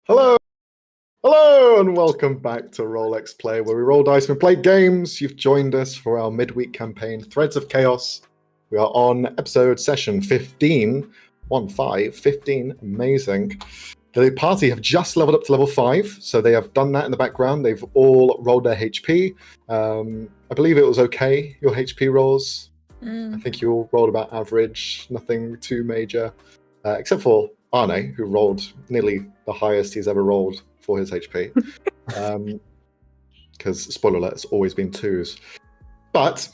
Hello, hello, and welcome back to Rolex Play, where we roll dice and play games. You've joined us for our midweek campaign, Threads of Chaos. We are on episode session 15, 15, amazing. The party have just leveled up to level 5, so they have done that in the background. They've all rolled their HP. I believe it was okay, your HP rolls. I think you all rolled about average, nothing too major, except for Arne, who rolled nearly the highest he's ever rolled for his HP. Because, spoiler alert, it's always been 2s. But,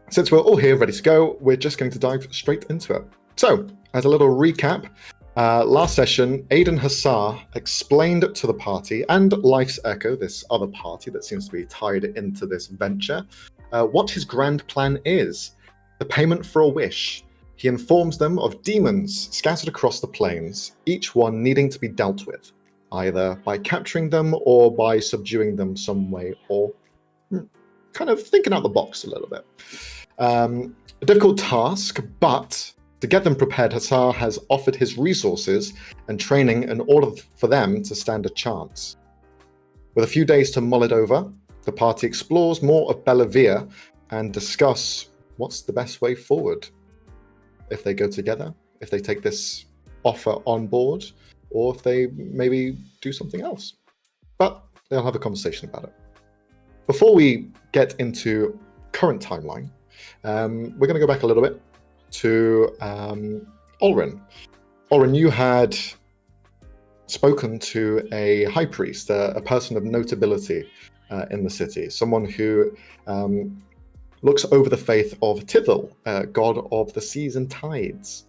since we're all here ready to go, we're just going to dive straight into it. So, as a little recap, last session, Aidan Hassar explained to the party, and Life's Echo, this other party that seems to be tied into this venture, what his grand plan is. The payment for a wish. He informs them of demons scattered across the plains, each one needing to be dealt with, either by capturing them or by subduing them some way, or kind of thinking out the box a little bit. A difficult task, but to get them prepared, Hassar has offered his resources and training in order for them to stand a chance. With a few days to mull it over, the party explores more of Bellavia and discuss what's the best way forward. If they go together, if they take this offer on board, or if they maybe do something else. But they'll have a conversation about it. Before we get into current timeline, we're going to go back a little bit to Olrin. Olrin, you had spoken to a high priest, a person of notability in the city, someone who looks over the faith of Tithel, god of the seas and tides.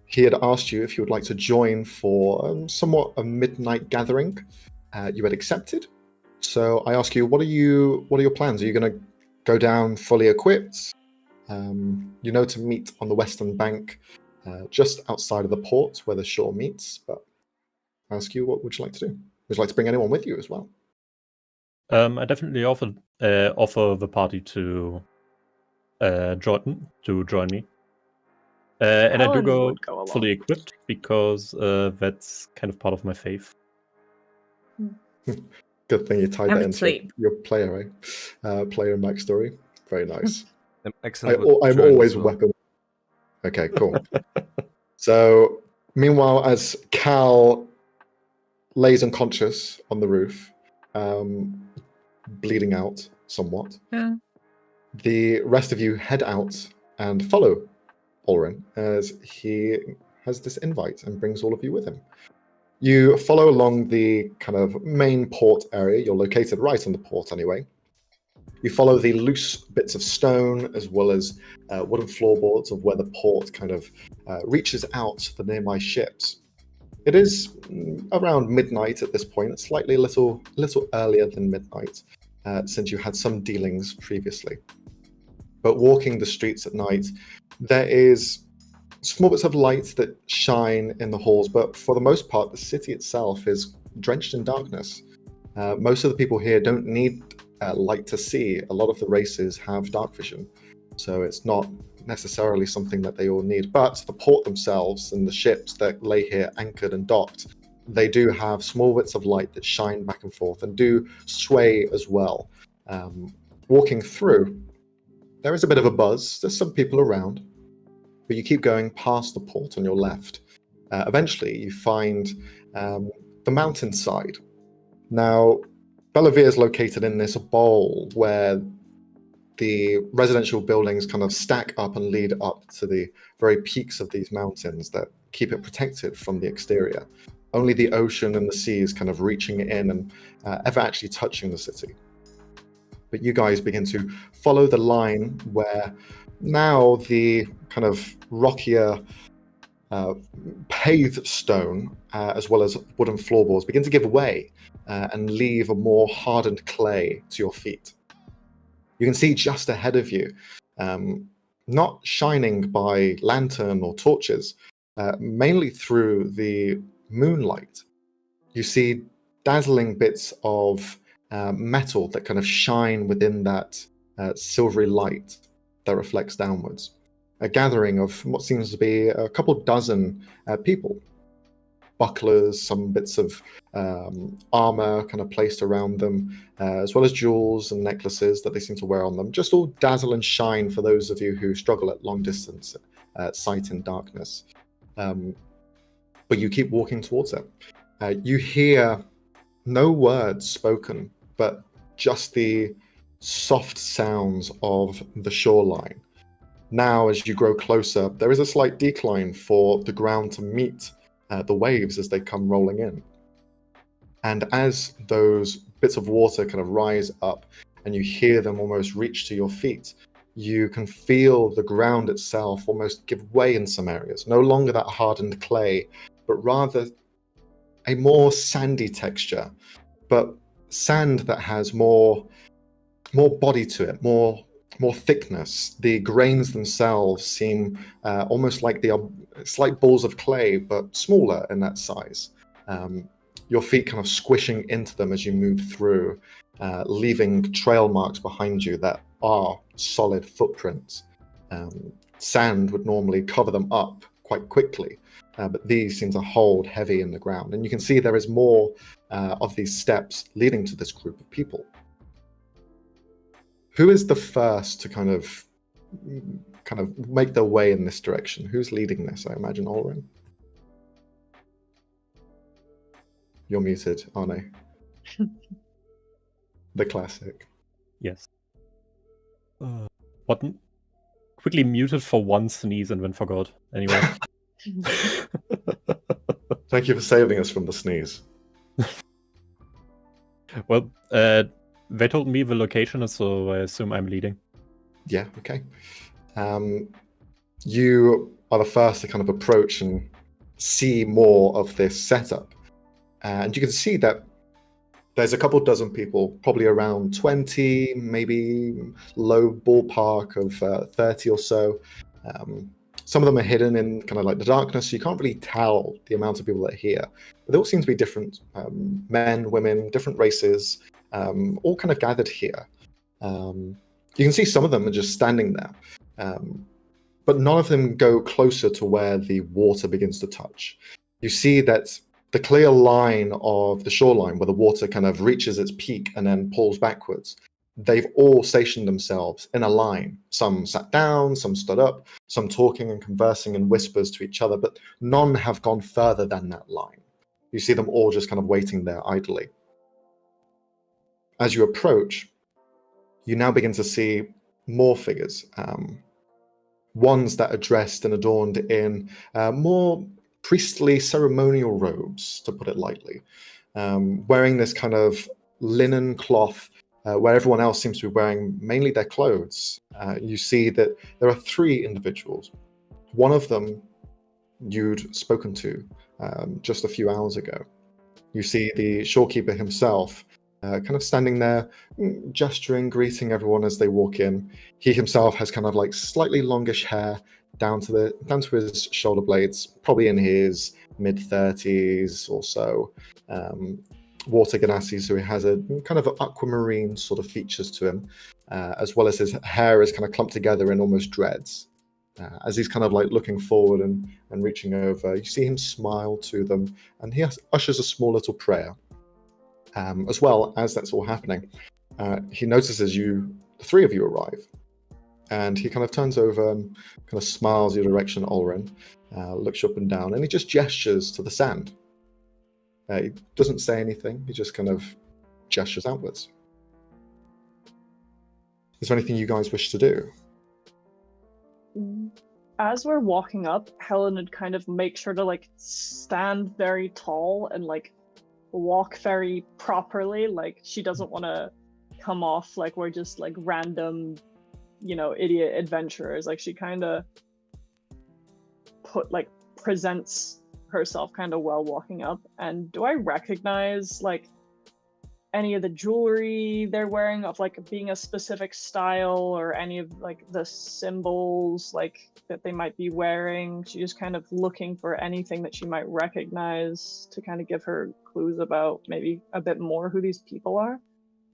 He had asked you if you would like to join for somewhat a midnight gathering. You had accepted. So I ask you, what are your plans? Are you going to go down fully equipped? To meet on the western bank, just outside of the port where the shore meets. But I ask you, what would you like to do? Would you like to bring anyone with you as well? I definitely offer the party to join me. And I do go fully equipped because that's kind of part of my faith. Good thing you tied that into your player, player backstory. Very nice. Excellent. I'm always weapon. Okay, cool. So, meanwhile, as Cal lays unconscious on the roof, bleeding out somewhat, the rest of you head out and follow Olrin as he has this invite and brings all of you with him. You follow along the kind of main port area. You're located right on the port anyway. You follow the loose bits of stone as well as wooden floorboards of where the port kind of reaches out to the nearby ships. It is around midnight at this point. It's slightly a little earlier than midnight since you had some dealings previously. But walking the streets at night, there is small bits of light that shine in the halls, but for the most part, the city itself is drenched in darkness. Most of the people here don't need light to see. A lot of the races have dark vision, so it's not necessarily something that they all need. But the port themselves and the ships that lay here anchored and docked, they do have small bits of light that shine back and forth and do sway as well. Walking through, there is a bit of a buzz. There's some people around, but you keep going past the port on your left. Eventually, you find the mountainside. Now, Bellavia is located in this bowl where the residential buildings kind of stack up and lead up to the very peaks of these mountains that keep it protected from the exterior. Only the ocean and the seas kind of reaching in and ever actually touching the city. But you guys begin to follow the line where now the kind of rockier paved stone as well as wooden floorboards begin to give way and leave a more hardened clay to your feet. You can see just ahead of you, not shining by lantern or torches, mainly through the moonlight, you see dazzling bits of metal that kind of shine within that silvery light that reflects downwards. A gathering of what seems to be a couple dozen people. bucklers, some bits of armor kind of placed around them, as well as jewels and necklaces that they seem to wear on them. Just all dazzle and shine for those of you who struggle at long distance sight in darkness. But you keep walking towards it. You hear no words spoken, but just the soft sounds of the shoreline. Now, as you grow closer, there is a slight decline for the ground to meet the waves as they come rolling in. And as those bits of water kind of rise up and you hear them almost reach to your feet, you can feel the ground itself almost give way in some areas. No longer that hardened clay, but rather a more sandy texture, but sand that has more body to it, more thickness. The grains themselves seem almost like they are slight balls of clay, but smaller in that size. Your feet kind of squishing into them as you move through, leaving trail marks behind you that are solid footprints. Sand would normally cover them up quite quickly, but these seem to hold heavy in the ground. And you can see there is more of these steps leading to this group of people. Who is the first to kind of make their way in this direction? Who's leading this? I imagine Olrin. You're muted, Arne. The classic. Yes. What? Quickly muted for one sneeze and then forgot. Anyway. Thank you for saving us from the sneeze. Well, they told me the location, so I assume I'm leading. Yeah, okay. You are the first to kind of approach and see more of this setup. And you can see that there's a couple dozen people, probably around 20, maybe low ballpark of 30 or so. Some of them are hidden in kind of like the darkness, so you can't really tell the amount of people that are here. But they all seem to be different men, women, different races, all kind of gathered here. You can see some of them are just standing there, but none of them go closer to where the water begins to touch. You see that the clear line of the shoreline where the water kind of reaches its peak and then pulls backwards, they've all stationed themselves in a line. Some sat down, some stood up, some talking and conversing in whispers to each other, but none have gone further than that line. You see them all just kind of waiting there idly. As you approach, you now begin to see more figures, ones that are dressed and adorned in more priestly ceremonial robes, to put it lightly, wearing this kind of linen cloth where everyone else seems to be wearing mainly their clothes. You see that there are 3 individuals. One of them you'd spoken to just a few hours ago. You see the shorekeeper himself kind of standing there, gesturing, greeting everyone as they walk in. He himself has kind of like slightly longish hair down to his shoulder blades, probably in his mid-30s or so. Water Ganassi, so he has a kind of aquamarine sort of features to him, as well as his hair is kind of clumped together in almost dreads. As he's kind of like looking forward and reaching over, you see him smile to them, and he ushers a small little prayer. As well as that's all happening, he notices the 3 of you arrive. And he kind of turns over and kind of smiles your direction, Olrin, looks you up and down, and he just gestures to the sand. He doesn't say anything, he just kind of gestures outwards. Is there anything you guys wish to do? As we're walking up, Helen would kind of make sure to like stand very tall and like walk very properly. Like she doesn't want to come off like we're just like random, idiot adventurers. Like she kind of presents herself kind of well walking up. And do I recognize like any of the jewelry they're wearing of like being a specific style, or any of like the symbols like that they might be wearing? She's just kind of looking for anything that she might recognize to kind of give her clues about maybe a bit more who these people are.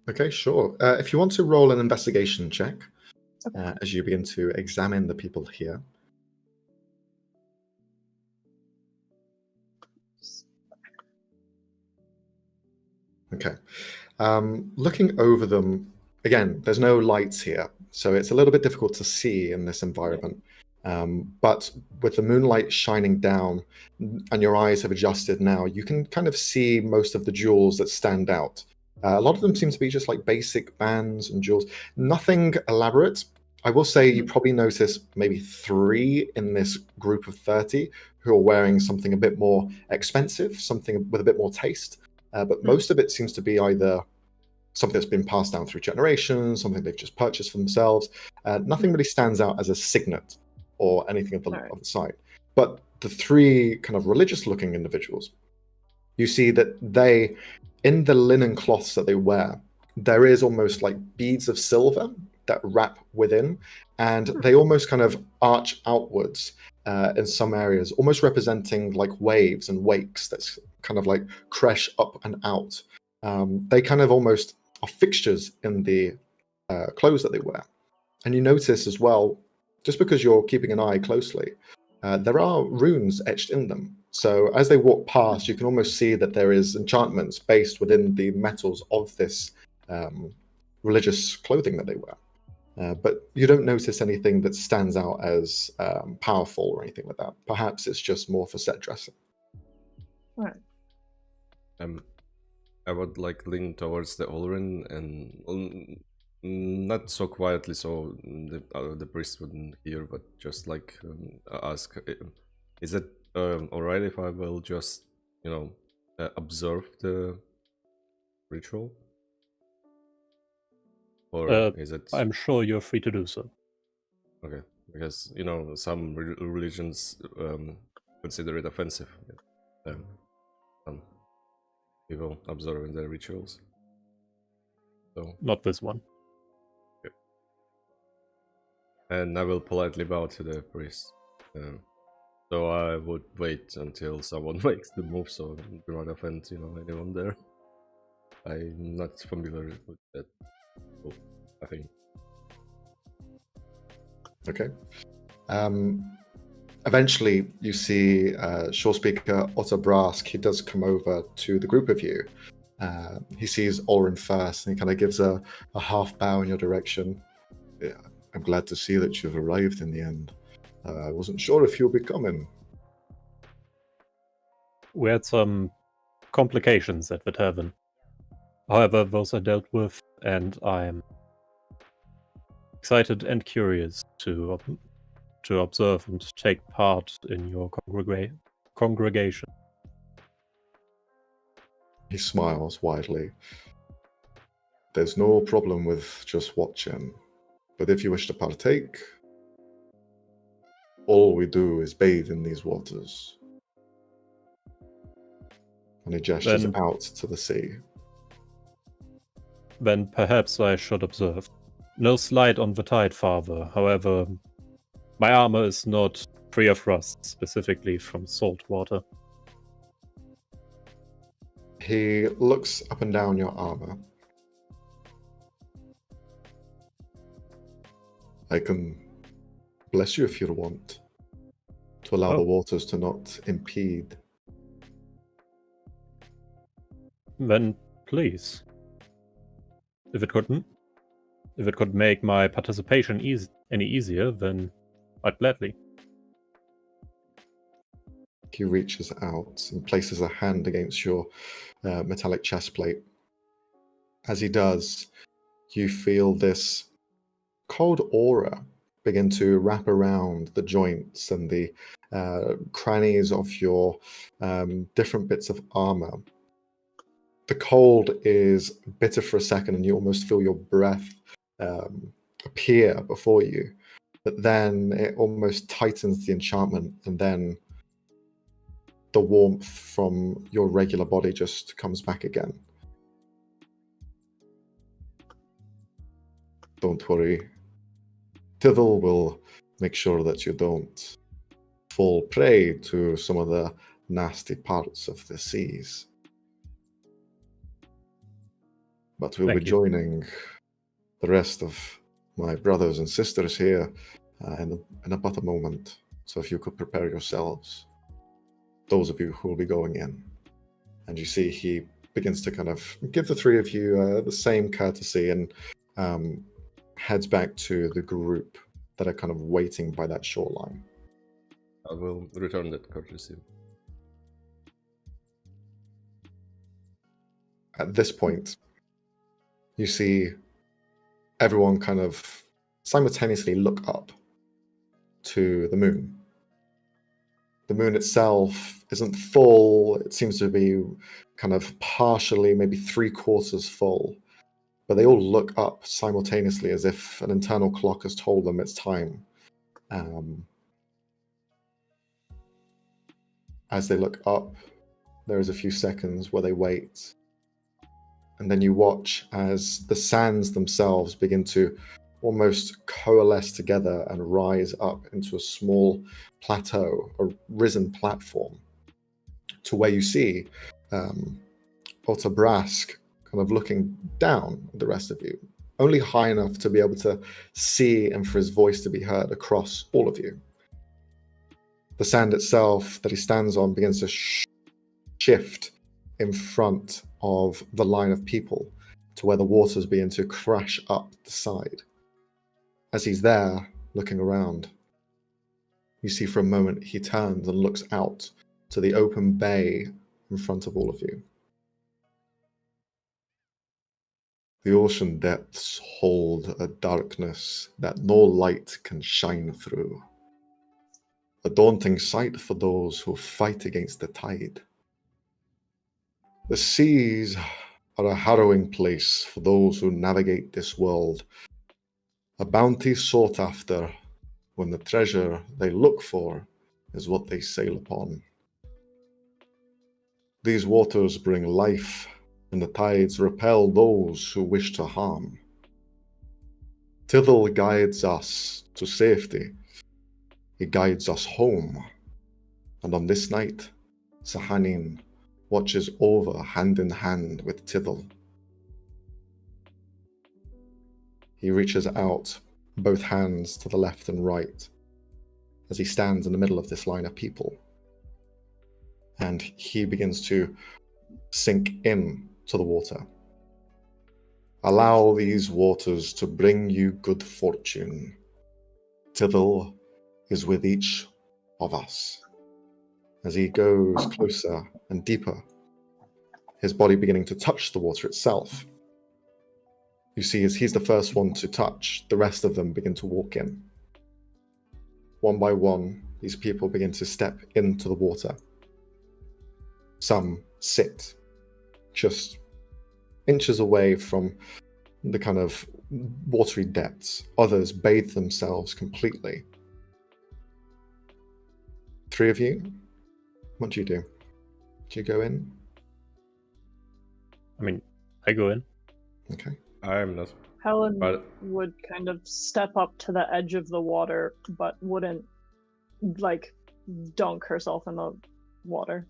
Okay, sure. If you want to roll an investigation check, okay, as you begin to examine the people here. Okay. Looking over them, again, there's no lights here, so it's a little bit difficult to see in this environment. But with the moonlight shining down and your eyes have adjusted now, you can kind of see most of the jewels that stand out. A lot of them seem to be just like basic bands and jewels, nothing elaborate. I will say you probably notice maybe 3 in this group of 30 who are wearing something a bit more expensive, something with a bit more taste. But most of it seems to be either something that's been passed down through generations, something they've just purchased for themselves. Nothing really stands out as a signet or anything of the side. But the 3 kind of religious-looking individuals, you see that they, in the linen cloths that they wear, there is almost like beads of silver that wrap within, and they almost kind of arch outwards in some areas, almost representing like waves and wakes that's kind of like crash up and out. They kind of almost are fixtures in the clothes that they wear. And you notice as well, just because you're keeping an eye closely, there are runes etched in them. So as they walk past, you can almost see that there is enchantments based within the metals of this religious clothing that they wear. But you don't notice anything that stands out as powerful or anything like that. Perhaps it's just more for set dressing. Right. I would like lean towards the Olrin and not so quietly, so the priest wouldn't hear, but just like ask, is it alright if I will just, observe the ritual? Or is it? I'm sure you're free to do so. Okay, because some religions consider it offensive. Some people observing their rituals. So not this one. Okay. And I will politely bow to the priest. So I would wait until someone makes the move, so do not offend anyone there. I'm not familiar with that. So I think. Okay. Eventually, you see Shore Speaker Otto Brask. He does come over to the group of you. He sees Olrin first, and he kind of gives a half bow in your direction. Yeah, I'm glad to see that you've arrived in the end. I wasn't sure if you'll be coming. We had some complications at the tavern. However, those are dealt with, and I'm excited and curious to observe and take part in your congregation. He smiles widely. There's no problem with just watching, but if you wish to partake, all we do is bathe in these waters. And he gestures out to the sea. Then perhaps I should observe. No slight on the tide, Father. However, my armor is not free of rust, specifically from salt water. He looks up and down your armor. I can bless you if you want, to allow the waters to not impede. Then please. If it could make my participation any easier, then I'd gladly. He reaches out and places a hand against your metallic chest plate. As he does, you feel this cold aura begin to wrap around the joints and the crannies of your different bits of armor. The cold is bitter for a second, and you almost feel your breath appear before you. But then it almost tightens the enchantment, and then the warmth from your regular body just comes back again. Don't worry. Tivil will make sure that you don't fall prey to some of the nasty parts of the seas. But we'll be joining the rest of my brothers and sisters here in about a moment. So if you could prepare yourselves, those of you who will be going in. And you see he begins to kind of give the three of you the same courtesy and heads back to the group that are kind of waiting by that shoreline. I will return that courtesy. At this point, you see everyone kind of simultaneously look up to the moon. The moon itself isn't full. It seems to be kind of partially, maybe 3/4 full. But they all look up simultaneously as if an internal clock has told them it's time. As they look up, there is a few seconds where they wait. And then you watch as the sands themselves begin to almost coalesce together and rise up into a small plateau, a risen platform, to where you see Otabrask kind of looking down at the rest of you, only high enough to be able to see and for his voice to be heard across all of you. The sand itself that he stands on begins to shift in front of the line of people to where the waters begin to crash up the side. As he's there, looking around, you see for a moment he turns and looks out to the open bay in front of all of you. The ocean depths hold a darkness that no light can shine through. A daunting sight for those who fight against the tide. The seas are a harrowing place for those who navigate this world. A bounty sought after when the treasure they look for is what they sail upon. These waters bring life, and the tides repel those who wish to harm. Tithel guides us to safety. He guides us home. And on this night, Sahanin watches over hand in hand with Tithel. He reaches out both hands to the left and right as he stands in the middle of this line of people. And he begins to sink in to the water. Allow these waters to bring you good fortune. Tithel is with each of us. As he goes closer and deeper, his body beginning to touch the water itself. You see, as he's the first one to touch, the rest of them begin to walk in. One by one, these people begin to step into the water. Some sit just inches away from the kind of watery depths. Others bathe themselves completely. Three of you, what do you do? Do you go in? I mean, I go in. Okay. I am not. Helen But would kind of step up to the edge of the water, but wouldn't, like, dunk herself in the water.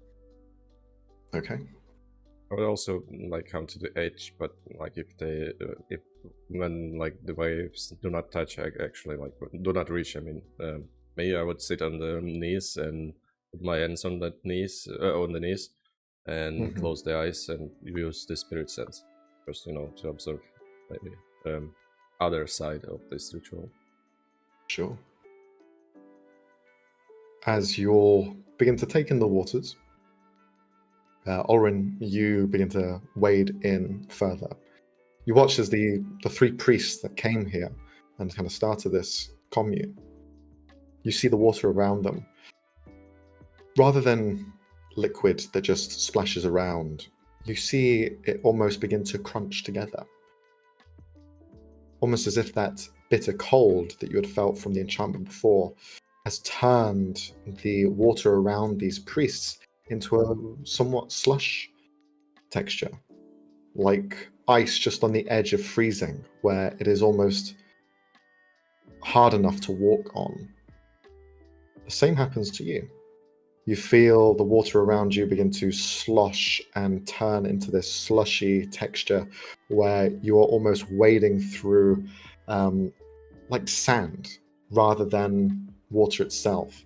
Okay. I would also like come to the edge, but like if when like the waves do not touch, I actually like do not reach. I mean, maybe I would sit on the knees and put my hands on the knees, and close the eyes and use the spirit sense, just to observe maybe other side of this ritual. Sure. As you all begin to take in the waters, Ulrin, you begin to wade in further. You watch as the three priests that came here and kind of started this commune. You see the water around them. Rather than liquid that just splashes around, you see it almost begin to crunch together. Almost as if that bitter cold that you had felt from the enchantment before has turned the water around these priests into a somewhat slush texture, like ice just on the edge of freezing, where it is almost hard enough to walk on. The same happens to you. You feel the water around you begin to slosh and turn into this slushy texture where you are almost wading through like sand rather than water itself.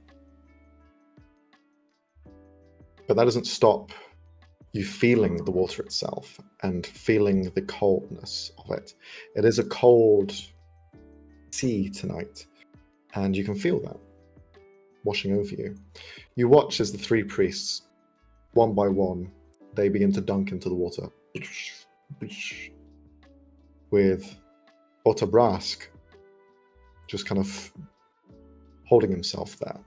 But that doesn't stop you feeling the water itself and feeling the coldness of it. It is a cold sea tonight, and you can feel that washing over you. You watch as the three priests, one by one, they begin to dunk into the water. With Otobrask just kind of holding himself there,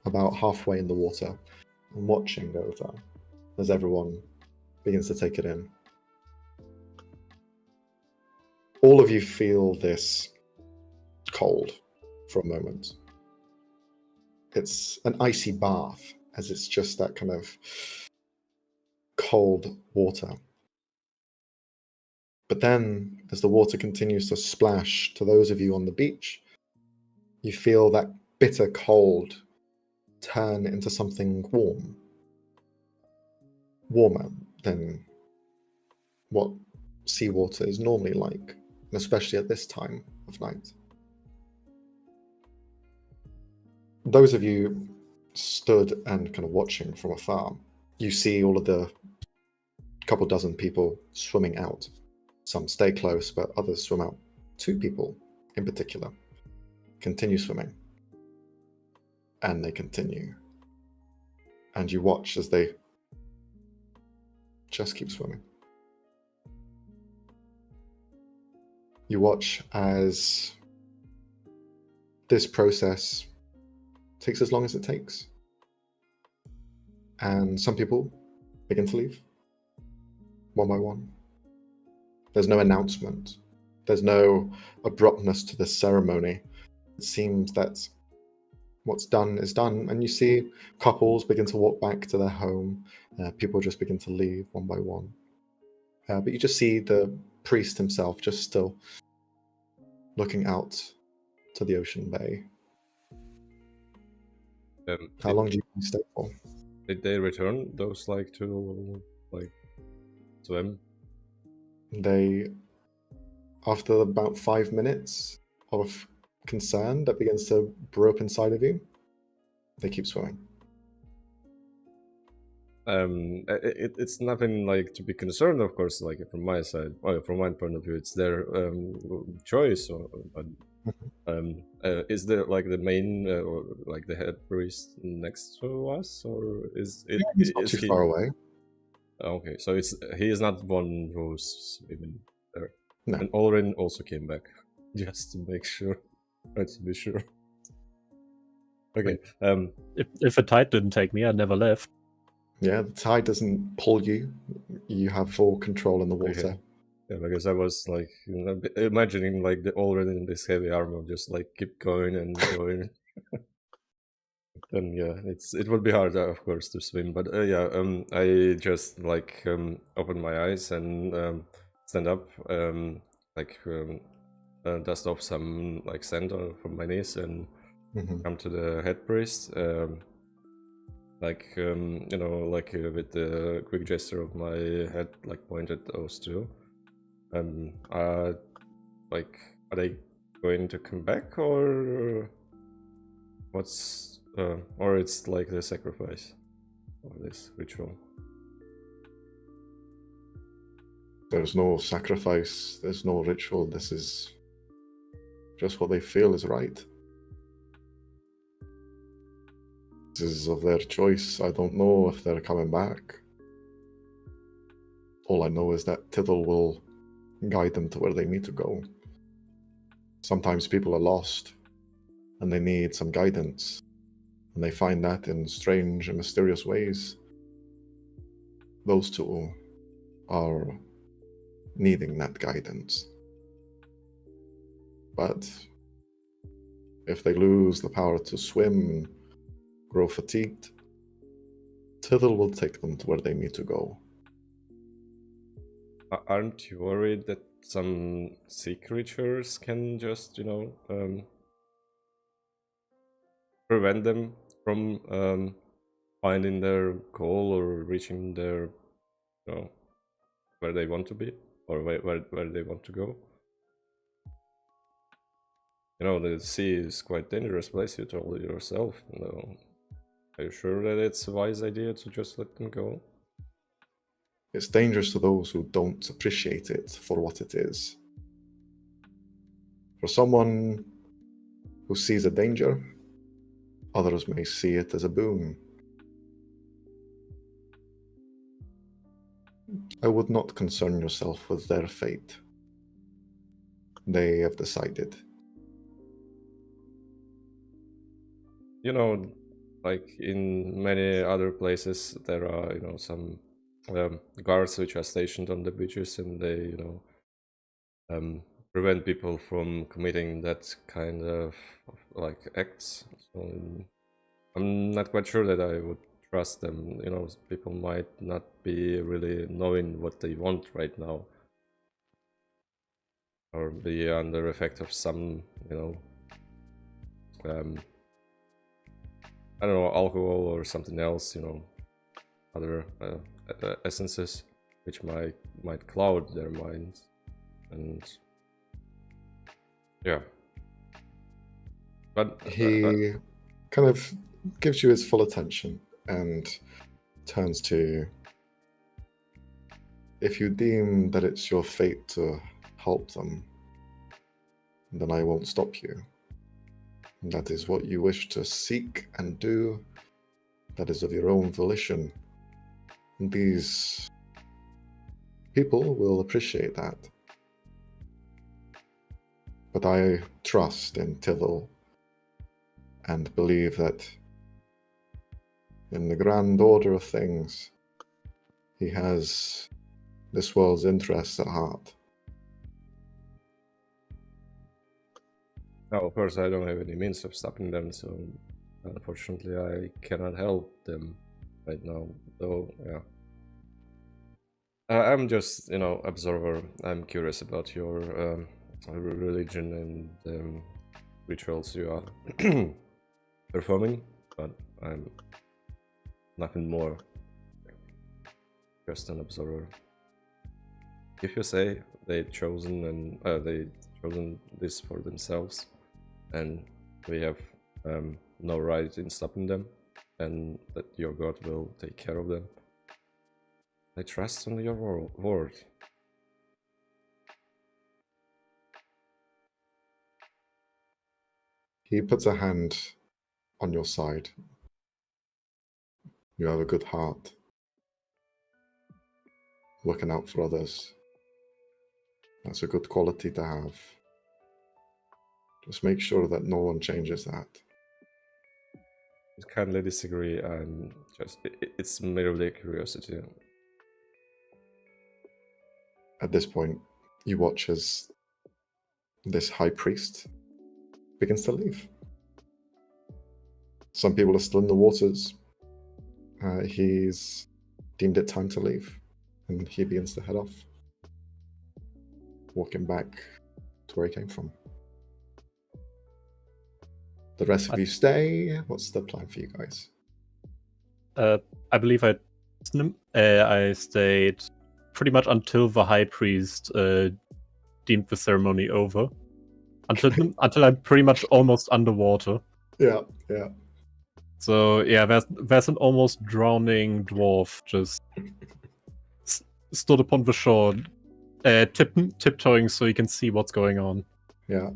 about halfway in the water, and watching over as everyone begins to take it in. All of you feel this cold for a moment. It's an icy bath, as it's just that kind of cold water. But then, as the water continues to splash to those of you on the beach, you feel that bitter cold turn into something warm. Warmer than what seawater is normally like, and especially at this time of night. Those of you stood and kind of watching from afar, you see all of the couple dozen people swimming out. Some stay close, but others swim out. 2 people in particular continue swimming. And they continue. And you watch as they just keep swimming. You watch as this process takes as long as it takes. And some people begin to leave, one by one. There's no announcement. There's no abruptness to this ceremony. It seems that what's done is done, and you see couples begin to walk back to their home. People just begin to leave one by one. But you just see the priest himself just still looking out to the ocean bay. How long do you stay for? Did they return those to swim? They, after about 5 minutes of concern that begins to brew up inside of you, they keep swimming. It's nothing to be concerned, of course. From my side, from my point of view, it's their choice. Is there the main or the head priest next to us, or is it? He's not too far away. Okay, so he is not one who's even there. No. And Olrin also came back, just to make sure. To be sure. Okay. If a tide didn't take me, I'd never left. Yeah, the tide doesn't pull you. You have full control in the water. Okay. Yeah, because I was imagining the Olrin in this heavy armor just keep going and going. Then it would be hard, of course, to swim. But I just open my eyes and stand up, dust off some sand from my knees and come to the head priest. With the quick gesture of my head, pointed those two. Are they going to come back, or what's or it's the sacrifice of this ritual? There's no sacrifice, there's no ritual. This is just what they feel is right. This is of their choice. I don't know if they're coming back. All I know is that Tithel will guide them to where they need to go. Sometimes people are lost and they need some guidance, and they find that in strange and mysterious ways. Those two are needing that guidance. But if they lose the power to swim and grow fatigued, Tithel will take them to where they need to go. Aren't you worried that some sea creatures can just, prevent them from finding their goal or reaching their, where they want to be, or where they want to go? The sea is quite a dangerous place, you told it yourself. Are you sure that it's a wise idea to just let them go? It's dangerous to those who don't appreciate it for what it is. For someone who sees a danger, others may see it as a boon. I would not concern yourself with their fate. They have decided. You know, like in many other places, there are, you know, some guards which are stationed on the beaches, and they, you know, prevent people from committing that kind of like acts. So I'm not quite sure that I would trust them. You know, people might not be really knowing what they want right now, or be under effect of some, you know, I don't know, alcohol or something else. You know, other essences which might cloud their minds, and yeah. But He kind of gives you his full attention and turns to you. If you deem that it's your fate to help them, then I won't stop you. That is what you wish to seek and do. That is of your own volition. These people will appreciate that. But I trust in Tithel and believe that in the grand order of things, he has this world's interests at heart. now, of course, I don't have any means of stopping them, so unfortunately, I cannot help them right now. Though, yeah. I'm just, you know, observer. I'm curious about your religion and rituals you are performing, but I'm nothing more. Just an observer. If you say they chosen this for themselves, and we have no right in stopping them, and that your God will take care of them, I trust on your word. He puts a hand on your side. You have a good heart, looking out for others. That's a good quality to have. Just make sure that no one changes that. I kindly disagree. I'm just, it's merely curiosity. At this point, you watch as this high priest begins to leave. Some people are still in the waters. He's deemed it time to leave, and he begins to head off, walking back to where he came from. The rest of you stay. What's the plan for you guys? I believe I stayed pretty much until the high priest deemed the ceremony over. Until I'm pretty much almost underwater. Yeah. So yeah, there's an almost drowning dwarf just stood upon the shore, tiptoeing so he can see what's going on. Yeah.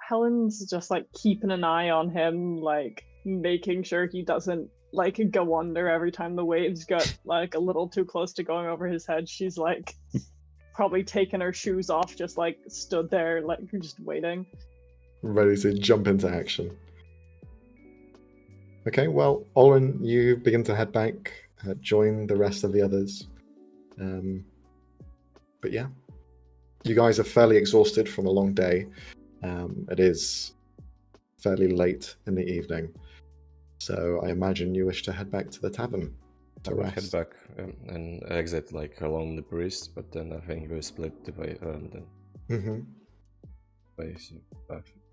Helen's just like keeping an eye on him, like making sure he doesn't like go under every time the waves got like a little too close to going over his head. She's like probably taking her shoes off, just like stood there, like just waiting. Ready to jump into action. Okay, well, Olwen, you begin to head back, join the rest of the others. But yeah, you guys are fairly exhausted from a long day. It is fairly late in the evening, so I imagine you wish to head back to the tavern to rest. Head back and exit like along the priest, but then I think we split the way.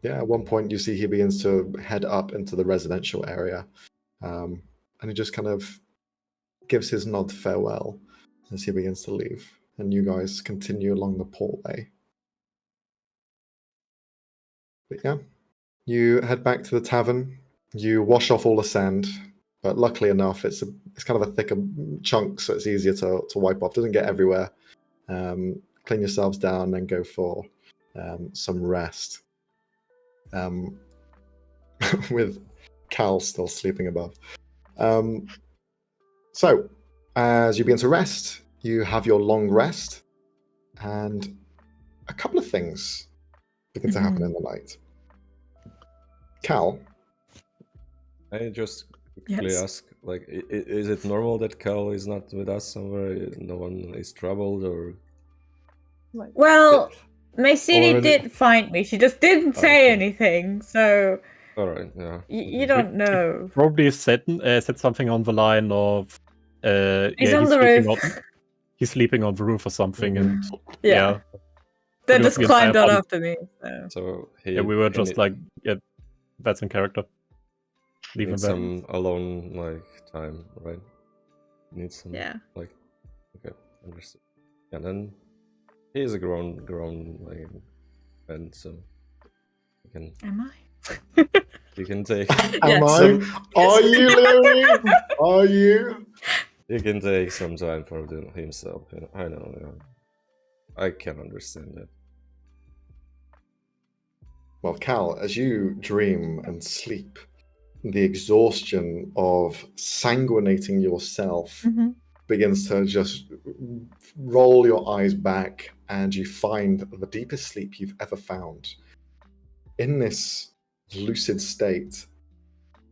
Yeah, at one point you see he begins to head up into the residential area, and he just kind of gives his nod farewell as he begins to leave, and you guys continue along the portway. But yeah, you head back to the tavern. You wash off all the sand but luckily enough, it's kind of a thicker chunk, so it's easier to wipe off. Doesn't get everywhere. Clean yourselves down and go for some rest. With Cal still sleeping above. So, as you begin to rest, you have your long rest, and a couple of things begin to happen in the night. Cal, I just quickly Yes. ask, like, is it normal that Cal is not with us somewhere? No one is troubled, or Like, Well, Maysini Or- did find me. She just didn't Oh, say okay. anything, so all right, yeah. you okay. don't know. Probably said something on the line of, He's yeah, on the sleeping roof. he's sleeping on the roof or something, and Yeah. pretty They much just the entire climbed on party- after me. So. So Yeah, we were just like, yeah, that's in character. Leave him need there. some alone like time, right? Need some Yeah. like okay, understood. And then he is a grown like man, so you can Am I? you can take am Yes. I? Are you, Louis? Are you? you can take some time for himself. You know, I know. Yeah. I can understand that. Well, Cal, as you dream and sleep, the exhaustion of sanguinating yourself Mhm. begins to just roll your eyes back, and you find the deepest sleep you've ever found. In this lucid state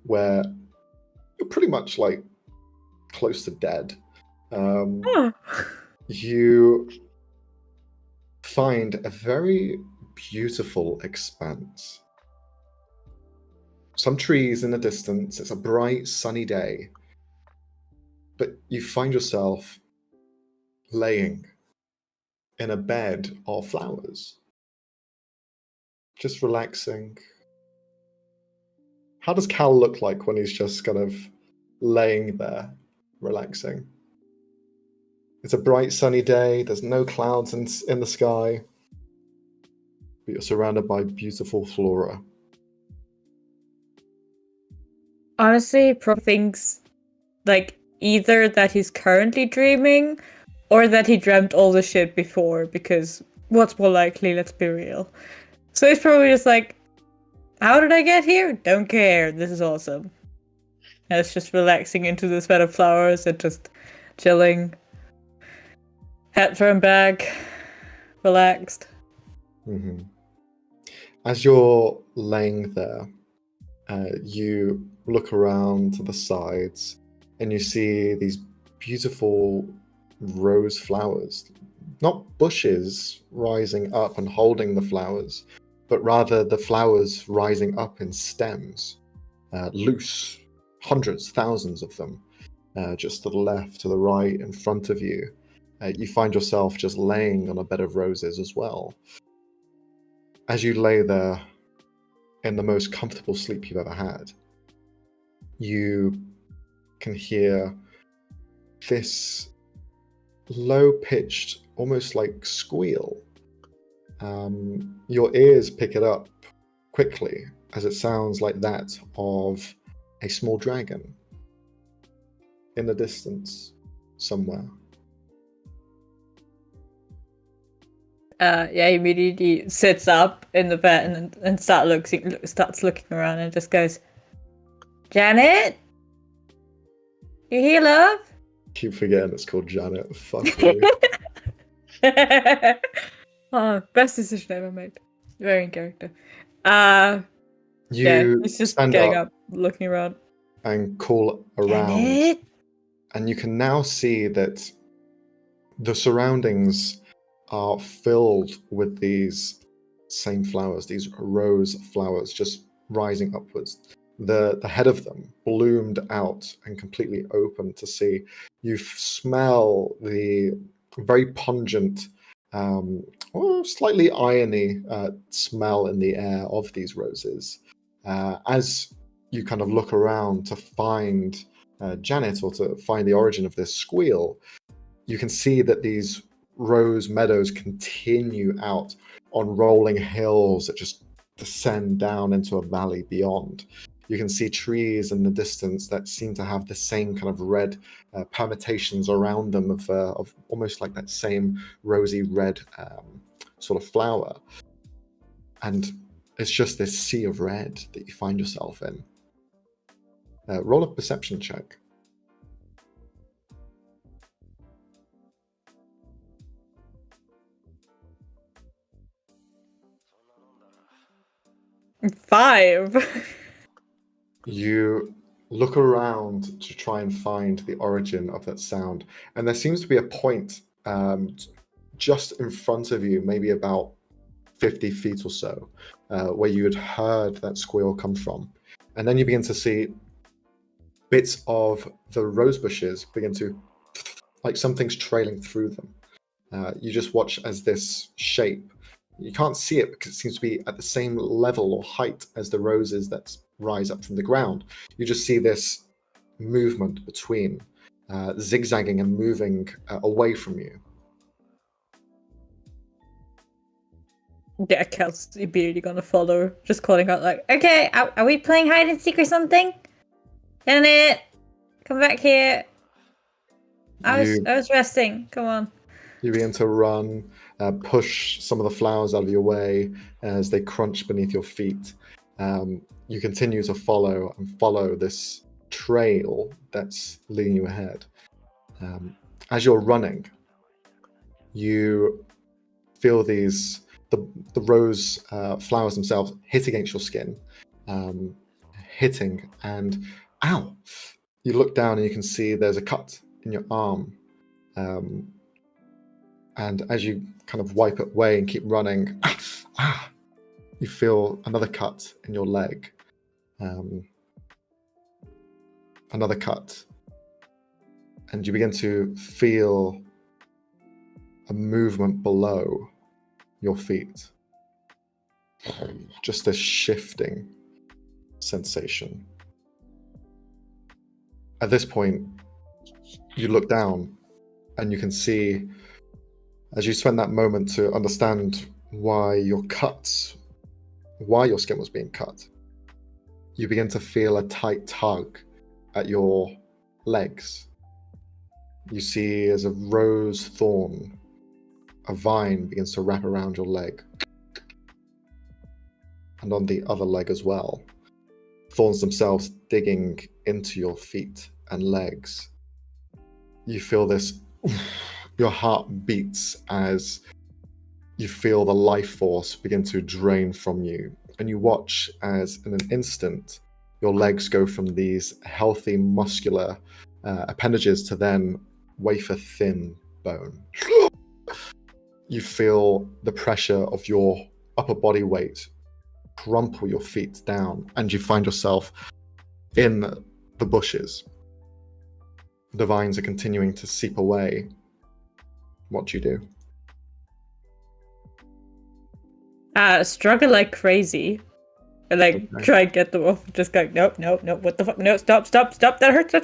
where you're pretty much like close to dead, Oh. you find a very beautiful expanse. Some trees in the distance, it's a bright, sunny day, but you find yourself laying in a bed of flowers, just relaxing. How does Cal look like when he's just kind of laying there, relaxing? It's a bright, sunny day, there's no clouds in the sky, but you're surrounded by beautiful flora. Honestly, Pro thinks like either that he's currently dreaming or that he dreamt all the shit before, because what's more likely, let's be real. So he's probably just like, how did I get here? Don't care. This is awesome. And it's just relaxing into this bed of flowers and just chilling. Head thrown back. Relaxed. Mm-hmm. As you're laying there, you look around to the sides and you see these beautiful rose flowers. Not bushes rising up and holding the flowers, but rather the flowers rising up in stems, loose, hundreds, thousands of them, just to the left, to the right, in front of you. You find yourself just laying on a bed of roses as well. As you lay there in the most comfortable sleep you've ever had, you can hear this low-pitched, almost like squeal. Your ears pick it up quickly, as it sounds like that of a small dragon in the distance somewhere. Yeah, he immediately sits up in the bed and starts looking around and just goes, Janet? You here, love? Keep forgetting it's called Janet. Fuck you. Oh, best decision ever made. Very in character. You Yeah, he's just stand getting up up, looking around. and call around, Janet? and you can now see that the surroundings are filled with these same flowers, these rose flowers just rising upwards. The head of them bloomed out and completely open to see. You smell the very pungent, or slightly irony smell in the air of these roses. As you kind of look around to find Janet, or to find the origin of this squeal, you can see that these rose meadows continue out on rolling hills that just descend down into a valley beyond. You can see trees in the distance that seem to have the same kind of red permutations around them of almost like that same rosy red sort of flower. And it's just this sea of red that you find yourself in. Roll a perception check. Five. You look around to try and find the origin of that sound, and there seems to be a point just in front of you, maybe about 50 feet or so, where you had heard that squeal come from. And then you begin to see bits of the rose bushes begin to, like something's trailing through them. You just watch as this shape, you can't see it because it seems to be at the same level or height as the roses that rise up from the ground. You just see this movement between, zigzagging and moving away from you. Yeah, Kel's immediately gonna follow, just calling out like, okay, are we playing hide and seek or something? Janet, come back here. I was resting. Come on. You begin to run, push some of the flowers out of your way as they crunch beneath your feet. You continue to follow this trail that's leading you ahead. As you're running, you feel the rose flowers themselves hit against your skin, hitting, and ow! You look down and you can see there's a cut in your arm. And as you kind of wipe it away and keep running, you feel another cut in your leg. Another cut. And you begin to feel a movement below your feet. Just this shifting sensation. At this point, you look down and you can see, as you spend that moment to understand why your skin was being cut, you begin to feel a tight tug at your legs. You see as a rose thorn, a vine begins to wrap around your leg. And on the other leg as well. Thorns themselves digging into your feet and legs. You feel this, your heart beats as you feel the life force begin to drain from you. And you watch as in an instant, your legs go from these healthy, muscular appendages to then wafer thin bone. You feel the pressure of your upper body weight crumple your feet down, and you find yourself in the bushes. The vines are continuing to seep away. What do you do? Struggle like crazy. And like try and get them off. Just go, nope, what the fuck? No, stop, that hurts.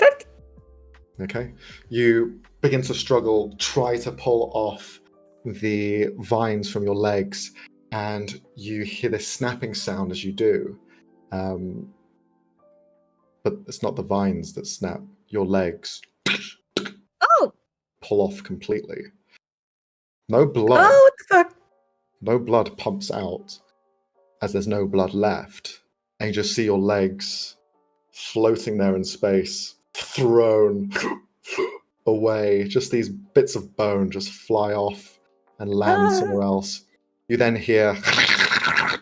Okay. You begin to struggle, try to pull off the vines from your legs, and you hear this snapping sound as you do. But it's not the vines that snap, your legs pull off completely. No blood. Oh, what the fuck? No blood pumps out as there's no blood left. And you just see your legs floating there in space, thrown away. Just these bits of bone just fly off and land somewhere else. You then hear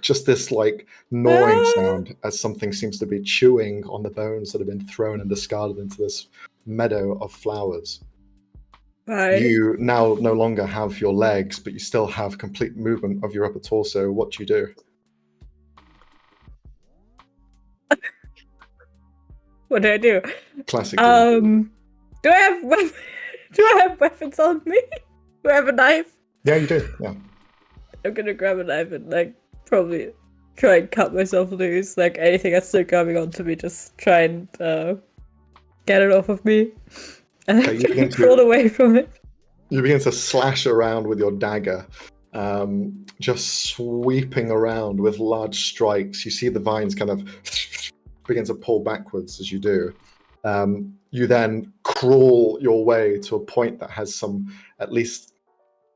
just this like gnawing sound as something seems to be chewing on the bones that have been thrown and discarded into this meadow of flowers. Right. You now no longer have your legs, but you still have complete movement of your upper torso. What do you do? What do I do? Classic. Do I have weapons on me? Do I have a knife? Yeah, you do. Yeah. I'm gonna grab a knife and like probably try and cut myself loose. Like anything that's still grabbing onto me, just try and get it off of me. And Okay, you begin to crawl away from it. You begin to slash around with your dagger, just sweeping around with large strikes. You see the vines kind of begin to pull backwards as you do. You then crawl your way to a point that has at least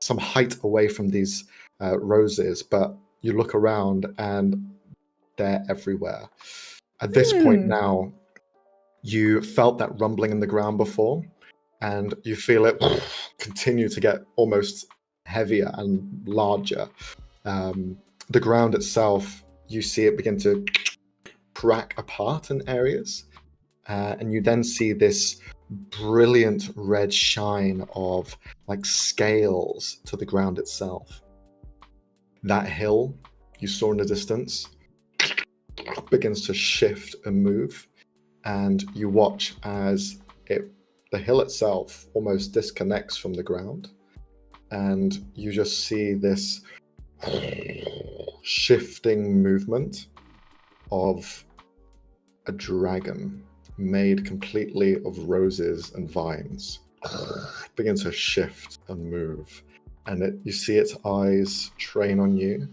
some height away from these roses, but you look around and they're everywhere. At this point now, you felt that rumbling in the ground before, and you feel it continue to get almost heavier and larger. The ground itself, you see it begin to crack apart in areas, and you then see this brilliant red shine of like scales to the ground itself. That hill you saw in the distance begins to shift and move, and you watch as the hill itself almost disconnects from the ground, and you just see this shifting movement of a dragon made completely of roses and vines begin to shift and move, and you see its eyes train on you,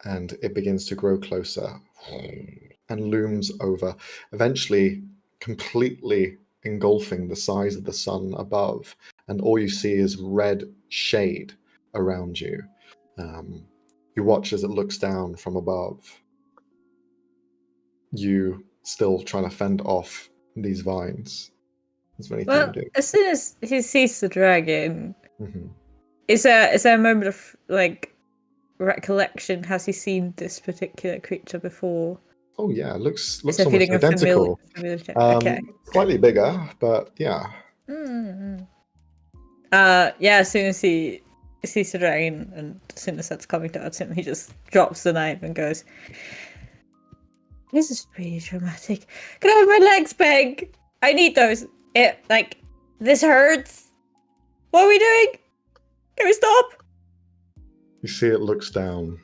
and it begins to grow closer and looms over, eventually completely engulfing the size of the sun above, and all you see is red shade around you. You watch as it looks down from above, you still trying to fend off these vines. Is there anything Well, you do? as soon as he sees the dragon, Mm-hmm. is there a moment of like recollection? Has he seen this particular creature before? Oh yeah, looks Is there almost feeling of identical. Okay. Slightly bigger, but yeah. Mm-hmm. Yeah, as soon as he sees the dragon, and as soon as that's coming towards him, he just drops the knife and goes, "This is pretty dramatic. Can I have my legs, Peg? I need those. This hurts. What are we doing? Can we stop?" You see it looks down.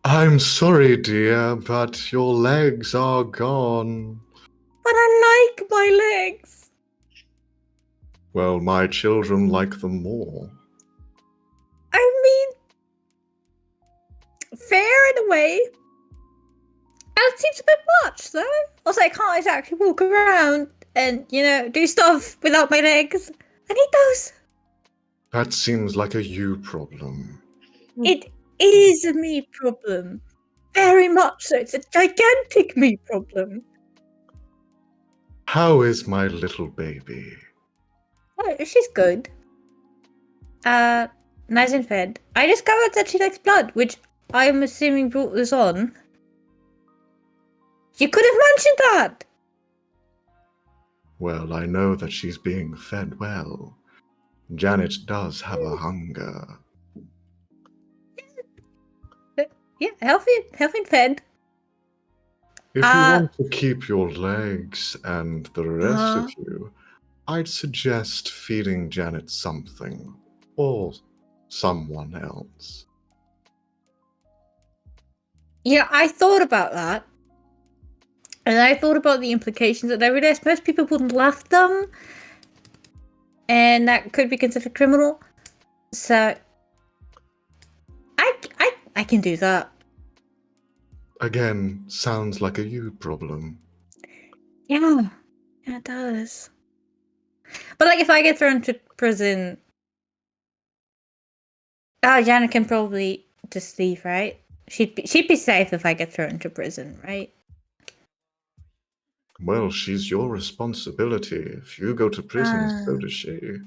I'm sorry, dear, but your legs are gone. But I like my legs. Well, my children like them more. I mean, fair in a way. That seems a bit much, though. Also, I can't exactly walk around and, do stuff without my legs. I need those. That seems like a you problem. It is a me problem. Very much so. It's a gigantic me problem. How is my little baby? Oh, she's good. Nice and fed. I discovered that she likes blood, which I'm assuming brought this on. You could have mentioned that! Well, I know that she's being fed well. Janet does have a hunger. Yeah, healthy and fed. If you want to keep your legs and the rest of you, I'd suggest feeding Janet something. Or someone else. Yeah, I thought about that. And I thought about the implications, and I realized most people wouldn't laugh at them. And that could be considered criminal. So I can do that. Again, sounds like a you problem. Yeah, it does. But if I get thrown to prison, Janet can probably just leave, right? She'd be safe if I get thrown to prison, right? Well, she's your responsibility. If you go to prison, so does she.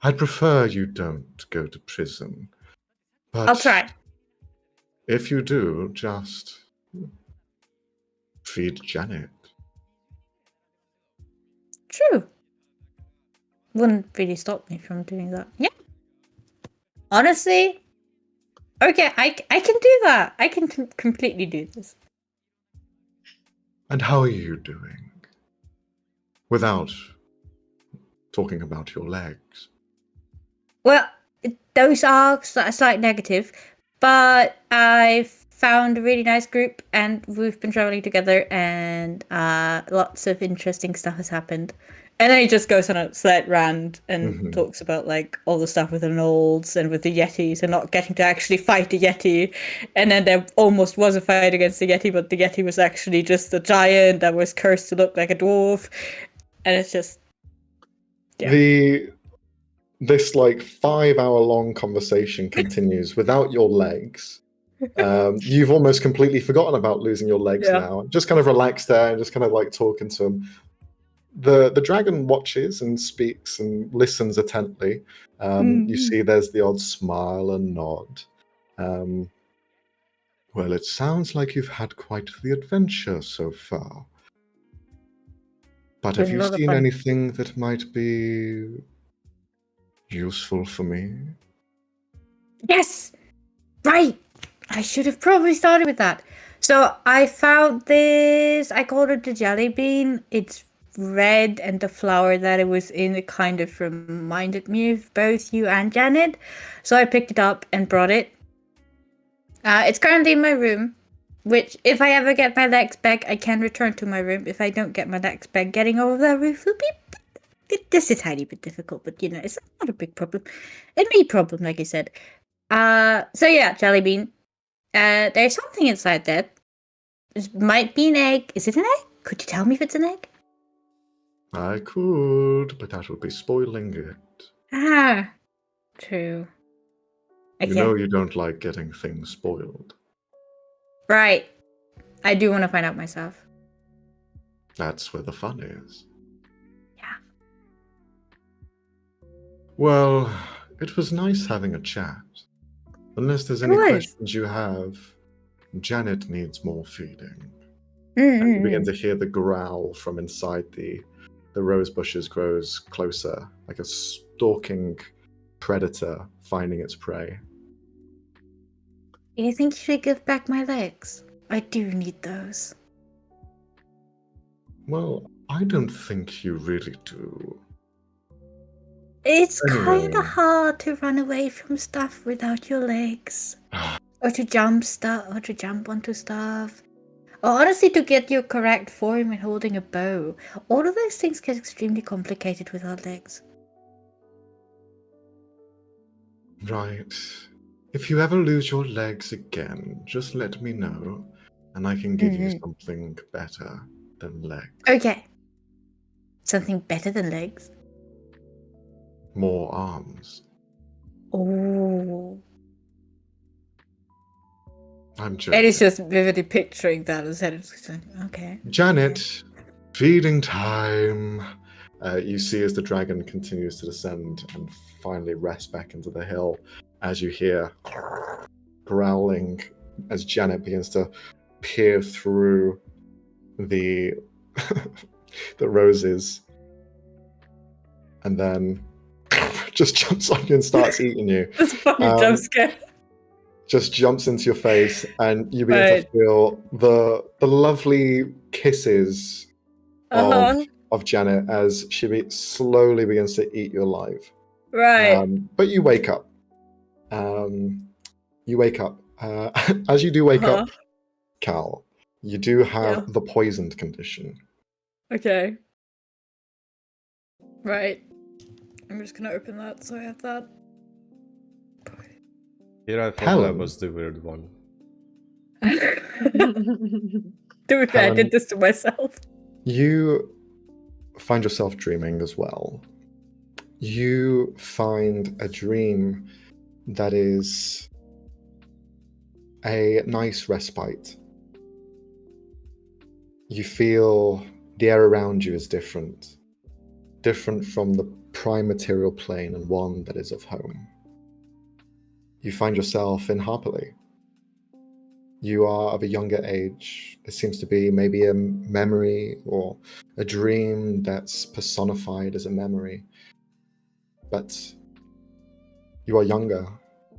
I'd prefer you don't go to prison. But I'll try. If you do, just feed Janet. True. Wouldn't really stop me from doing that. Yeah. Honestly, okay, I can do that. I can completely do this. And how are you doing? Without talking about your legs. Well, those are a slight negative, but I've found a really nice group, and we've been traveling together, and lots of interesting stuff has happened. And then he just goes on a slight rant and Mhm. talks about like all the stuff with the Knolls and with the Yetis and not getting to actually fight the Yeti. And then there almost was a fight against the Yeti, but the Yeti was actually just a giant that was cursed to look like a dwarf. And it's just Yeah. This like 5 hour long conversation continues without your legs. You've almost completely forgotten about losing your legs Yeah. now. Just kind of relaxed there and just kind of like talking to him. The dragon watches and speaks and listens intently. You see there's the odd smile and nod. Well, it sounds like you've had quite the adventure so far. But have Been a you lot of seen fun. anything that might be useful for me? Yes! Right! I should have probably started with that. So I found this, I called it the jelly bean. It's red, and the flower that it was in, it kind of reminded me of both you and Janet. So I picked it up and brought it. It's currently in my room, which if I ever get my legs back, I can return to my room. If I don't get my legs back, getting over that roof will be just a tiny bit difficult, but it's not a big problem. A me problem, like I said. So yeah, jelly bean. There's something inside that. It might be an egg. Is it an egg? Could you tell me if it's an egg? I could, but that would be spoiling it. Ah, true. You know you don't like getting things spoiled. Right. I do want to find out myself. That's where the fun is. Yeah. Well, it was nice having a chat. Unless there's It any was. questions you have, Janet needs more feeding. And you begin to hear the growl from inside the rose bushes grows closer, like a stalking predator finding its prey. Do you think you should give back my legs? I do need those. Well, I don't think you really do. It's kind Anyway. of hard to run away from stuff without your legs. Or to jump onto stuff. Or honestly, to get your correct form when holding a bow. All of those things get extremely complicated without legs. Right. If you ever lose your legs again, just let me know, and I can give you something better than legs. Okay. Something better than legs? More arms. Oh. I'm joking. Eddie's just vividly picturing that instead of okay. Janet, feeding time. You see as the dragon continues to descend and finally rests back into the hill, as you hear growling as Janet begins to peer through the the roses, and then just jumps on you and starts eating you. That's fucking jump scare. Just jumps into your face, and you begin to feel the lovely kisses of Janet as she slowly begins to eat you alive. Right. But you wake up. As you do wake up, Cal, you do have the poisoned condition. Okay. Right. I'm just gonna open that so I have that. Here I thought Helen. I was the weird one. To be fair, I did this to myself. You find yourself dreaming as well. You find a dream that is a nice respite. You feel the air around you is different from the prime material plane and one that is of home. You find yourself in Harperley. You are of a younger age. It seems to be maybe a memory or a dream that's personified as a memory. But you are younger,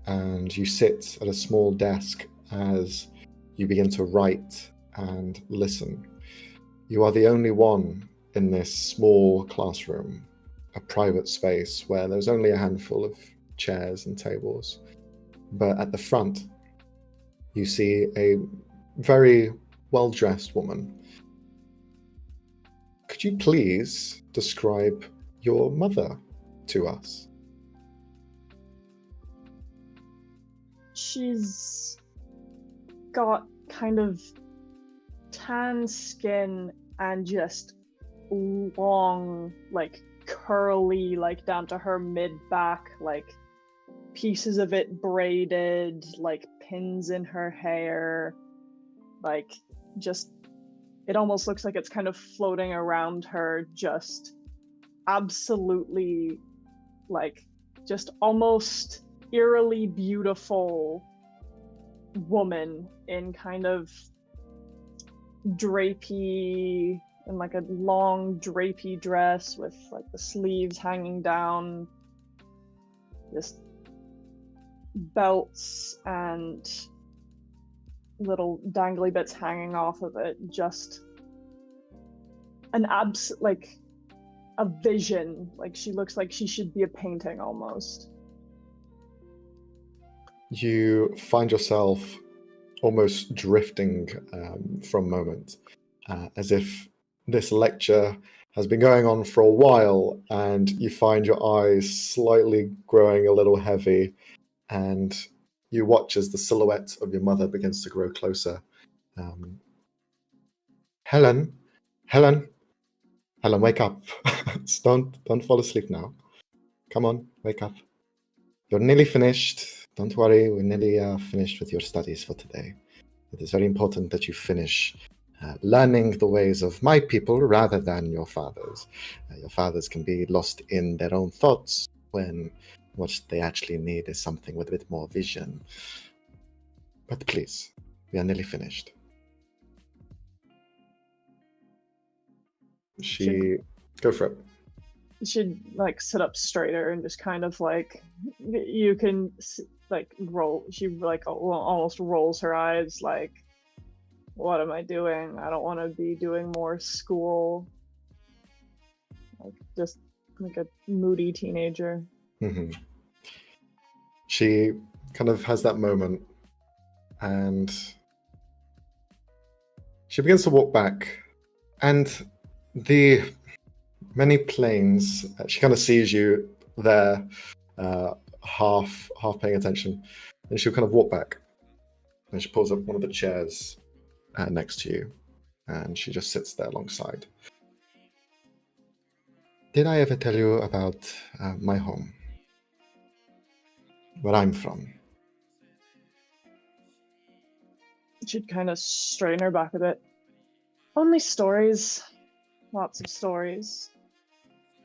and you sit at a small desk as you begin to write and listen. You are the only one in this small classroom, a private space where there's only a handful of chairs and tables. But at the front, you see a very well-dressed woman. Could could you please describe your mother to us? She's got kind of tan skin and just long, like curly, like down to her mid back, like pieces of it braided, like pins in her hair, like just it almost looks like it's kind of floating around her, just absolutely like just almost eerily beautiful woman in kind of drapey, in like a long drapey dress with like the sleeves hanging down, just belts and little dangly bits hanging off of it, just an like a vision. Like she looks like she should be a painting almost. You find yourself almost drifting from moment, as if this lecture has been going on for a while, and you find your eyes slightly growing a little heavy, and you watch as the silhouette of your mother begins to grow closer. Helen, Helen, wake up! don't fall asleep now. Come on, wake up. You're nearly finished. Don't worry, we're nearly finished with your studies for today. It is very important that you finish learning the ways of my people rather than your father's. Your fathers can be lost in their own thoughts when what they actually need is something with a bit more vision. But please, we are nearly finished. Go for it. She'd like sit up straighter and just kind of like, you can like roll. She like almost rolls her eyes like, what am I doing? I don't want to be doing more school. Like just like a moody teenager. Mm-hmm. She kind of has that moment, and she begins to walk back, and the many planes, she kind of sees you there, half paying attention, and she'll kind of walk back, and she pulls up one of the chairs next to you, and she just sits there alongside. Did I ever tell you about my home? Where I'm from? She'd kind of straighten her back a bit. Only stories. Lots of stories.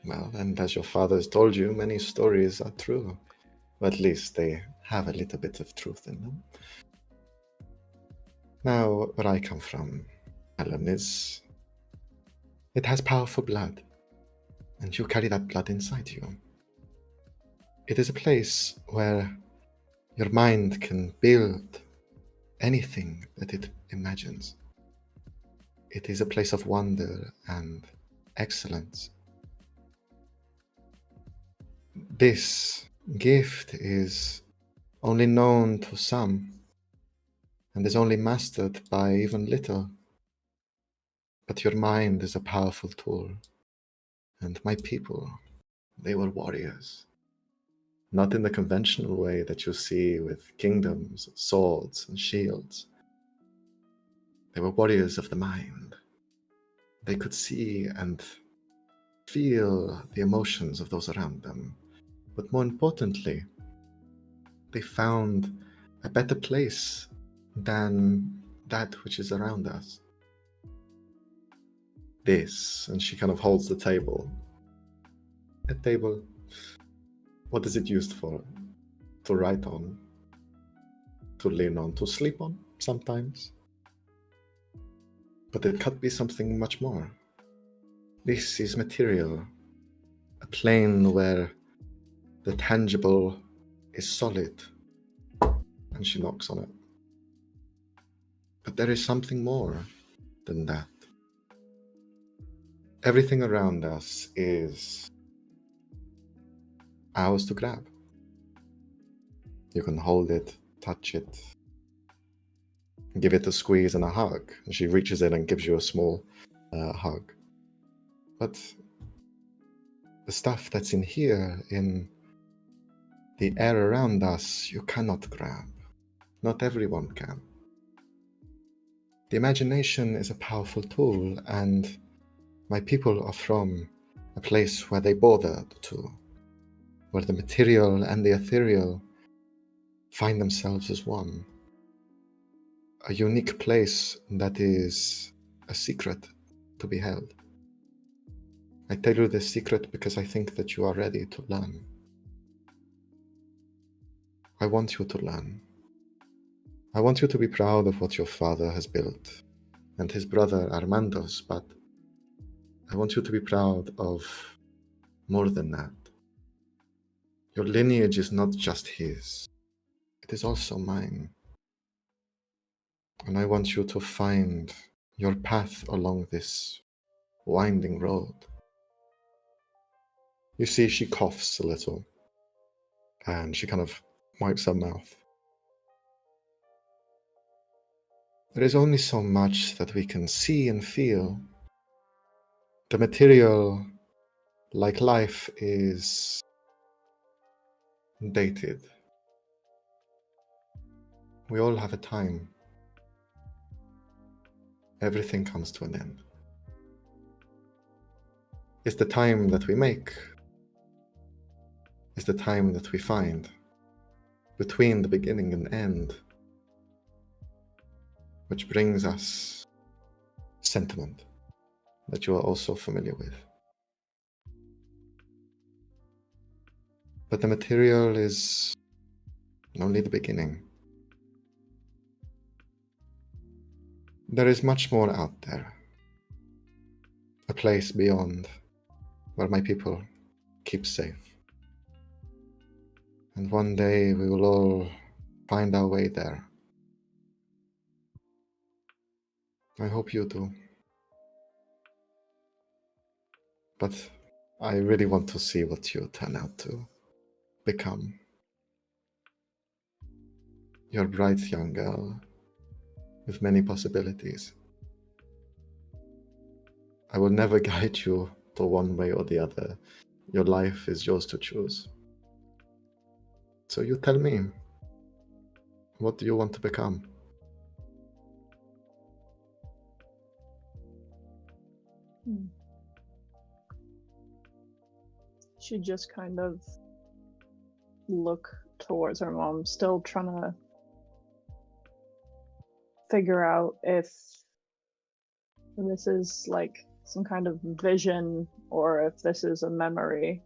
Well, and as your father has told you, many stories are true. Or at least they have a little bit of truth in them. Now, where I come from, Helen, it has powerful blood, and you carry that blood inside you. It is a place where your mind can build anything that it imagines. It is a place of wonder and excellence. This gift is only known to some, and is only mastered by even little. But your mind is a powerful tool, and my people, they were warriors. Not in the conventional way that you see with kingdoms, swords, and shields. They were warriors of the mind. They could see and feel the emotions of those around them. But more importantly, they found a better place than that which is around us. This, and she kind of holds the table. A table, what is it used for? To write on, to lean on, to sleep on sometimes. But it could be something much more. This is material, a plane where the tangible is solid, and she knocks on it. But there is something more than that. Everything around us is ours to grab. You can hold it, touch it, give it a squeeze and a hug. And she reaches in and gives you a small hug. But the stuff that's in here, in the air around us, you cannot grab. Not everyone can. The imagination is a powerful tool, and my people are from a place where they border the two, where the material and the ethereal find themselves as one. A unique place that is a secret to be held. I tell you this secret because I think that you are ready to learn. I want you to learn. I want you to be proud of what your father has built, and his brother Armando's, but I want you to be proud of more than that. Your lineage is not just his, it is also mine. And I want you to find your path along this winding road. You see, she coughs a little, and she kind of wipes her mouth. There is only so much that we can see and feel. The material, like life, is dated. We all have a time. Everything comes to an end. It's the time that we make. It's the time that we find between the beginning and end, which brings us sentiment that you are also familiar with. But the material is only the beginning. There is much more out there, a place beyond where my people keep safe. And one day we will all find our way there. I hope you do. But I really want to see what you turn out to become. You're a bright young girl with many possibilities. I will never guide you to one way or the other. Your life is yours to choose. So you tell me, what do you want to become? She just kind of look towards her mom, still trying to figure out if this is like some kind of vision or if this is a memory,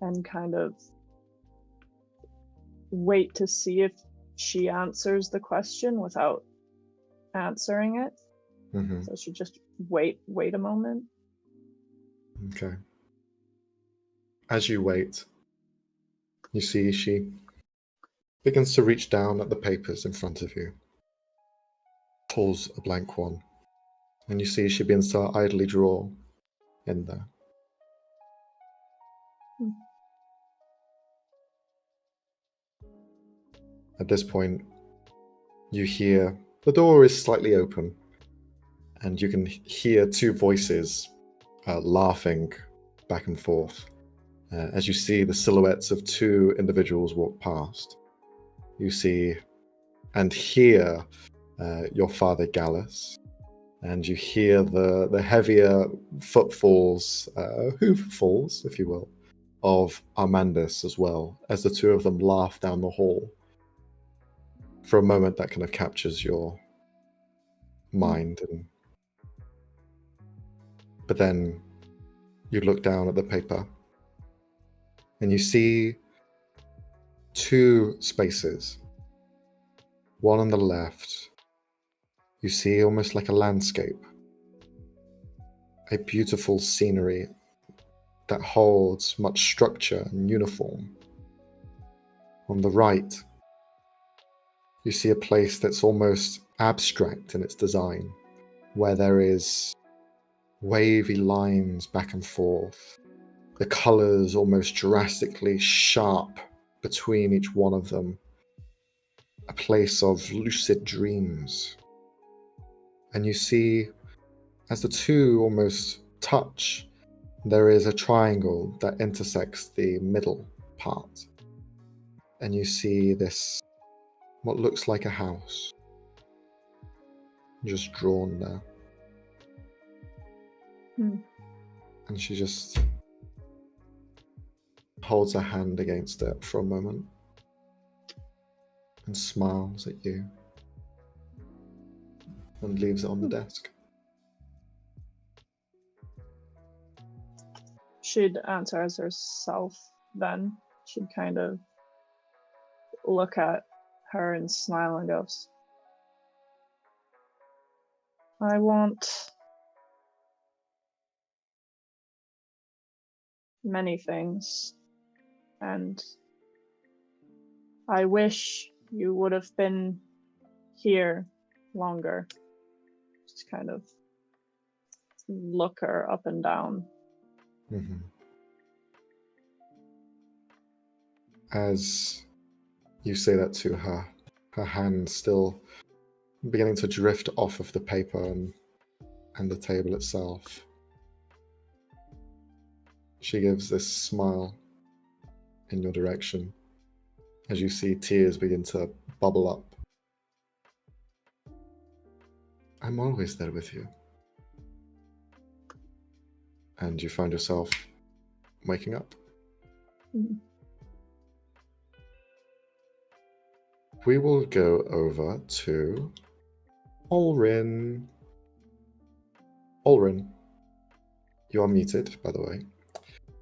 and kind of wait to see if she answers the question without answering it. Mm-hmm. So she just wait a moment. Okay. As you wait, you see she begins to reach down at the papers in front of you, pulls a blank one, and you see she begins to idly draw in there. At this point, you hear the door is slightly open, and you can hear two voices laughing back and forth as you see the silhouettes of two individuals walk past. You see and hear your father Gallus, and you hear the heavier footfalls, hoof falls, if you will, of Armandus as well, as the two of them laugh down the hall. For a moment, that kind of captures your mind, but then you look down at the paper, and you see two spaces. One on the left, you see almost like a landscape, a beautiful scenery that holds much structure and uniform. On the right, you see a place that's almost abstract in its design, where there is wavy lines back and forth, the colors almost drastically sharp between each one of them, a place of lucid dreams. And you see, as the two almost touch, there is a triangle that intersects the middle part. And you see this, what looks like a house, just drawn there. And she just holds her hand against it for a moment and smiles at you and leaves it on the desk. She'd answer as herself then. She'd kind of look at her and smile and goes, I want many things, and I wish you would have been here longer. Just kind of look her up and down. Mm-hmm. As you say that to her, her hand still beginning to drift off of the paper and the table itself. She gives this smile in your direction as you see tears begin to bubble up. I'm always there with you. And you find yourself waking up. Mm. We will go over to Olrin. Olrin, you are muted, by the way.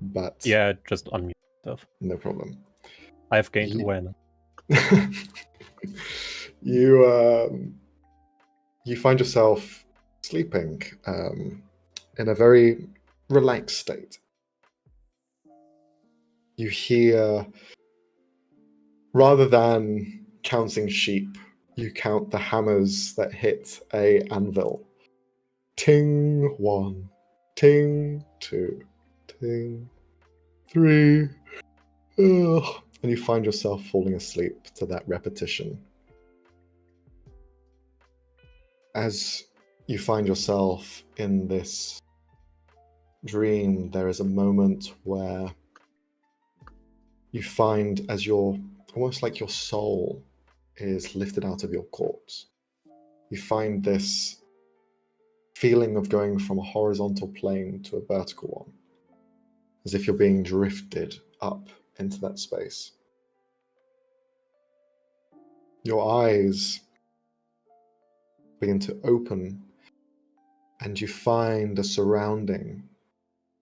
But Yeah, just unmute stuff. no problem. I've gained Ye- awareness. You find yourself sleeping in a very relaxed state. You hear, rather than counting sheep, you count the hammers that hit a anvil. Ting 1, ting 2, ting 3. Ugh. And you find yourself falling asleep to that repetition. As you find yourself in this dream, there is a moment where you find, as your almost like your soul is lifted out of your corpse, you find this feeling of going from a horizontal plane to a vertical one, as if you're being drifted up into that space. Your eyes begin to open and you find a surrounding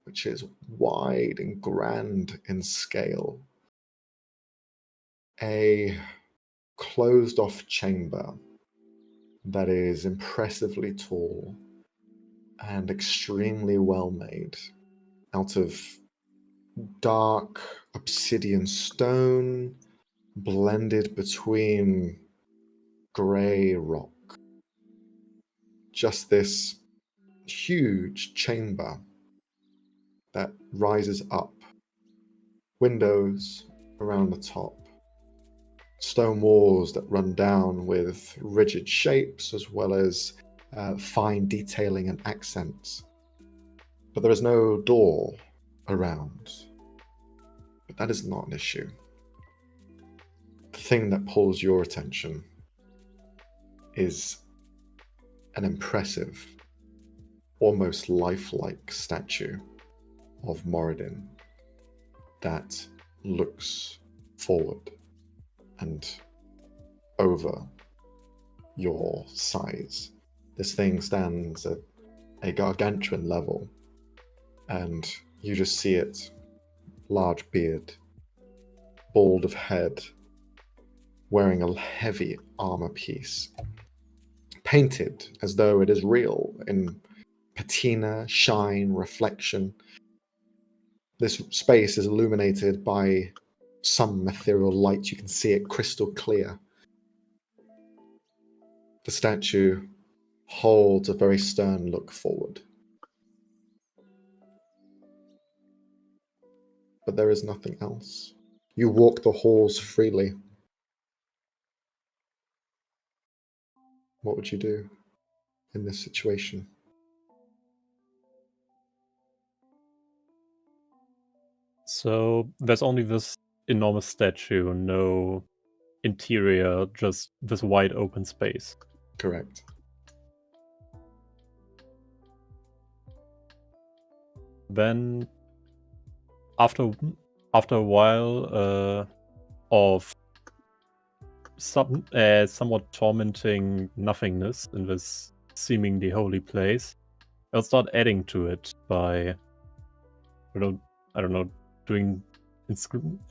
which is wide and grand in scale. A closed off chamber that is impressively tall and extremely well made, out of dark obsidian stone blended between grey rock. Just this huge chamber that rises up, windows around the top, stone walls that run down with rigid shapes as well as fine detailing and accents. But there is no door around. But that is not an issue. The thing that pulls your attention is an impressive, almost lifelike statue of Moradin that looks forward and over your size. This thing stands at a gargantuan level, and you just see it, large beard, bald of head, wearing a heavy armor piece, painted as though it is real in patina, shine, reflection. This space is illuminated by some ethereal light. You can see it crystal clear. The statue holds a very stern look forward. But there is nothing else. You walk the halls freely. What would you do in this situation? So there's only this enormous statue, no interior, just this wide open space. Correct. Then, after a while of somewhat tormenting nothingness in this seemingly holy place, I'll start adding to it by, I don't know, doing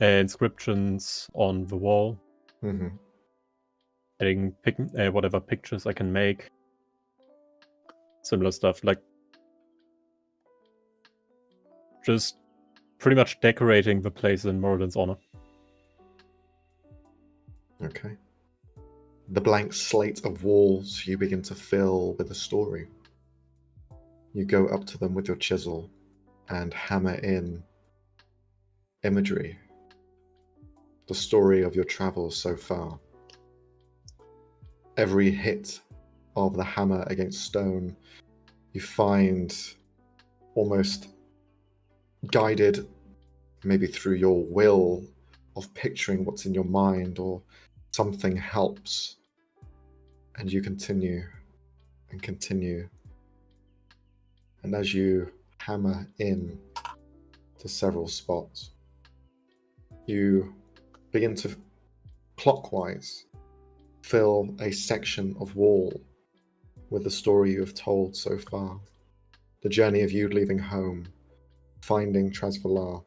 inscriptions on the wall, Mm-hmm. adding whatever pictures I can make, similar stuff, like just pretty much decorating the place in Moradin's honor. Okay. The blank slate of walls you begin to fill with a story. You go up to them with your chisel and hammer in imagery, the story of your travels so far. Every hit of the hammer against stone, you find almost guided, maybe through your will of picturing what's in your mind, or something helps, and you continue and continue. And as you hammer in to several spots, you begin to clockwise fill a section of wall with the story you have told so far. The journey of you leaving home, finding Trasvalar,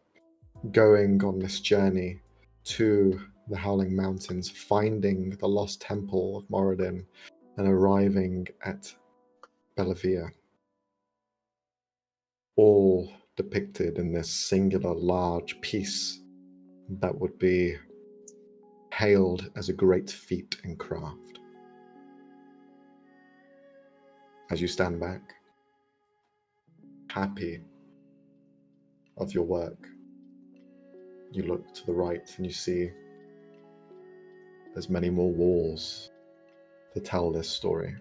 going on this journey to the Howling Mountains, finding the lost temple of Moradin, and arriving at Bellavia. All depicted in this singular large piece that would be hailed as a great feat in craft. As you stand back, happy of your work, you look to the right and you see there's many more walls to tell this story.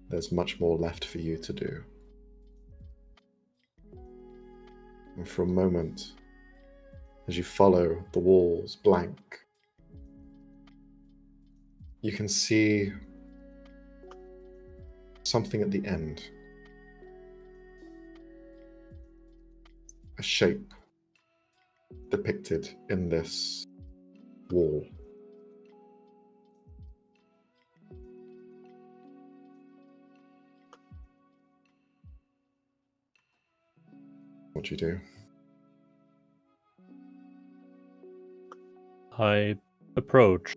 There's much more left for you to do. And for a moment, as you follow the walls blank, you can see something at the end. A shape depicted in this wall. What do you do? I approach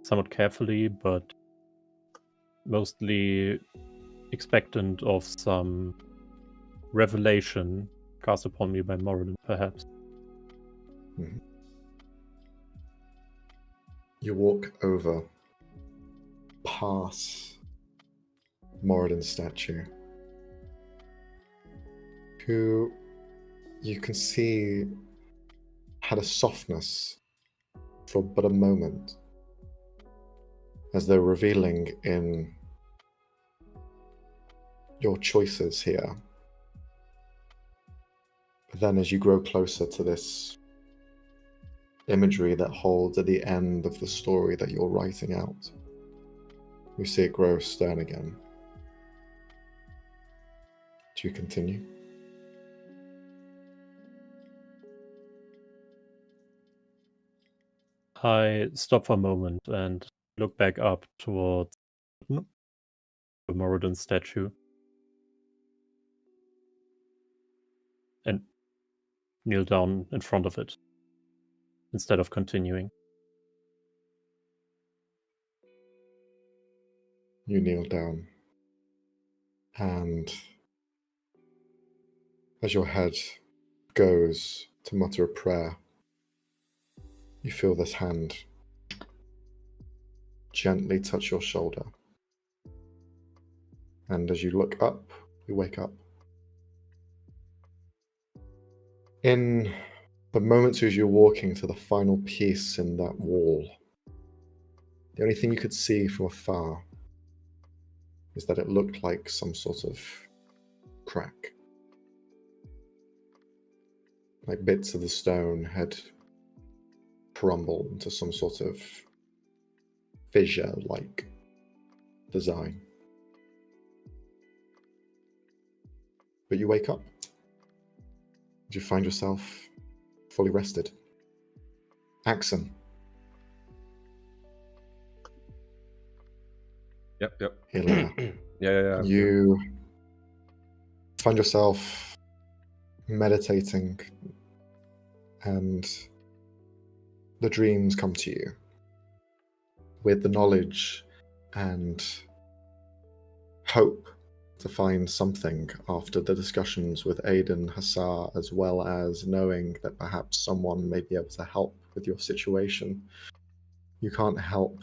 somewhat carefully, but mostly expectant of some revelation cast upon me by Moradin, perhaps. Mm-hmm. You walk over, past Moradin's statue, who you can see had a softness for but a moment, as though revealing in your choices here. But then as you grow closer to this imagery that holds at the end of the story that you're writing out, you see it grow stern again. Do you continue? I stop for a moment and look back up towards the Moradin statue and kneel down in front of it instead of continuing. You kneel down, and as your head goes to mutter a prayer, you feel this hand gently touch your shoulder. And as you look up, you wake up. In the moments as you're walking to the final piece in that wall, the only thing you could see from afar is that it looked like some sort of crack. like bits of the stone had crumbled into some sort of fissure-like design. But you wake up. You find yourself fully rested. Axon. Yep. Hillia. Yeah. You find yourself meditating, and the dreams come to you with the knowledge and hope to find something after the discussions with Aidan Hassar, as well as knowing that perhaps someone may be able to help with your situation. You can't help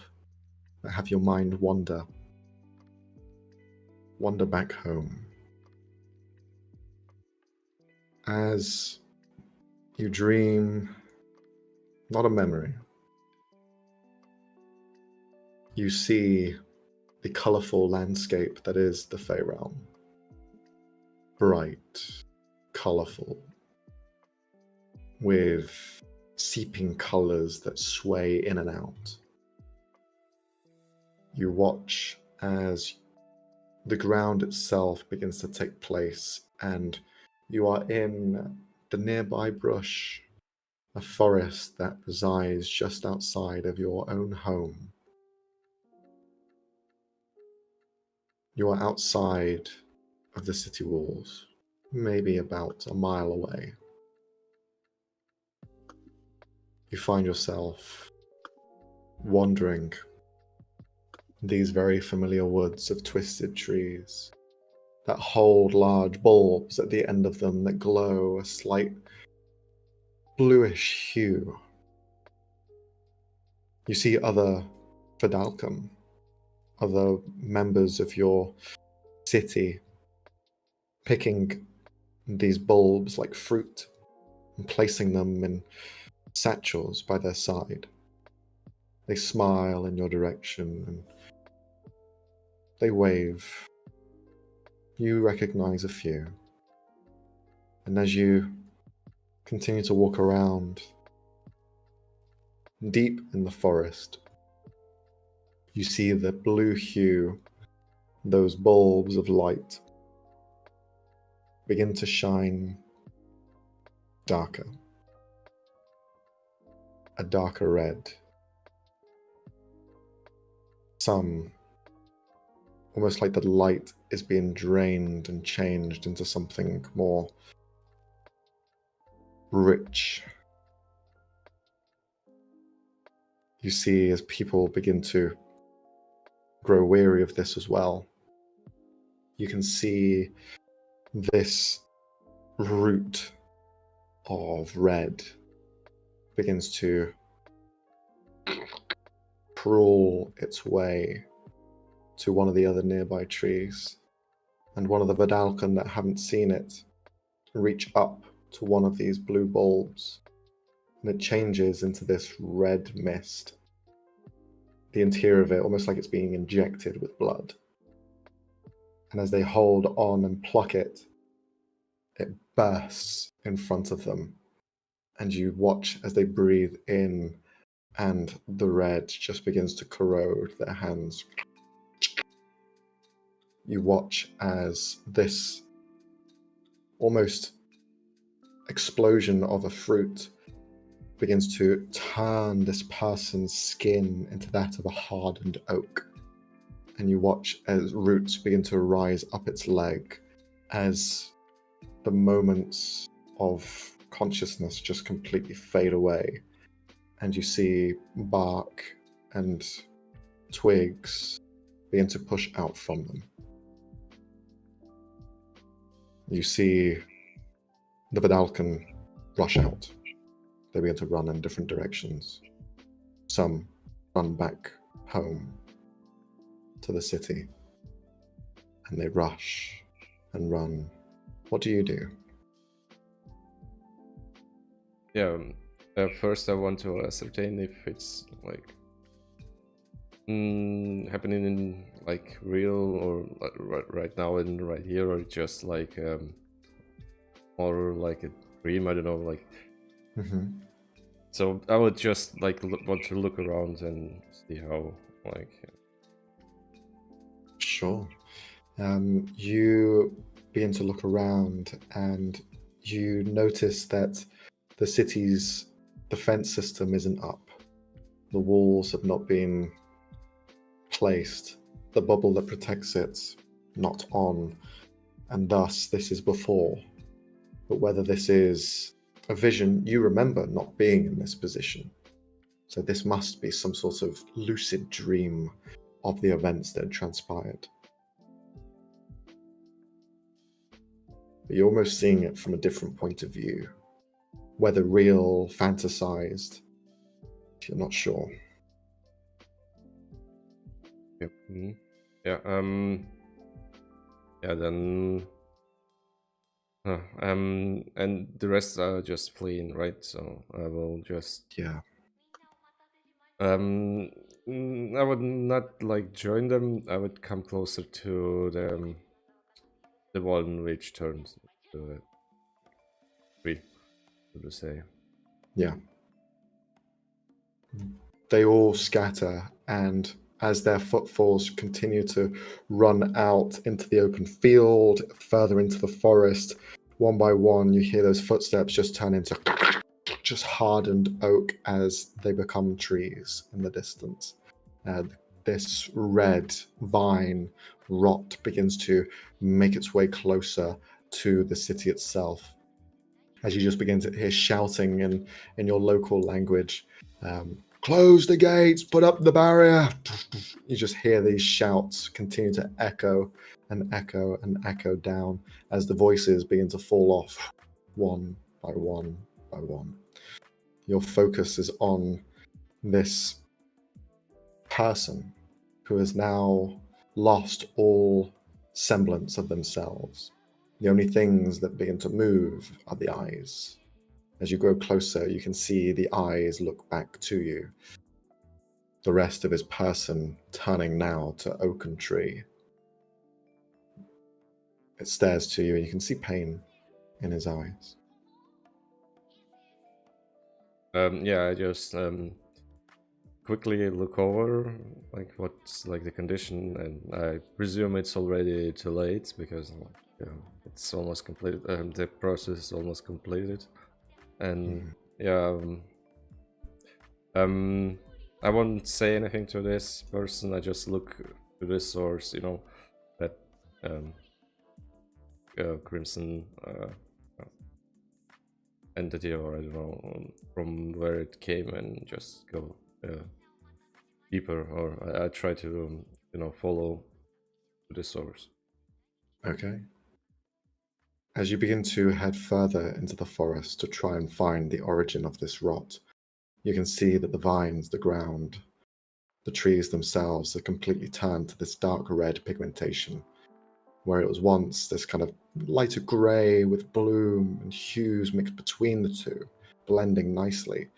but have your mind wander back home. As you dream, not a memory, you see the colourful landscape that is the Fey Realm. Bright, colourful, with seeping colours that sway in and out. You watch as the ground itself begins to take place, and you are in the nearby brush, a forest that resides just outside of your own home. You are outside of the city walls, maybe about a mile away. You find yourself wandering these very familiar woods of twisted trees that hold large bulbs at the end of them that glow a slight bluish hue. You see other Fidalcum, other members of your city, picking these bulbs like fruit and placing them in satchels by their side. They smile in your direction and they wave. You recognize a few. And as you continue to walk around, deep in the forest, you see the blue hue, those bulbs of light, begin to shine darker. A darker red. Some, almost like the light is being drained and changed into something more rich. You see as people begin to grow weary of this as well, you can see this root of red begins to crawl its way to one of the other nearby trees, and one of the Vidalcan that haven't seen it reach up to one of these blue bulbs, and it changes into this red mist. The interior of it almost like it's being injected with blood. And as they hold on and pluck it, it bursts in front of them, and you watch as they breathe in, and the red just begins to corrode their hands. You watch as this almost explosion of a fruit begins to turn this person's skin into that of a hardened oak. And you watch as roots begin to rise up its leg, as the moments of consciousness just completely fade away, and you see bark and twigs begin to push out from them. You see the Vidalcan rush out. They begin to run in different directions. Some run back home to the city, and they rush and run. What do you do? Yeah, first I want to ascertain if it's like happening in like real or right now and right here, or just like more like a dream. I don't know, like. Hmm. So I would just like want to look around and see how like. Sure. You begin to look around and you notice that the city's defense system isn't up. The walls have not been placed. The bubble that protects it not on. And thus, this is before. But whether this is a vision, you remember not being in this position. So this must be some sort of lucid dream of the events that had transpired. But you're almost seeing it from a different point of view. Whether real, fantasized, you're not sure. Yep. Yeah. Yeah. Then. And the rest are just fleeing, right? So I will just. Yeah. I would not like join them. I would come closer to the one which turns to a tree, so to say. Yeah. They all scatter, and as their footfalls continue to run out into the open field, further into the forest, one by one, you hear those footsteps just turn into just hardened oak as they become trees in the distance. This red vine rot begins to make its way closer to the city itself. As you just begin to hear shouting in your local language, close the gates, put up the barrier. You just hear these shouts continue to echo and echo and echo down as the voices begin to fall off one by one by one. Your focus is on this person who has now lost all semblance of themselves. The only things that begin to move are the eyes. As you grow closer, you can see the eyes look back to you. The rest of his person turning now to oaken tree. It stares to you and you can see pain in his eyes. Yeah, I just quickly look over like what's like the condition, and I presume it's already too late because it's almost completed. The process is almost completed, and I won't say anything to this person. I just look to this source, that crimson entity, or I don't know from where it came, and just go deeper, or I try to follow the source. Okay. As you begin to head further into the forest to try and find the origin of this rot, you can see that the vines, the ground, the trees themselves are completely turned to this dark red pigmentation, where it was once this kind of lighter grey with bloom and hues mixed between the two, blending nicely.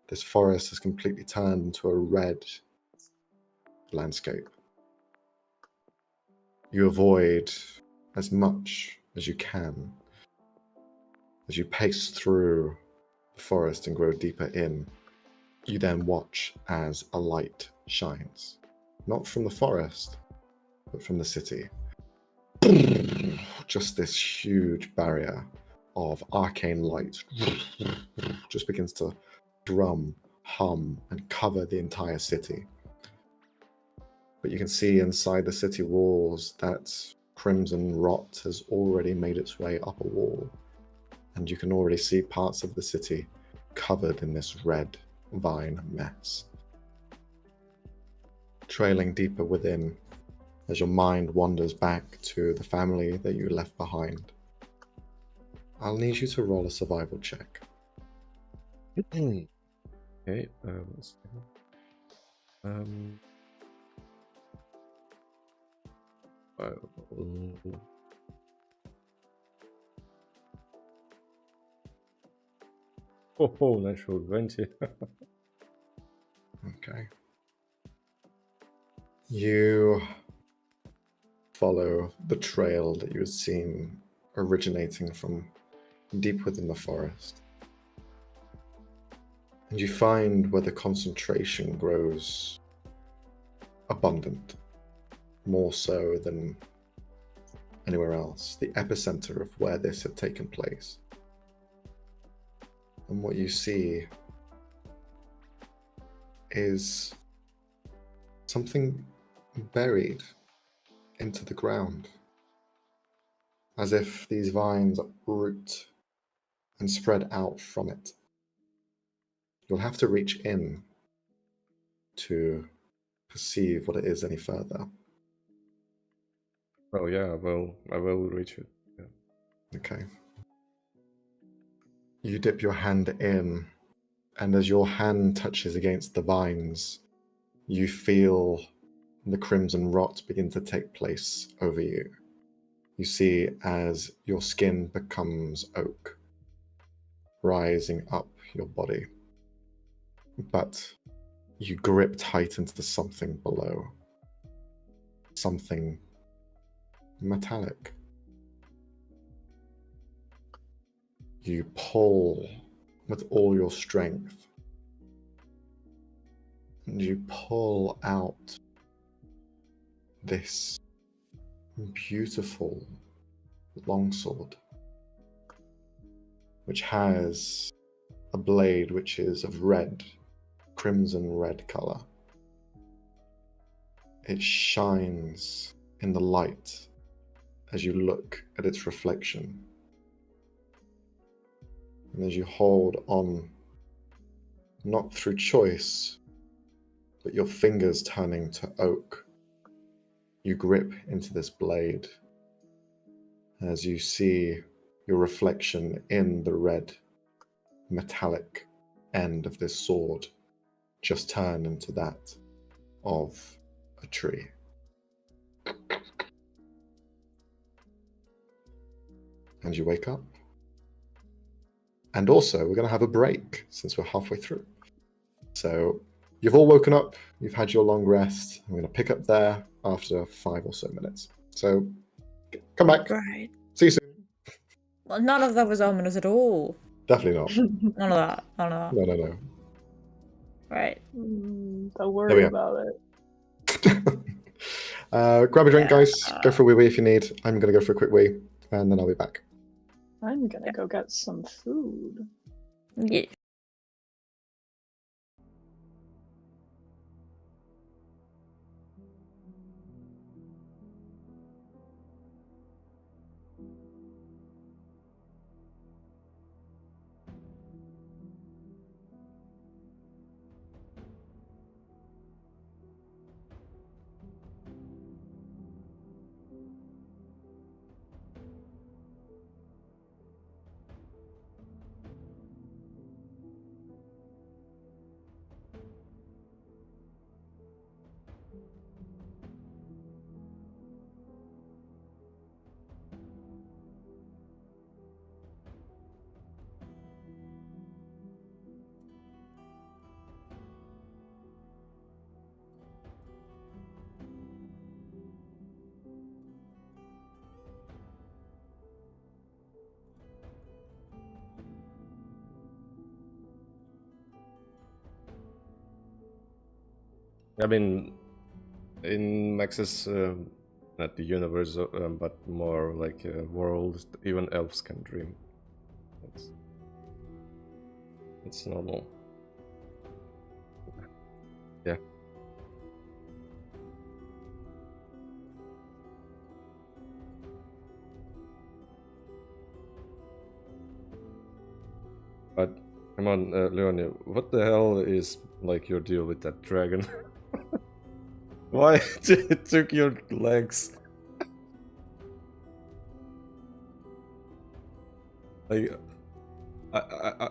This forest has completely turned into a red landscape. You avoid as much as you can as you pace through the forest and grow deeper in. You then watch as a light shines, not from the forest, but from the city. Just this huge barrier of arcane light just begins to drum, hum, and cover the entire city. But you can see inside the city walls that crimson rot has already made its way up a wall, and you can already see parts of the city covered in this red vine mess. Trailing deeper within, as your mind wanders back to the family that you left behind, I'll need you to roll a survival check. Okay, let's see. Oh, natural 20. Okay. You follow the trail that you had seen originating from deep within the forest. And you find where the concentration grows abundant, more so than anywhere else, the epicenter of where this had taken place. And what you see is something buried into the ground, as if these vines root and spread out from it. You'll have to reach in to perceive what it is any further. Oh yeah, I will reach it. Yeah. Okay. You dip your hand in, and as your hand touches against the vines, you feel the crimson rot begin to take place over you. You see as your skin becomes oak, rising up your body. But you grip tight into something below. Something metallic. You pull with all your strength. And you pull out this beautiful longsword, which has a blade which is of red, crimson red color. It shines in the light as you look at its reflection. And as you hold on, not through choice, but your fingers turning to oak, you grip into this blade as you see your reflection in the red metallic end of this sword just turn into that of a tree. And you wake up. And also, we're going to have a break since we're halfway through. So you've all woken up, you've had your long rest. I'm going to pick up there after 5 or so minutes. So come back. Right. See you soon. Well, none of that was ominous at all. Definitely not. None of that. None of that. No. Right. Don't worry about it. Grab a drink, Yeah. guys. Go for a wee if you need. I'm going to go for a quick wee, and then I'll be back. I'm gonna go get some food. Yeah. I mean, in Max's, not the universe, but more like a world, even elves can dream. It's normal. Yeah. But come on, Leonie, what the hell is like your deal with that dragon? Why it took your legs? Like, I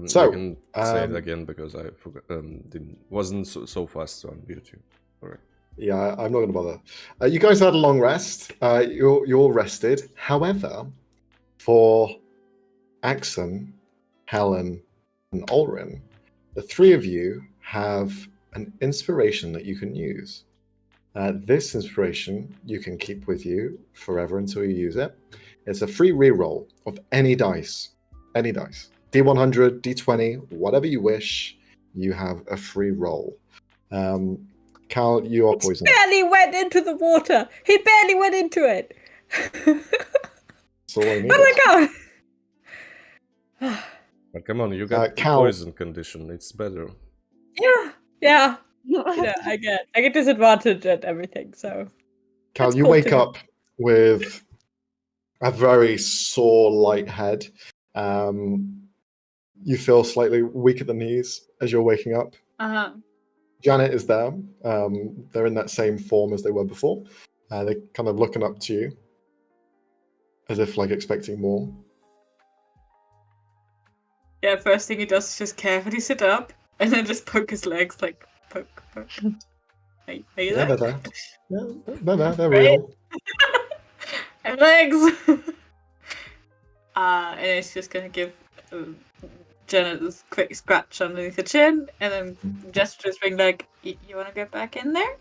So, you can say it again because I forgot, wasn't so fast to unmute you. Alright. Yeah, I'm not going to bother. You guys had a long rest. You're all rested. However, for Axon, Helen, and Ulrin, the three of you have an inspiration that you can use. This inspiration you can keep with you forever until you use it. It's a free reroll of any dice. Any dice. D100, D20, whatever you wish, you have a free roll. Cal, you are poisoned. Barely went into the water. He barely went into it. That's all I need. Oh my god. But come on, you got the Cal- poison condition. It's better. Yeah. I get disadvantage at everything, so. Cal, That's you cool wake too. up with a very sore, light head. You feel slightly weak at the knees as you're waking up. Uh-huh. Janet is there. They're in that same form as they were before. They're kind of looking up to you as if like expecting more. Yeah, first thing he does is just carefully sit up and then just poke his legs, like poke. Are you Yeah, there? they're there. Yeah, they're there. They're Right? real. And legs! And it's just gonna give Janet a quick scratch underneath the chin and then gestures being like, you wanna get back in there?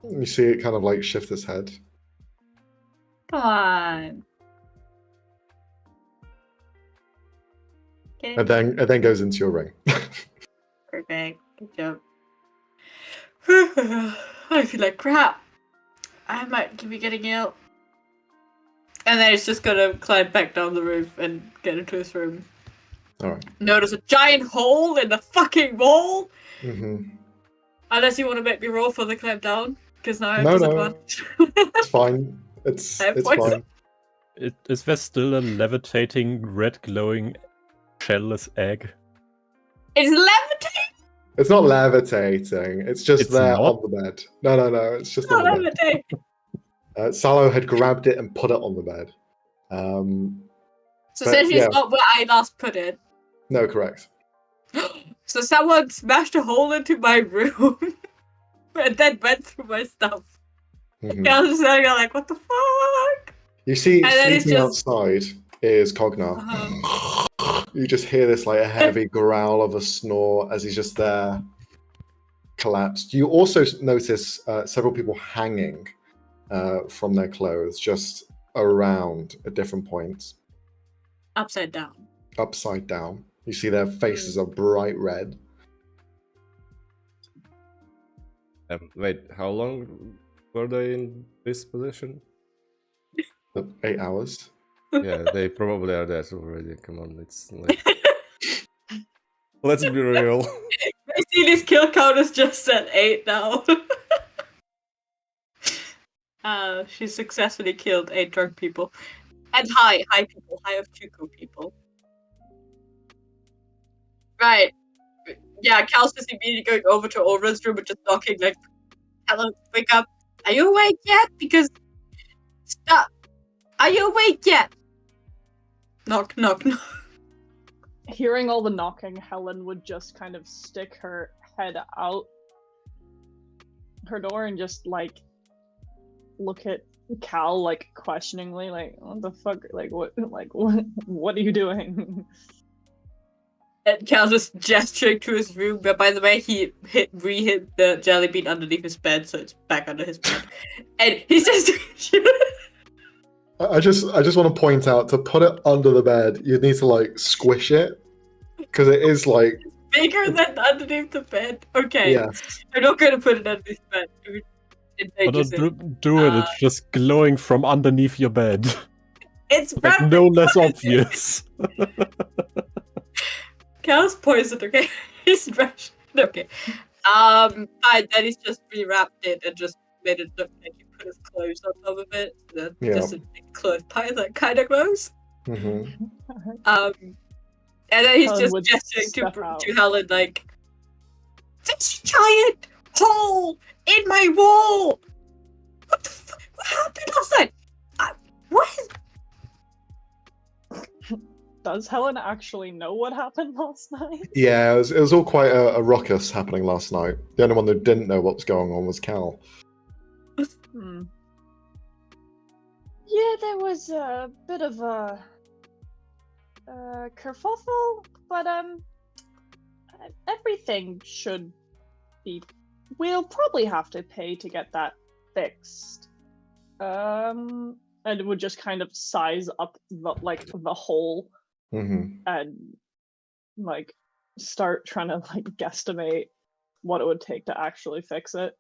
You see it kind of like shift its head. Come on. Get in. And then goes into your ring. Perfect. Good job. I feel like crap. I might be getting ill. And then he's just gonna climb back down the roof and get into his room. Alright. Notice a giant hole in the fucking wall! Mm-hmm. Unless you want to make me roll for the climb down, because now I have No. disadvantage. It's fine. It's I have it's poison. fine. Is there still a levitating, red glowing, shellless egg? It's levitating! It's not levitating. It's just It's there not? on the bed. No. It's just It's not on the bed. levitating! Salo had grabbed it and put it on the bed. So But, essentially yeah. it's not where I last put it. No, correct. So someone smashed a hole into my room and then went through my stuff. Mhm. And I was just sitting there like, what the fuck? You see, And then it's sleeping just- outside is Cognar. You just hear this like a heavy growl of a snore as he's just there, collapsed. You also notice several people hanging from their clothes, just around at different points, Upside down. upside down. You see their faces are bright red. Wait, how long were they in this position? 8 hours. Yeah, they probably are dead already. Come on, it's like... Let's be real. I see this kill count is just at 8 now. She successfully killed 8 drunk people. And high people, high of Chuku people. Right. Yeah, Cal's just immediately going over to Ulrin's room and just knocking like, hello, wake up. Are you awake yet? Because stop. Are you awake yet? Knock, knock, knock. Hearing all the knocking, Helen would just kind of stick her head out her door and just like look at Cal like questioningly, like what the fuck, like what are you doing? And Cal's just gesturing to his room, but by the way, he re-hit the jelly bean underneath his bed, so it's back under his bed. And he's just I just want to point out, to put it under the bed, you need to like squish it because it is like bigger than underneath the bed. Okay, yeah. I'm not gonna put it underneath the bed. It But endangers do it, it's just glowing from underneath your bed. It's Like wrapped no in less poison. obvious. Cal's poisoned, okay? He's fresh. Okay. Fine, then he's just rewrapped it and just made it look like he put his clothes on top of it. So that's Yeah. just a big clothes pile that kind of glows. hmm And then he's Helen just would gesturing step out. to Helen like, this giant hole in my wall! What the fuck? What happened last night? What? Does Helen actually know what happened last night? Yeah, it was all quite a ruckus happening last night. The only one that didn't know what was going on was Cal. Hmm. Yeah, there was a bit of a kerfuffle, but everything should be. We'll probably have to pay to get that fixed. And it would just kind of size up the hole Mm-hmm. and like start trying to like guesstimate what it would take to actually fix it.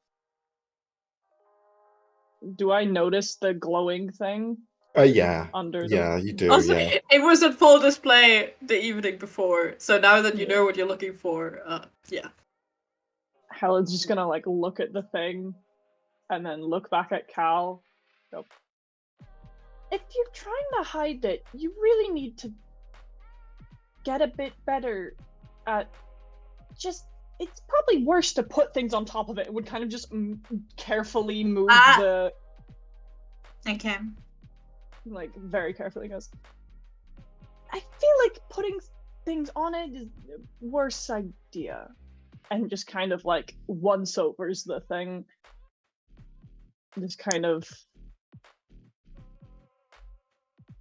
Do I notice the glowing thing Yeah. under Yeah, the... you do. Also, Yeah. it was at full display the evening before, so now that you know what you're looking for, yeah. Helen's just gonna like look at the thing and then look back at Cal. Go, if you're trying to hide it, you really need to get a bit better at just... It's probably worse to put things on top of it. It would kind of just carefully move the... Okay. Like, very carefully goes, I feel like putting things on it is the worst idea. And just kind of like once-overs the thing. Just kind of...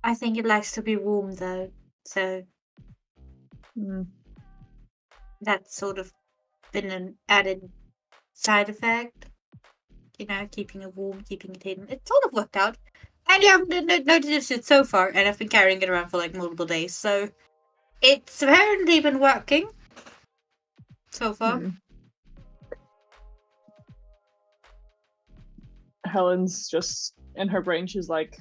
I think it likes to be warm though, so that's sort of been an added side effect. You know, keeping it warm, keeping it hidden. It sort of worked out. And you haven't noticed it so far, and I've been carrying it around for like multiple days, so it's apparently been working so far. Helen's just in her brain, she's like,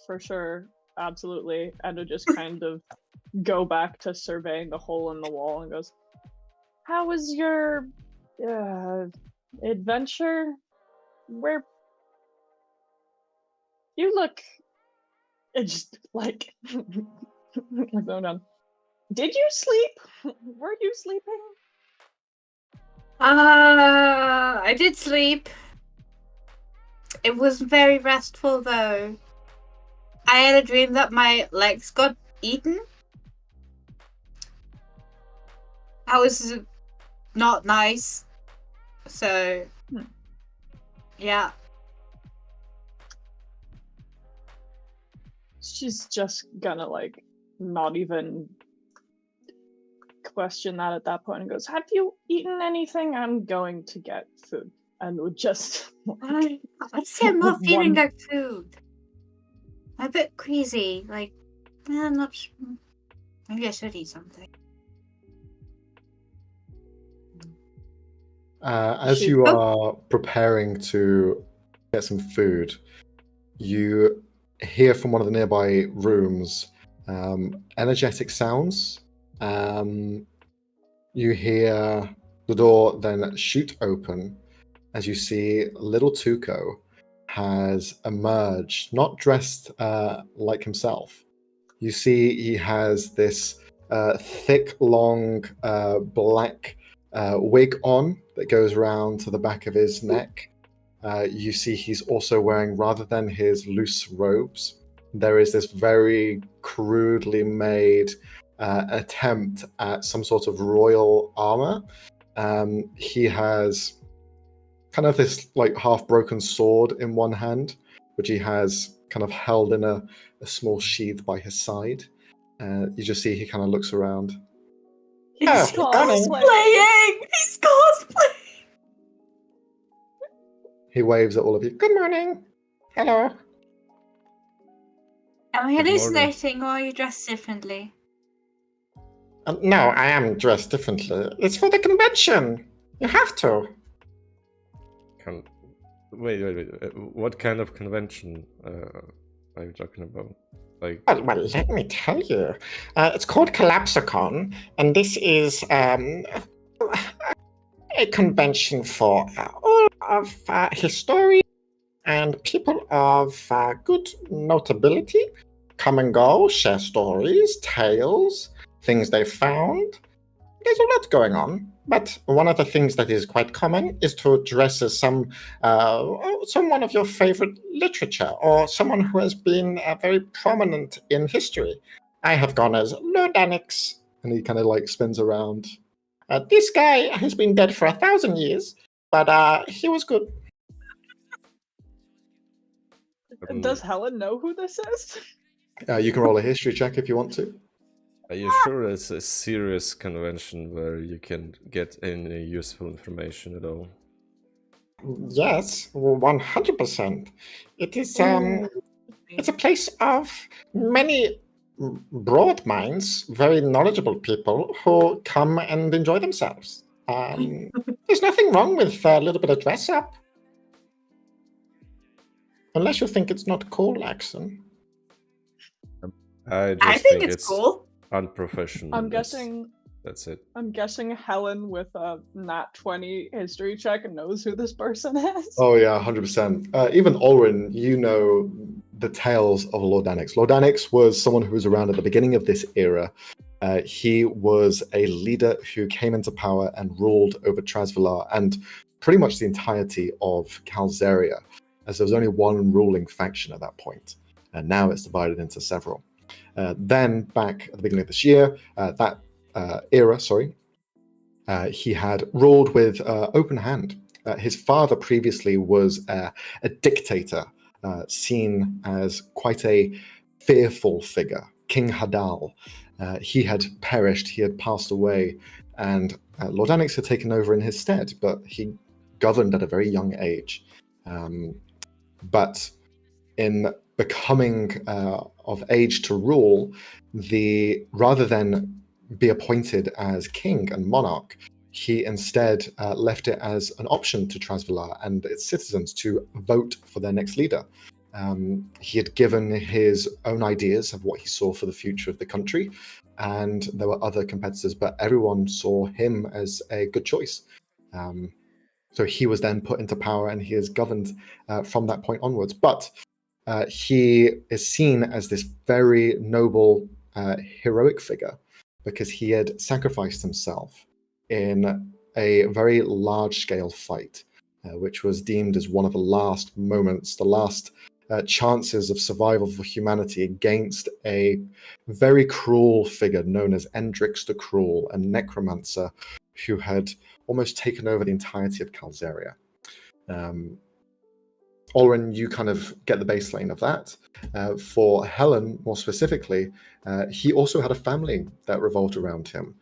for sure, absolutely, and would just kind of go back to surveying the hole in the wall and goes, how was your adventure? Where you look... It's just like like going on. Did you sleep? Were you sleeping? I did sleep. It was very restful though. I had a dream that my legs got eaten. That was not nice. So, yeah. She's just gonna like not even question that at that point and goes, have you eaten anything? I'm going to get food. And would just I see I'm not feeling like food. I'm a bit queasy. Like, I'm not. Maybe I should eat something. As you are preparing to get some food, you hear from one of the nearby rooms energetic sounds. You hear the door then shoot open as you see little Tuco has emerged, not dressed like himself. You see he has this thick, long, black wig on that goes around to the back of his neck. You see he's also wearing, rather than his loose robes, there is this very crudely made attempt at some sort of royal armor. He has kind of this like half broken sword in one hand, which he has kind of held in a small sheath by his side. You just see he kind of looks around. He's cosplaying! He's cosplaying! He waves at all of you. Good morning. Hello. Am I hallucinating or are you dressed differently? No, I am dressed differently. It's for the convention. You have to. Wait. What kind of convention are you talking about? Like, well, let me tell you. It's called Collapsicon, and this is a convention for all of historians and people of good notability. Come and go, share stories, tales, things they found. There's a lot going on, but one of the things that is quite common is to dress as someone of your favorite literature or someone who has been very prominent in history. I have gone as Lodanix. And he kind of like spins around. This guy has been dead for 1,000 years, but he was good. Does Helen know who this is? You can roll a history check if you want to. Are you sure it's a serious convention where you can get any useful information at all? Yes, 100%. It is it's a place of many broad minds, very knowledgeable people who come and enjoy themselves. There's nothing wrong with a little bit of dress up. Unless you think it's not cool, Axon. I I just think it's cool. unprofessional. I'm guessing. That's it. I'm guessing Helen with a nat 20 history check knows who this person is. Oh yeah, 100%. Even Olrin, you know the tales of Lord Anix. Lord Anix was someone who was around at the beginning of this era. He was a leader who came into power and ruled over Trasvalar and pretty much the entirety of Calzeria, as there was only one ruling faction at that point. And now it's divided into several. Then, back at the beginning of this year, he had ruled with open hand. His father previously was a dictator, seen as quite a fearful figure, King Hadal. He had perished, he had passed away, and Lord Anix had taken over in his stead, but he governed at a very young age. But in becoming of age to rule, rather than be appointed as king and monarch, he instead left it as an option to Trasvalar and its citizens to vote for their next leader. He had given his own ideas of what he saw for the future of the country, and there were other competitors, but everyone saw him as a good choice. So he was then put into power, and he is governed from that point onwards. But he is seen as this very noble, heroic figure because he had sacrificed himself in a very large-scale fight, which was deemed as one of the last moments, the last chances of survival for humanity against a very cruel figure known as Endrix the Cruel, a necromancer who had almost taken over the entirety of Calzeria. Olrin, you kind of get the baseline of that. For Helen, more specifically, he also had a family that revolved around him.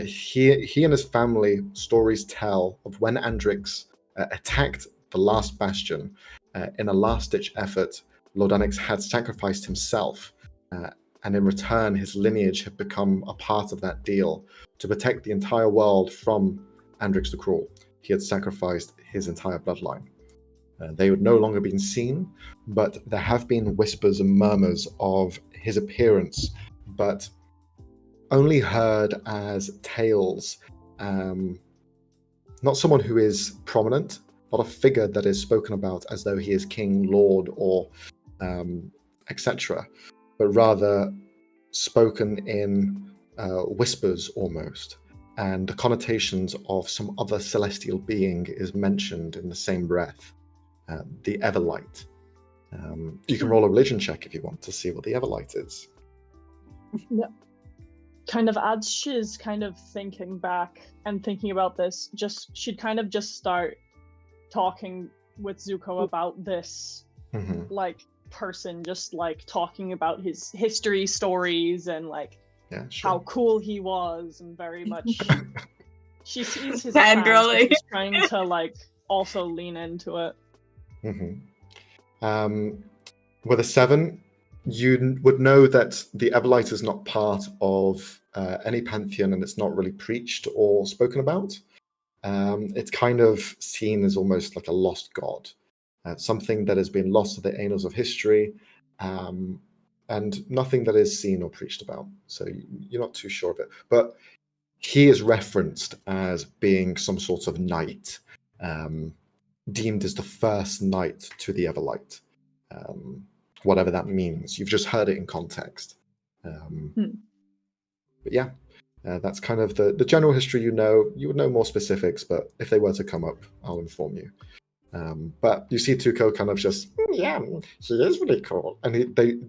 He and his family, stories tell of when Andrix attacked the last bastion. In a last-ditch effort, Lord Anix had sacrificed himself, and in return, his lineage had become a part of that deal to protect the entire world from Andrix the Cruel. He had sacrificed his entire bloodline. They would no longer been seen, but there have been whispers and murmurs of his appearance, but only heard as tales. Not someone who is prominent, not a figure that is spoken about as though he is king, lord, or etc., but rather spoken in whispers almost. And the connotations of some other celestial being is mentioned in the same breath. The Everlight. You can roll a religion check if you want to see what the Everlight is. Yeah. Kind of as she's kind of thinking back and thinking about this, she'd kind of just start talking with Zuko about this like person, just like talking about his history stories and like how cool he was, and very much she sees his plans, but she's trying to like also lean into it. With a 7, you would know that the Everlight is not part of any pantheon, and it's not really preached or spoken about. It's kind of seen as almost like a lost god, something that has been lost to the annals of history, and nothing that is seen or preached about. So you're not too sure of it. But he is referenced as being some sort of knight, deemed as the first knight to the Everlight, whatever that means. You've just heard it in context. But yeah, that's kind of the general history. You would know more specifics, but if they were to come up, I'll inform you. But you see Tuco kind of just, yeah, he is really cool. And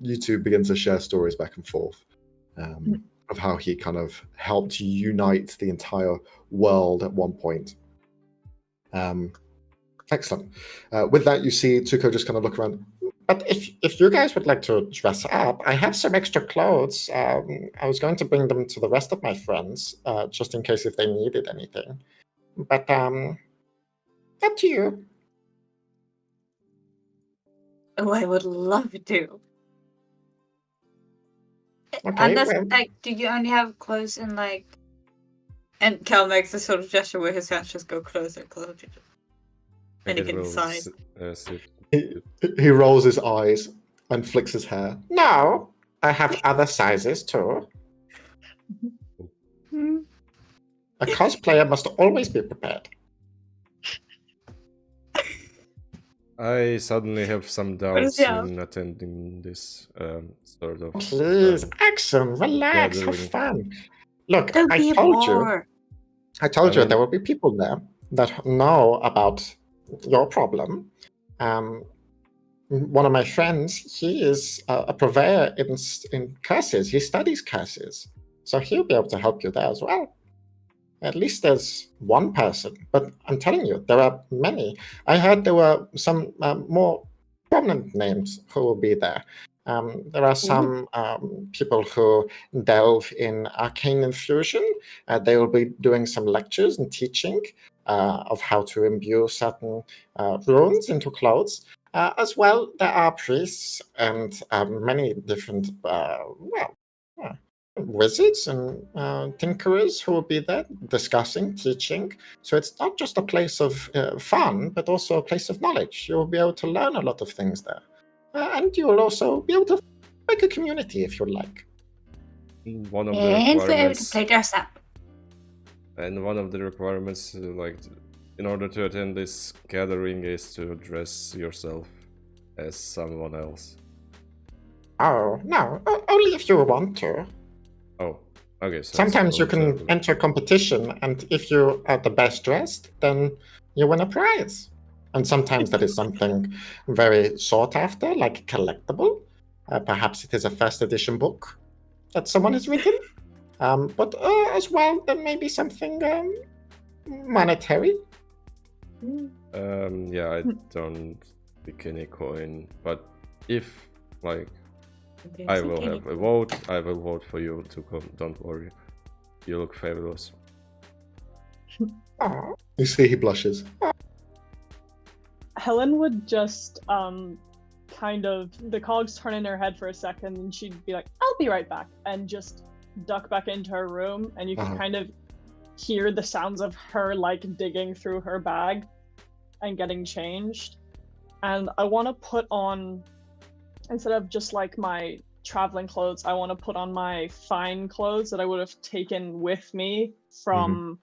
you two begin to share stories back and forth. of how he kind of helped unite the entire world at one point. Excellent. With that, you see Tuko just kind of look around. But if you guys would like to dress up, I have some extra clothes. I was going to bring them to the rest of my friends, just in case if they needed anything. But up to you. Oh, I would love to. Okay, Unless, well, like, do you only have clothes in, like... And Cal makes a sort of gesture where his hands just go closer, closer. And he It can will decide. sit. He rolls his eyes and flicks his hair. no, I have other sizes too. A cosplayer must always be prepared. I suddenly have some is doubts the in attending this sort of Please, Axum, relax, have gathering. fun. Look, Don't I be a told you. bore. I told you mean- there will be people there that know about your problem. One of my friends, he is a purveyor in curses. He studies curses. So he'll be able to help you there as well. At least there's one person. But I'm telling you, there are many. I heard there were some more prominent names who will be there. There are some people who delve in arcane infusion. They will be doing some lectures and teaching of how to imbue certain runes into clothes. As well, there are priests and many different, wizards and tinkerers who will be there discussing, teaching. So it's not just a place of fun, but also a place of knowledge. You'll be able to learn a lot of things there. And you will also be able to make a community if you like. One of the And we're able to requirements, play dress up. and one of the requirements, like, in order to attend this gathering, is to dress yourself as someone else. Oh, no, only if you want to. Oh, okay. So Sometimes you it's can voluntarily. enter competition, and if you are the best dressed, then you win a prize. And sometimes that is something very sought after, like a collectible. Perhaps it is a first edition book that someone has written. But as well, there may be something monetary. Yeah, I don't pick any coin, but if, like, I will have a vote, I will vote for you to come. Don't worry. You look fabulous. Oh, You see he blushes. Helen would just kind of, the cogs turn in her head for a second, and she'd be like, I'll be right back, and just duck back into her room, and you can kind of hear the sounds of her like digging through her bag and getting changed. And I want to put on, instead of just like my traveling clothes, I want to put on my fine clothes that I would have taken with me from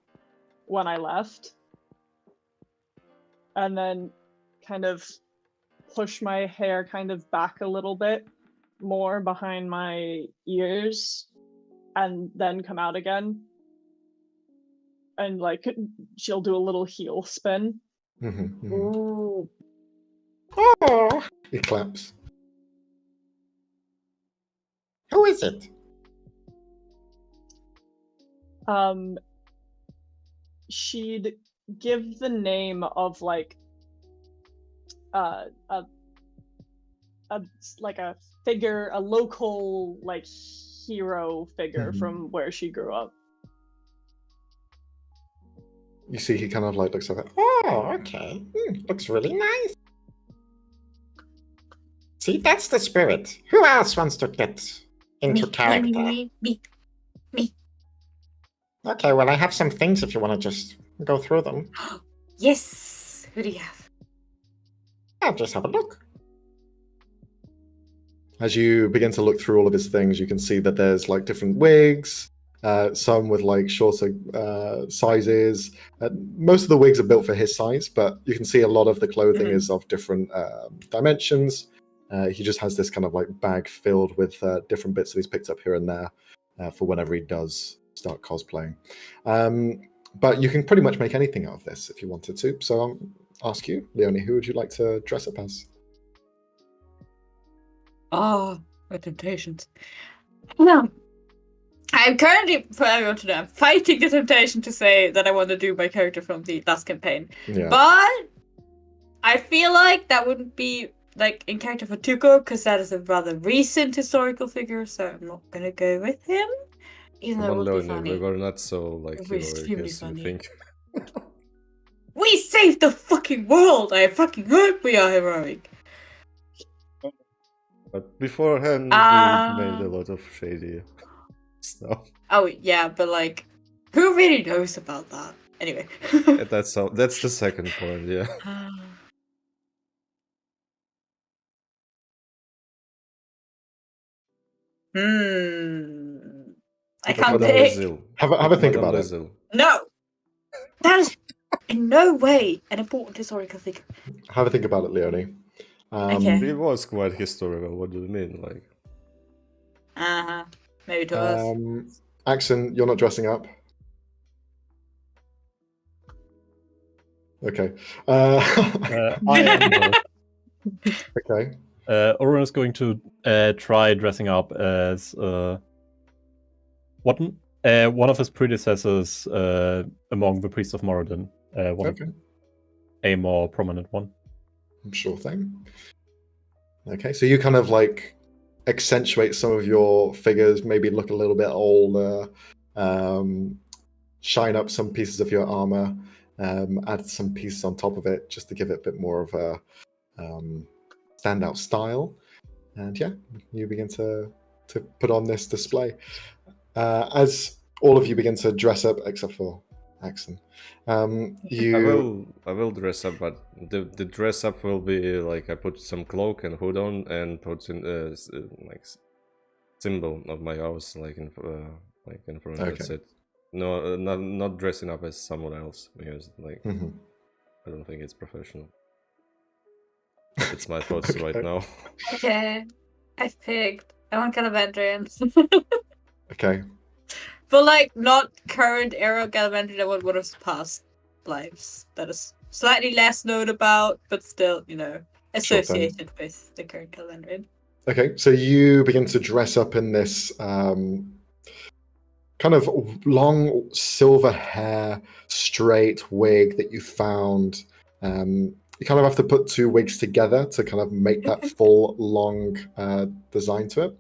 when I left. And then kind of push my hair kind of back a little bit more behind my ears, and then come out again. And like she'll do a little heel spin. Ooh. oh, He claps. who is it? She'd give the name of like a like a figure, a local like hero figure from where she grew up. You see he kind of like looks at it. Oh, okay. Looks really nice. See, that's the spirit. Who else wants to get into character? Me. Okay, well, I have some things if you want to just go through them. Yes. Who do you have? I'll just have a look. As you begin to look through all of his things, you can see that there's like different wigs, some with like shorter sizes. Most of the wigs are built for his size, but you can see a lot of the clothing is of different dimensions. He just has this kind of like bag filled with different bits that he's picked up here and there for whenever he does start cosplaying. But you can pretty much make anything out of this if you wanted to. So I'll ask you, Leonie, who would you like to dress up as? Oh, my temptations. No. I'm currently, for everyone to know, I'm fighting the temptation to say that I want to do my character from the last campaign. Yeah. But I feel like that wouldn't be like in character for Tuko, because that is a rather recent historical figure, so I'm not gonna go with him. Even though Come it on, would be Leonie, we funny. were not so like It was heroic extremely as you funny. think. We saved the fucking world! I fucking hope we are heroic. But beforehand, we made a lot of shady stuff. Oh yeah, but like, who really knows about that? Anyway. That's the second point, yeah. I Okay. can't Madame pick. Lazille. Have a think Madame about it. Lazille. No! That is in no way an important historical figure. Have a think about it, Leonie. Okay. He was quite historical. What do you mean, like? Uh-huh. Maybe to us. Axon, you're not dressing up. Okay. I am. Though. Okay. Oren is going to try dressing up as one of his predecessors among the priests of Moradin. Okay. A more prominent one. Sure thing. Okay, so you kind of like accentuate some of your figures, maybe look a little bit older, shine up some pieces of your armor, add some pieces on top of it just to give it a bit more of a standout style. And yeah, you begin to put on this display. As all of you begin to dress up, except for Axon, you... I will dress up, but the dress up will be like I put some cloak and hood on and put in like symbol of my house like in front. Okay. That's it. No, not dressing up as someone else because like I don't think it's professional. It's my thoughts Okay. right now. Okay. I've picked. I want Galavandrian. Okay. But like not current era Galavandrian, I want one of his past lives. That is slightly less known about, but still, you know, associated with the current Galavandrian. Okay, so you begin to dress up in this kind of long silver hair, straight wig that you found. You kind of have to put two wigs together to kind of make that full, long design to it.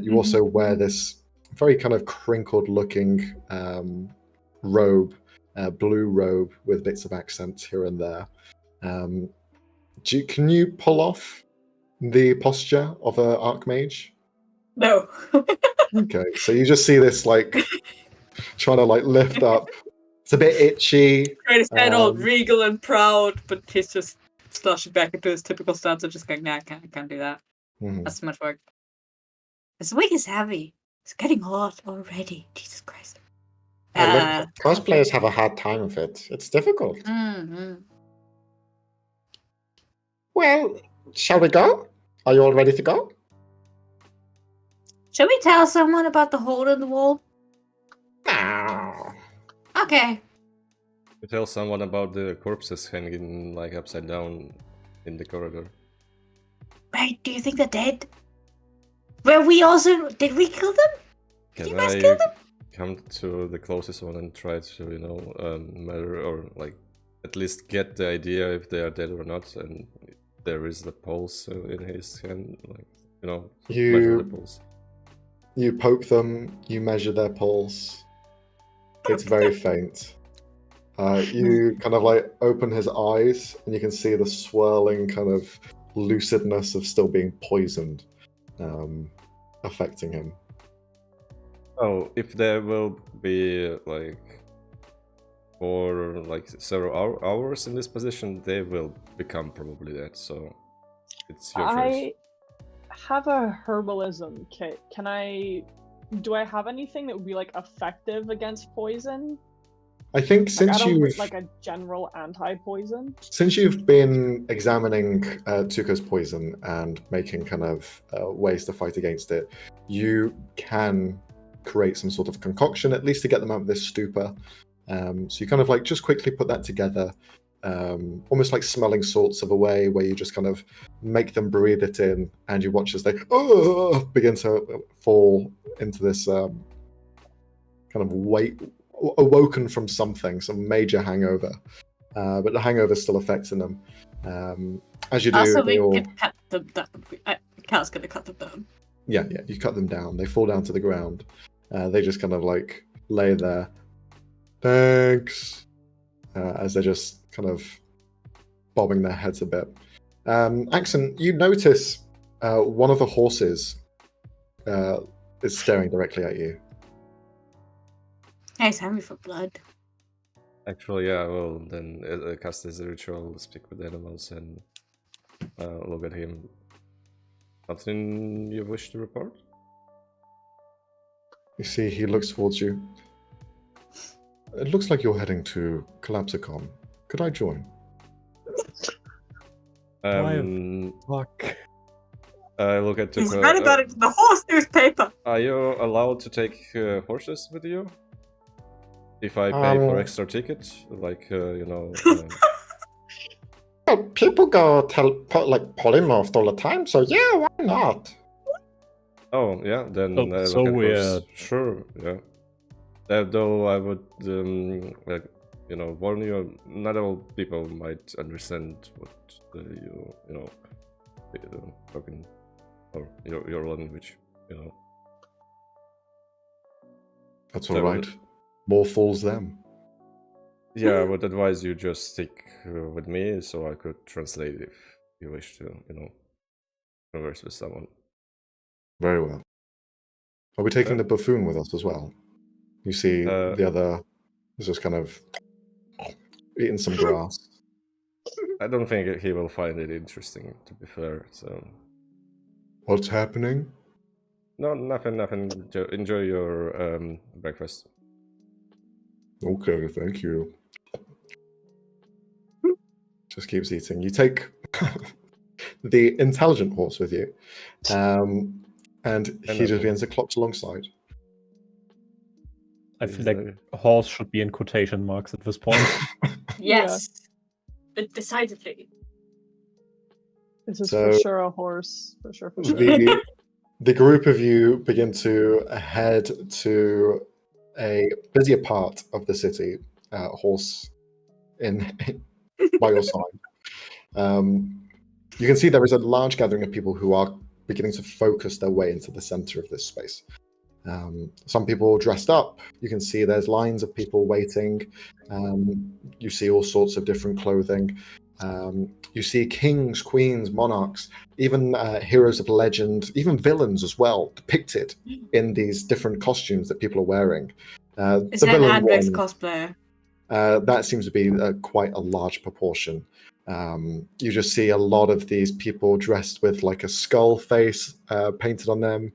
You also wear this very kind of crinkled-looking robe, blue robe with bits of accents here and there. Can you pull off the posture of an archmage? No. Okay, so you just see this like trying to like lift up. It's a bit itchy. Trying to stand all regal and proud, but he's just sloshing back into his typical stance of just going, nah, I can't do that. That's too much work. This wig is heavy. It's getting hot already. Jesus Christ. Look, cosplayers have a hard time of it. It's difficult. Well, shall we go? Are you all ready to go? Should we tell someone about the hole in the wall? No. Okay. You tell someone about the corpses hanging like upside down in the corridor. Right, do you think they're dead? Well, did we kill them? Did you guys kill them? Come to the closest one and try to, measure or like at least get the idea if they are dead or not, and there is the pulse in his hand, like, measure the pulse. You poke them, you measure their pulse. It's very faint. You kind of like open his eyes and you can see the swirling kind of lucidness of still being poisoned affecting him. Oh, if there will be like for like several hours in this position, they will become probably dead, so it's your choice. I have a herbalism kit. Do I have anything that would be like effective against poison? I think since you've like a general anti-poison. Since you've been examining Tuko's poison and making kind of ways to fight against it, you can create some sort of concoction, at least to get them out of this stupor. So you kind of like just quickly put that together, almost like smelling salts of a way where you just kind of make them breathe it in, and you watch as they begin to fall into this kind of awoken from something, some major hangover. But the hangover's still affecting them. As you do, Also, they we all... could cut them down. Cal's gonna cut them down. Yeah, you cut them down. They fall down to the ground. They just kind of like lay there. Thanks. As they're just kind of bobbing their heads a bit. Axon, you notice one of the horses is staring directly at you. He's hungry for blood. Actually, yeah, well, then cast as a ritual, speak with animals, and look at him. Something you wish to report? You see, he looks towards you. It looks like you're heading to Collapsicon. Could I join? Fuck. I look at He's read about it in the horse newspaper. Are you allowed to take horses with you? If I pay for extra tickets, like Well, people go tell polymorphed all the time, so yeah, why not? Oh yeah, then Oh, so look at weird. horse. Sure, yeah. Though I would, warn you. Not all people might understand what talking or your language. That's So all right. More fools them. Yeah, I would advise you just stick with me, so I could translate if you wish to, converse with someone. Very well. Are we taking Okay. the buffoon with us as well? You see, the other is just kind of eating some grass. I don't think he will find it interesting, to be fair. So What's happening? no, nothing. Enjoy your breakfast. Okay, thank you. Just keeps eating. You take the intelligent horse with you, and he just begins to clops alongside. I feel like horse should be in quotation marks at this point. Yes, decidedly. This is So- for sure a horse. For sure. The group of you begin to head to a busier part of the city, horse by your side. You can see there is a large gathering of people who are beginning to focus their way into the center of this space. Some people dressed up. You can see there's lines of people waiting. You see all sorts of different clothing. You see kings, queens, monarchs, even heroes of legend, even villains as well, depicted in these different costumes that people are wearing. Is The that an villain Andrex one, cosplayer? that seems to be quite a large proportion. You just see a lot of these people dressed with like a skull face painted on them.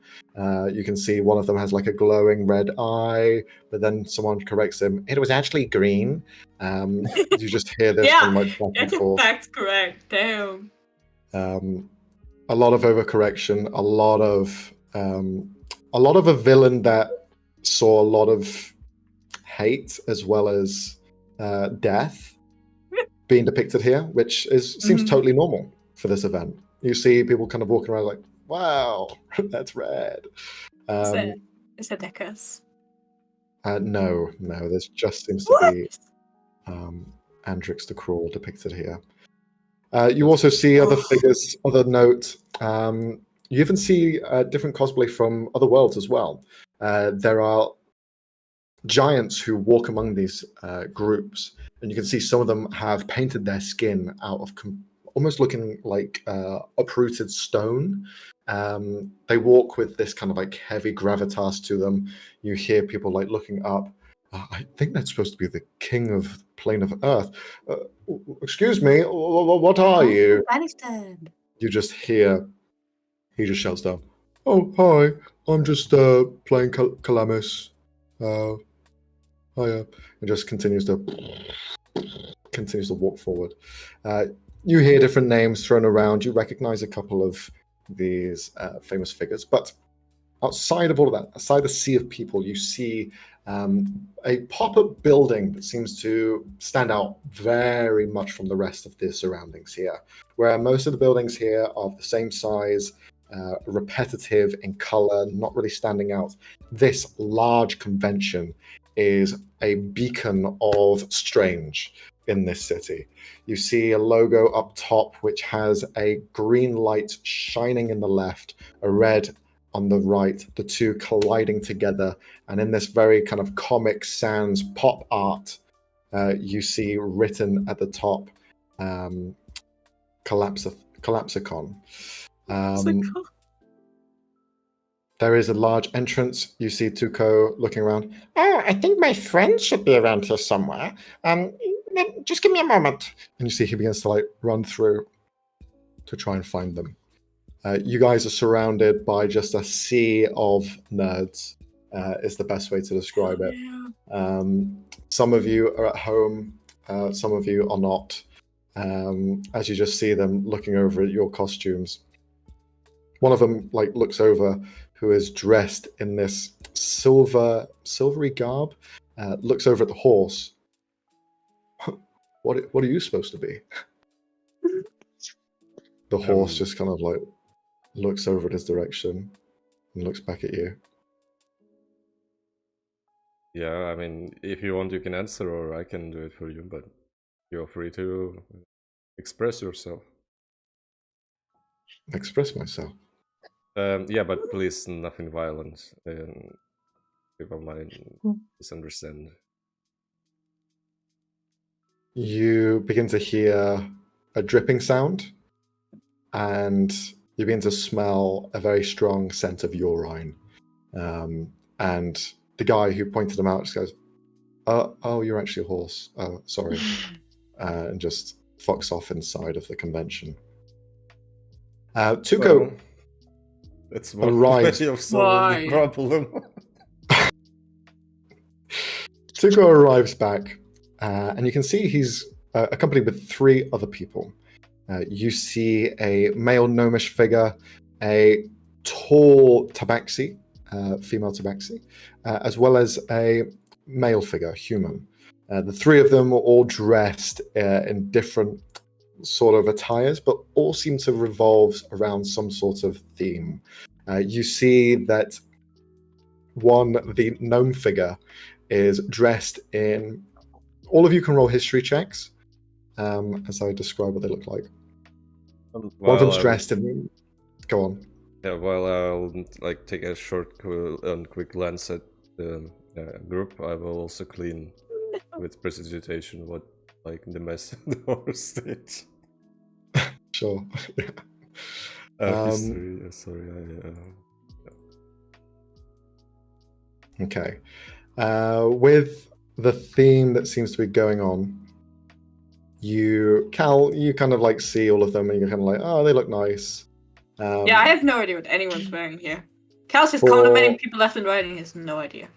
You can see one of them has like a glowing red eye, but then someone corrects him. It was actually green. You just hear this kind of like back and forth. That's correct. Damn. A lot of overcorrection. A lot of a villain that saw a lot of hate as well as death being depicted here, which seems totally normal for this event. You see people kind of walking around like, wow, that's red. Is that Deckers? No, there just seems to be Andrix the Cruel depicted here. You also see other figures, other note. You even see different cosplay from other worlds as well. There are giants who walk among these groups, and you can see some of them have painted their skin out of almost looking like uprooted stone. They walk with this kind of like heavy gravitas to them. You hear people like looking up. I think that's supposed to be the king of the plane of Earth. Excuse me, what are you? Afghanistan. You just hear, he just shouts down, "Oh, hi, I'm just playing Calamus. Hiya," and just continues to walk forward. You hear different names thrown around. You recognize a couple of these famous figures, but outside of all of that, outside the sea of people, you see a pop-up building that seems to stand out very much from the rest of the surroundings here, where most of the buildings here are of the same size. repetitive in color, not really standing out. This large convention is a beacon of strange in this city. You see a logo up top which has a green light shining in the left, a red on the right, the two colliding together. And in this very kind of Comic Sans pop art, you see written at the top, Collapsicon. There is a large entrance. You see Tuco looking around. Oh, I think my friend should be around here somewhere. Just give me a moment. And you see he begins to like run through to try and find them. You guys are surrounded by just a sea of nerds, is the best way to describe it. Some of you are at home, some of you are not. As you just see them looking over at your costumes. One of them like looks over, who is dressed in this silvery garb, looks over at the horse. What are you supposed to be? The horse just kind of like looks over at his direction and looks back at you. Yeah, I mean, if you want, you can answer, or I can do it for you, but you're free to express yourself. Express myself. Yeah, but please, nothing violent. People might misunderstand. You begin to hear a dripping sound, and you begin to smell a very strong scent of urine. And the guy who pointed them out just goes, "Oh, you're actually a horse. Oh, sorry," and just fucks off inside of the convention. Tuco. Well, that's one arrives. way of solving the problem. Tuco arrives back, and you can see he's accompanied with 3 other people. You see a male gnomish figure, a tall tabaxi, female tabaxi, as well as a male figure, human. The 3 of them are all dressed in different sort of attires, but all seem to revolve around some sort of theme. You see that the gnome figure is dressed in... All of you can roll history checks as I describe what they look like. One of them's dressed in... Go on. Yeah, well, I'll like take a short and quick glance at the group. I will also clean with precipitation what like the mess the horse did. Sure. History. Sorry. Okay. With the theme that seems to be going on, Cal, you kind of like see all of them and you're kind of like, oh, they look nice. Yeah, I have no idea what anyone's wearing here. Cal's just complimenting people left and right and he has no idea.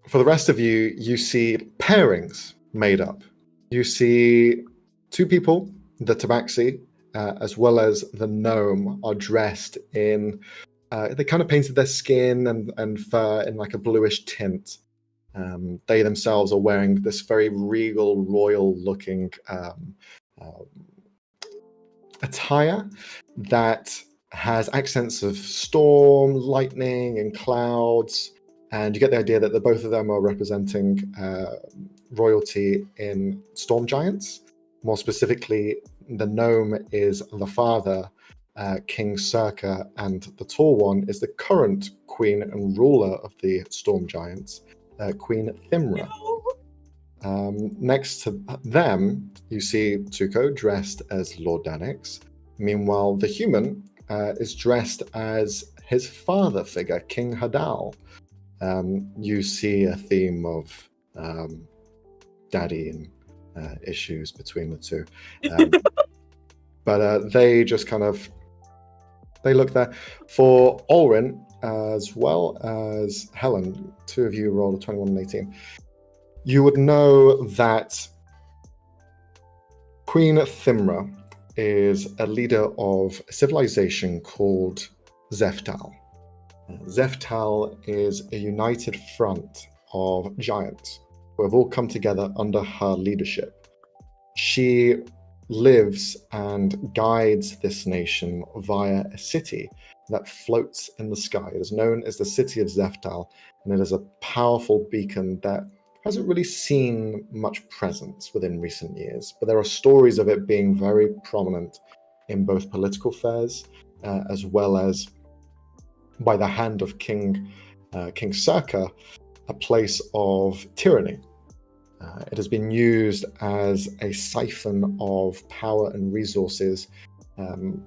For the rest of you, you see pairings made up. You see 2 people, the tabaxi, as well as the gnome, are dressed in... they kind of painted their skin and fur in like a bluish tint. They themselves are wearing this very regal, royal-looking attire that has accents of storm, lightning, and clouds. And you get the idea that the both of them are representing royalty in storm giants. More specifically, the gnome is the father, King Circa, and the tall one is the current queen and ruler of the storm giants, Queen Thimra. Next to them, you see Tuco dressed as Lord Danix. Meanwhile, the human is dressed as his father figure, King Hadal. You see a theme of daddy and issues between the 2. But they just kind of... They look there. For Olrin, as well as Helen, 2 of you rolled a 21 and 18. You would know that Queen Thimra is a leader of a civilization called Zeftal. Zeftal is a united front of giants who have all come together under her leadership. She lives and guides this nation via a city that floats in the sky. It is known as the City of Zeftal, and it is a powerful beacon that hasn't really seen much presence within recent years, but there are stories of it being very prominent in both political affairs as well as by the hand of King Circa, a place of tyranny. It has been used as a siphon of power and resources.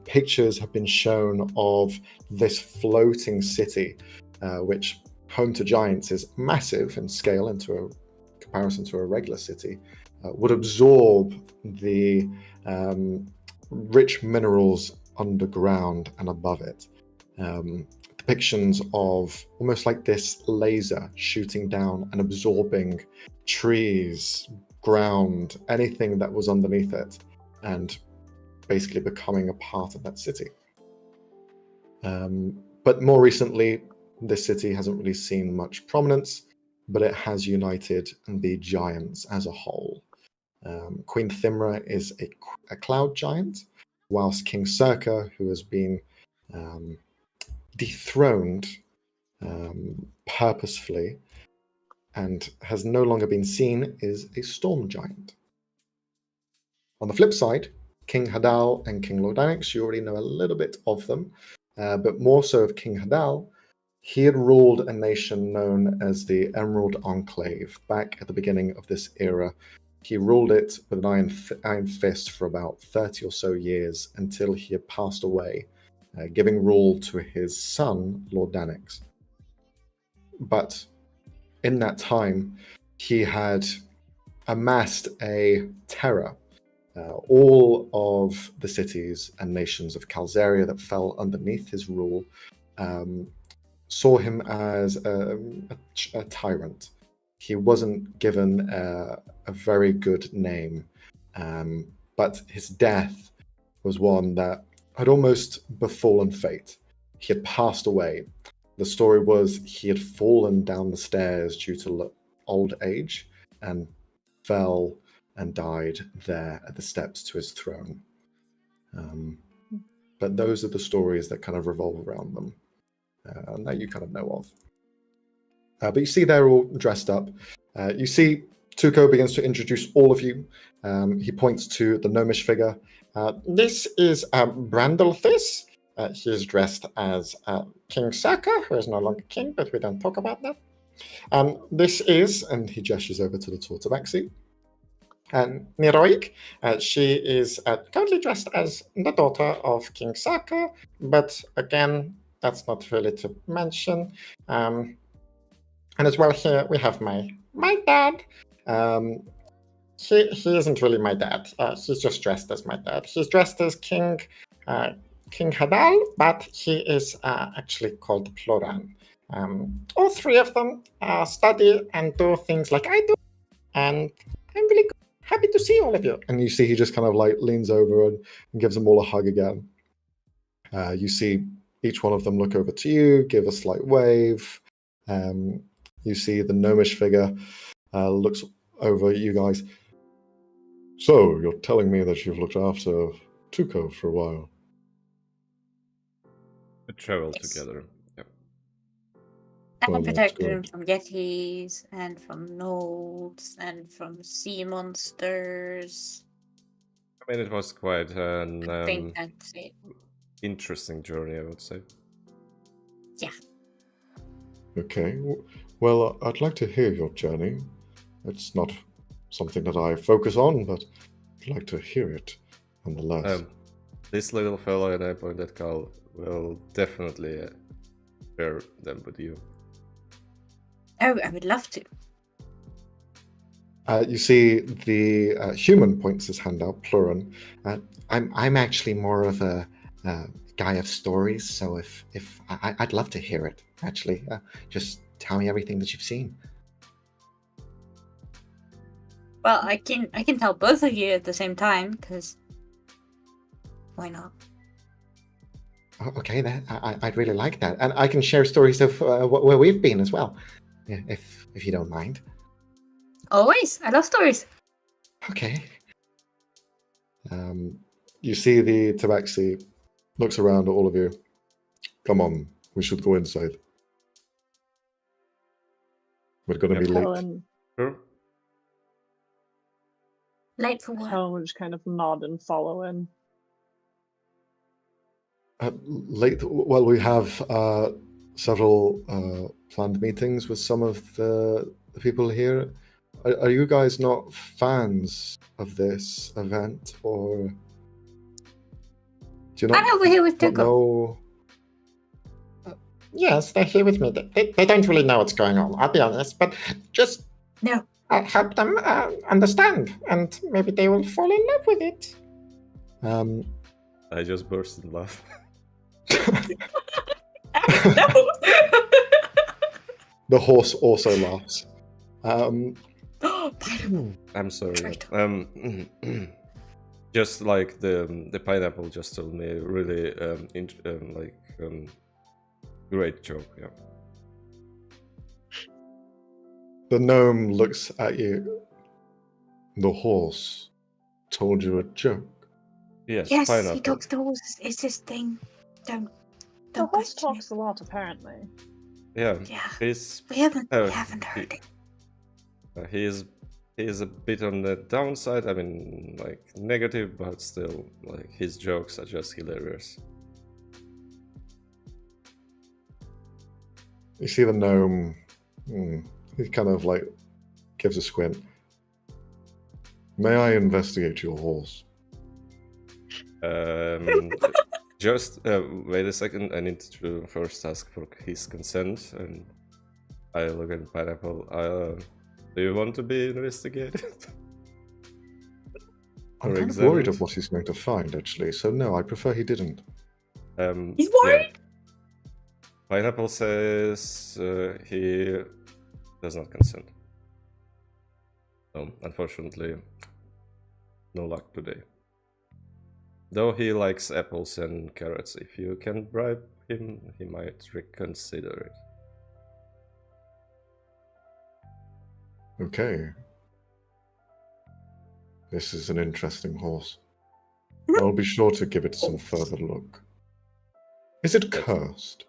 Pictures have been shown of this floating city, which, home to giants, is massive in scale into a comparison to a regular city, would absorb the rich minerals underground and above it. Depictions of almost like this laser shooting down and absorbing trees, ground, anything that was underneath it, and basically becoming a part of that city. But more recently, this city hasn't really seen much prominence, but it has united the giants as a whole. Queen Thimra is a cloud giant, whilst King Circa, who has been dethroned purposefully and has no longer been seen, is a storm giant. On the flip side, King Hadal and King Lordanix, you already know a little bit of them, but more so of King Hadal. He had ruled a nation known as the Emerald Enclave back at the beginning of this era. He ruled it with an iron fist for about 30 or so years until he had passed away, giving rule to his son, Lordanix. But in that time, he had amassed a terror. All of the cities and nations of Calzeria that fell underneath his rule saw him as a tyrant. He wasn't given a very good name, but his death was one that had almost befallen fate. He had passed away. The story was he had fallen down the stairs due to old age and fell and died there at the steps to his throne. But those are the stories that kind of revolve around them, that you kind of know of. But you see they're all dressed up. You see Tuco begins to introduce all of you. He points to the gnomish figure. This is Brandalthis. He is dressed as King Saka, who is no longer king, but we don't talk about that. This is, and he gestures over to the Tortabaxi, and Niroik. She is currently dressed as the daughter of King Saka, but again, that's not really to mention. And as well here we have my dad. He isn't really my dad. He's just dressed as my dad. He's dressed as King Hadal, but he is actually called Ploran. All three of them study and do things like I do, and I'm really happy to see all of you. And you see he just kind of like leans over and gives them all a hug again. You see each one of them look over to you, give a slight wave. You see the gnomish figure looks over at you guys. So, you're telling me that you've looked after Tuco for a while? We travel together. Yep. I Well, can that's protect them good. from yetis and from gnolls and from sea monsters. I mean, it was quite an I think that's it. interesting journey, I would say. Yeah. Okay. Well, I'd like to hear your journey. It's not something that I focus on, but I'd like to hear it nonetheless. This little fellow, and I point at Carl, will definitely share them with you. Oh, I would love to. You see the human points his hand out, Pluran. I'm actually more of a guy of stories, so if I'd love to hear it. Actually, just tell me everything that you've seen. Well, I can tell both of you at the same time, because why not? Oh, okay, I'd really like that, and I can share stories of where we've been as well, if you don't mind. Always, I love stories. Okay. You see the tabaxi looks around at all of you. Come on, we should go inside. We're going to be late. Helen, Sure. Late for what? Helen will just kind of nod and follow in. Late. Well, we have several planned meetings with some of the people here. Are you guys not fans of this event, or do you not? I know we're here with not Tuco. know? Yes, they're here with me. They don't really know what's going on, I'll be honest, but just No. help them understand, and maybe they will fall in love with it. I just burst in laugh. No. The horse also laughs. Pineapple. I'm sorry. Traitor. Just like the pineapple just told me a really great joke. Yeah. The gnome looks at you. The horse told you a joke. Yes, Yes, pineapple. he talks to horses. It's his thing. Don't The horse question it. talks a lot, apparently. Yeah, Yeah. he's We haven't Oh, heard it. he is a bit on the downside. I mean, like negative, but still, like his jokes are just hilarious. You see the gnome. He kind of like gives a squint. May I investigate your horse? Just wait a second. I need to first ask for his consent, and I look at pineapple. Do you want to be investigated? I'm Or kind of worried examined? of what he's going to find, actually. So no, I prefer he didn't. He's yeah. worried. Pineapple says he does not consent. So, unfortunately, no luck today. Though he likes apples and carrots, if you can bribe him, he might reconsider it. Okay. This is an interesting horse. I'll be sure to give it some further look. Is it cursed?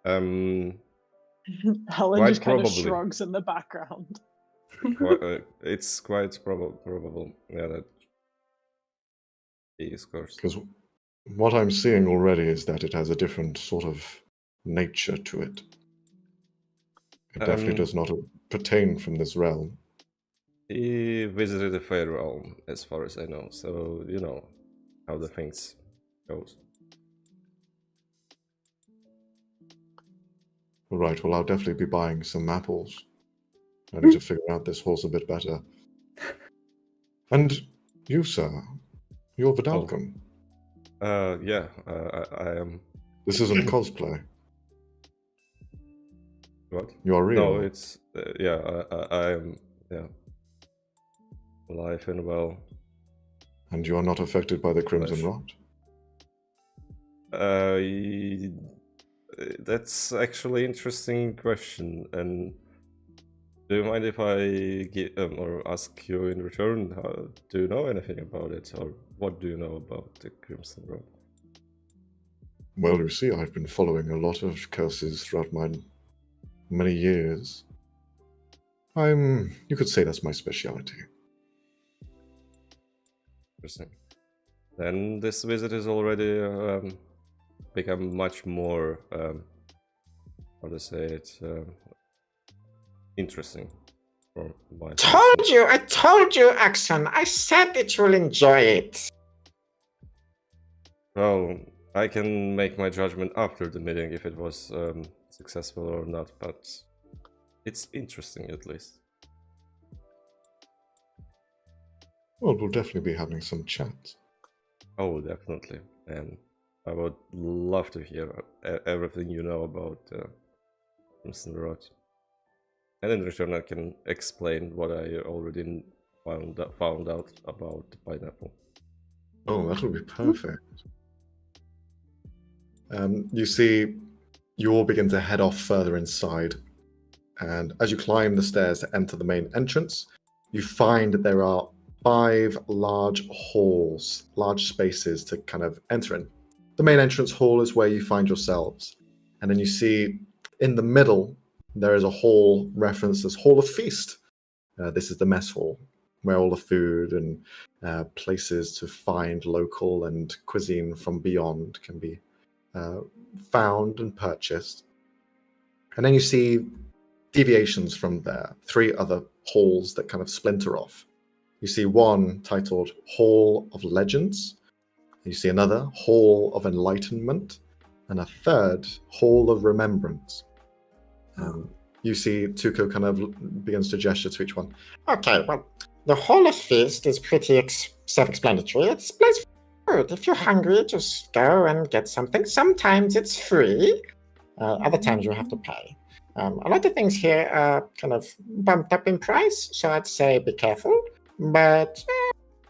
Helen Quite just kind of probably. shrugs in the background. It's quite probable. Yeah, that he is cursed. Because what I'm seeing already is that it has a different sort of nature to it. It definitely does not pertain from this realm. He visited the Fair Realm, as far as I know, so you know how the things goes. All right, well, I'll definitely be buying some apples. I need to figure out this horse a bit better. And you, sir, you're Vidalcom. Yeah, I am. This isn't cosplay. What? You're real. No, it's I am. Yeah, alive and well. And you are not affected by the Crimson Flesh. Rot? That's actually interesting question. And do you mind if I give or ask you in return? Do you know anything about it, or what do you know about the Crimson Rot? Well, you see, I've been following a lot of curses throughout my many years. You could say that's my speciality. Interesting. Then this visit is already become much more, how to say it, interesting. For my I told you, Axon. I said that you'll enjoy it. Well, I can make my judgment after the meeting if it was successful or not, but it's interesting at least. Well, we'll definitely be having some chats. Oh, definitely. And I would love to hear everything you know about Crimson Rot. And in return, I can explain what I already found out about the pineapple. Oh, that would be perfect. You see, you all begin to head off further inside. And as you climb the stairs to enter the main entrance, you find that there are 5 large halls, large spaces to kind of enter in. The main entrance hall is where you find yourselves. And then you see in the middle, there is a hall referenced as Hall of Feast. This is the mess hall, where all the food and places to find local and cuisine from beyond can be found and purchased. And then you see deviations from there, 3 other halls that kind of splinter off. You see one titled Hall of Legends. You see another Hall of Enlightenment, and a third Hall of Remembrance. You see Tuco kind of begins to gesture to each one. Okay, well, the Hall of Feast is pretty self-explanatory. It's a place for food. If you're hungry, just go and get something. Sometimes it's free. Other times you have to pay. A lot of things here are kind of bumped up in price, so I'd say be careful. But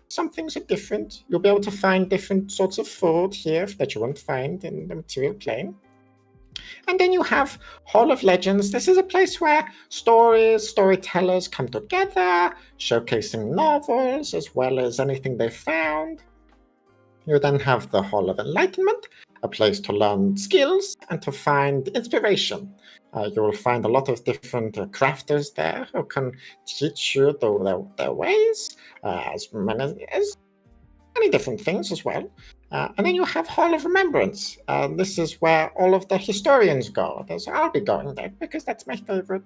some things are different. You'll be able to find different sorts of food here that you won't find in the material plane. And then you have Hall of Legends. This is a place where storytellers come together, showcasing novels as well as anything they found. You then have the Hall of Enlightenment, a place to learn skills and to find inspiration. You will find a lot of different crafters there who can teach you their ways, as many different things as well. And then you have Hall of Remembrance. This is where all of the historians go. I'll be going there because that's my favorite.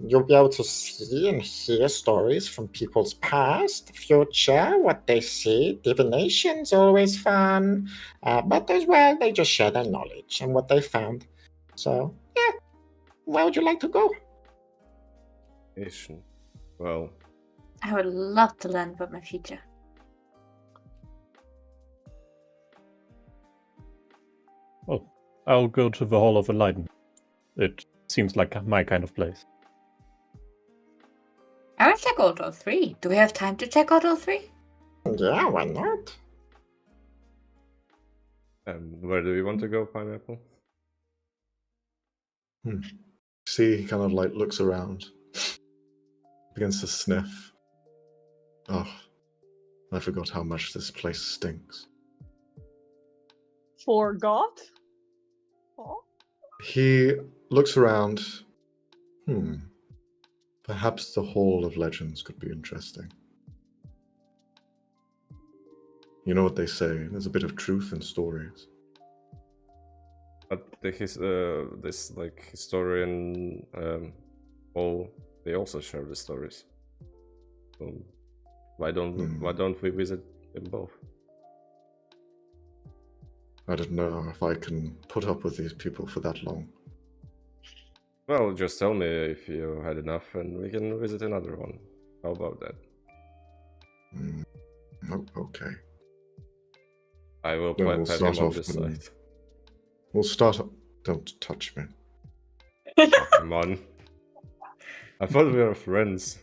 You'll be able to see and hear stories from people's past, future, what they see. Divination's always fun. But as well, they just share their knowledge and what they found. So, yeah. Where would you like to go? Divination. Well, I would love to learn about my future. Well, I'll go to the Hall of Enlightenment. It seems like my kind of place. I will check out all 3. Do we have time to check out all 3? Yeah, why not? where do we want to go, Pineapple? See, he kind of like looks around, begins to sniff. Oh, I forgot how much this place stinks. Forgot? Oh. He looks around. Perhaps the Hall of Legends could be interesting. You know what they say, there's a bit of truth in stories. But this like historian all they also share the stories. So why don't we visit them both? I don't know if I can put up with these people for that long. Well, just tell me if you had enough and we can visit another one. How about that? Oh, okay. I will Then we'll pat start him on off the with- side. We'll start up. Don't touch me. Oh, come on. I thought we were friends.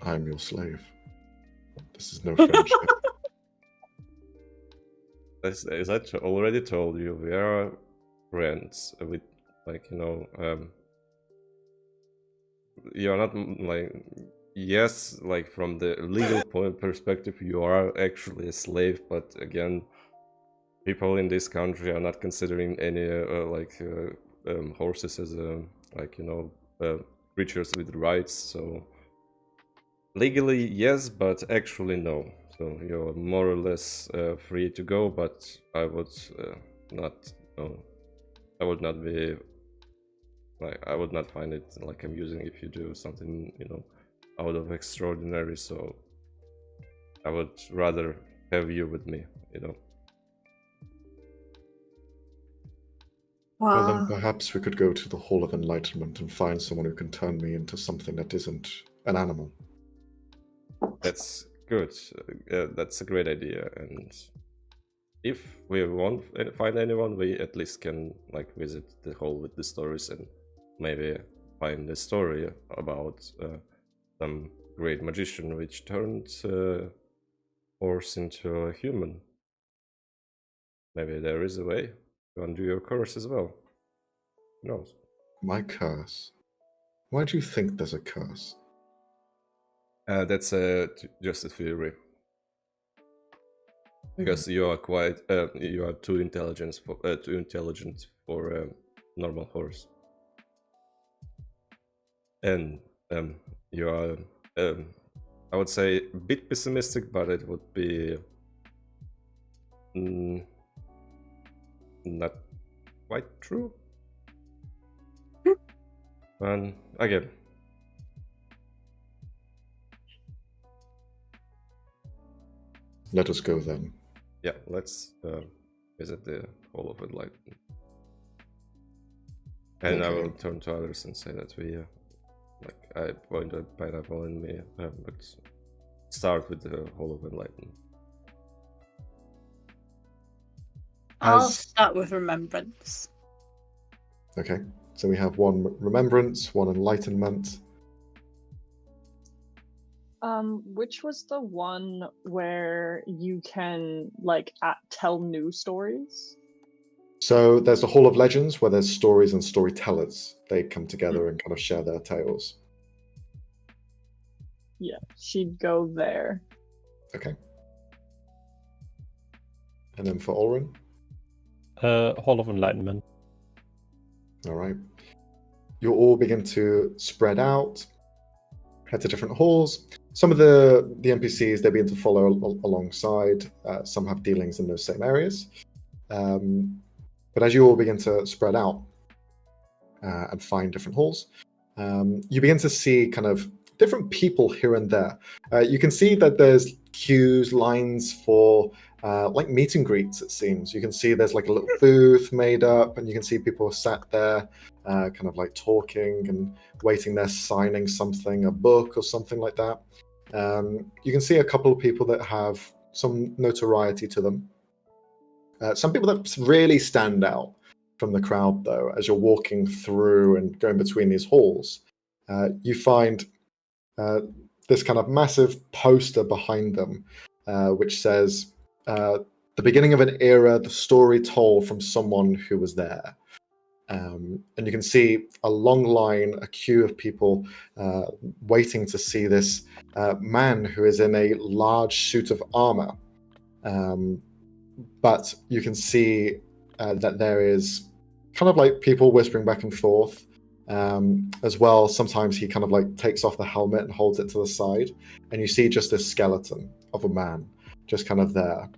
I'm your slave. This is no friendship. As I already told you, we are friends. With you're not like, yes, like from the legal point perspective, you are actually a slave. But again, people in this country are not considering any horses as creatures with rights. So legally, yes, but actually, no. So you're more or less free to go, but I would not. No, I would not be. I would not find it like amusing if you do something, out of extraordinary. So I would rather have you with me, Well, then Wow. perhaps we could go to the Hall of Enlightenment and find someone who can turn me into something that isn't an animal. That's good. That's a great idea. And if we won't find anyone, we at least can visit the hall with the stories and maybe find a story about some great magician which turned horse into a human. Maybe there is a way to undo your curse as well. Who knows? My curse? Why do you think there's a curse? That's just a theory. Because you are you are too intelligent for a normal horse, and you are, I would say, a bit pessimistic, but it would be not quite true. And again, Let us go then. yeah, let's visit the Hall of Enlightenment. And I Okay. will turn to others and say that we, I point a pineapple in me, but start with the Hall of Enlightenment. I'll As start with remembrance. okay, so we have one remembrance, one enlightenment. Which was the one where you can tell new stories? So there's the Hall of Legends where there's stories and storytellers. They come together and kind of share their tales. Yeah, she'd go there. Okay. And then for Olrin, Hall of Enlightenment. all right. You'll all begin to spread out, head to different halls. Some of the NPCs, they begin to follow alongside. Some have dealings in those same areas. But as you all begin to spread out and find different halls, you begin to see kind of different people here and there. You can see that there's queues, lines for like meet and greets, it seems. You can see there's like a little booth made up, and you can see people sat there kind of like talking and waiting there, signing something, a book or something like that. You can see a couple of people that have some notoriety to them. Some people that really stand out from the crowd, though, as you're walking through and going between these halls, you find this kind of massive poster behind them, which says, the beginning of an era, the story told from someone who was there. And you can see a long line, a queue of people waiting to see this man who is in a large suit of armor. But you can see that there is kind of like people whispering back and forth. As well, sometimes he kind of like takes off the helmet and holds it to the side, and you see just this skeleton of a man just kind of there.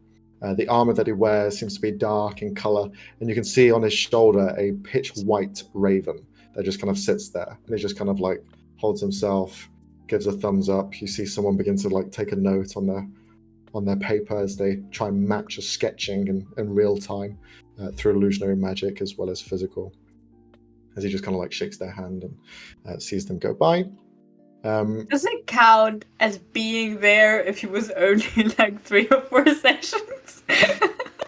The armor that he wears seems to be dark in color, and you can see on his shoulder a pitch white raven that just kind of sits there, and he just kind of like holds himself, gives a thumbs up. You see someone begin to like take a note on their paper as they try and match a sketching in real time through illusionary magic as well as physical, as he just kind of like shakes their hand and sees them go by. Does it count as being there if he was only in like 3 or 4 sessions?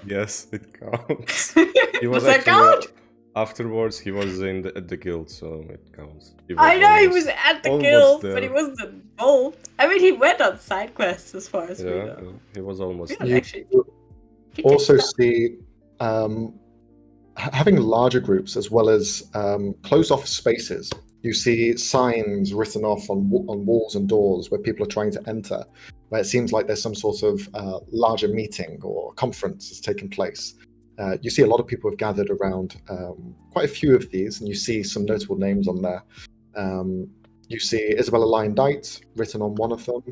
Yes, it counts. He Does was that actually count? afterwards. He was at the guild, so it counts. I know he was at the almost guild, there. but he wasn't involved. I mean, he went on side quests as far as we Yeah, know. he was almost We there. don't actually. He did Also stuff. see having larger groups as well as closed off spaces. You see signs written off on walls and doors where people are trying to enter, where it seems like there's some sort of larger meeting or conference is taking place. You see a lot of people have gathered around quite a few of these, and you see some notable names on there. You see Isabella Lyon Dite written on one of them.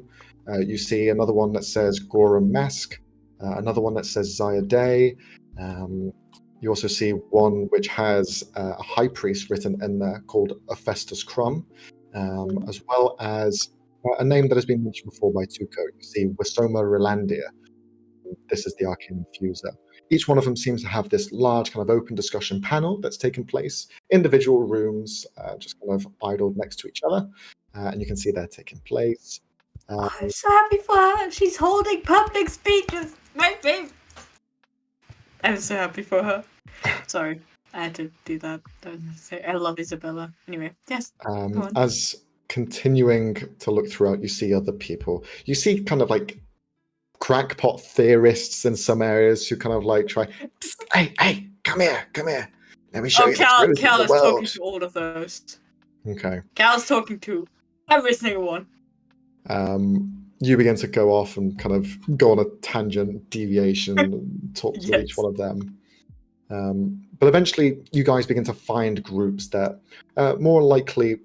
You see another one that says Gorham Mesk, another one that says Zaya Day. You also see one which has a high priest written in there called Festus Crumb, as well as a name that has been mentioned before by Tuco. You see Wisoma Relandia. This is the Arcane Infuser. Each one of them seems to have this large kind of open discussion panel that's taken place, individual rooms just kind of idled next to each other, and you can see they're taking place. I'm so happy for her. She's holding public speeches. My babe. I'm so happy for her. Sorry, I had to do that. I love Isabella. Anyway, yes. go on. As continuing to look throughout, you see other people. You see kind of like crackpot theorists in some areas who kind of like try, hey, come here. Let me show you the truth Cal of is the talking world. to all of those. Okay. Cal's talking to every single one. You begin to go off and kind of go on a tangent, deviation, and talk to each Yes. one of them. But eventually, you guys begin to find groups that more likely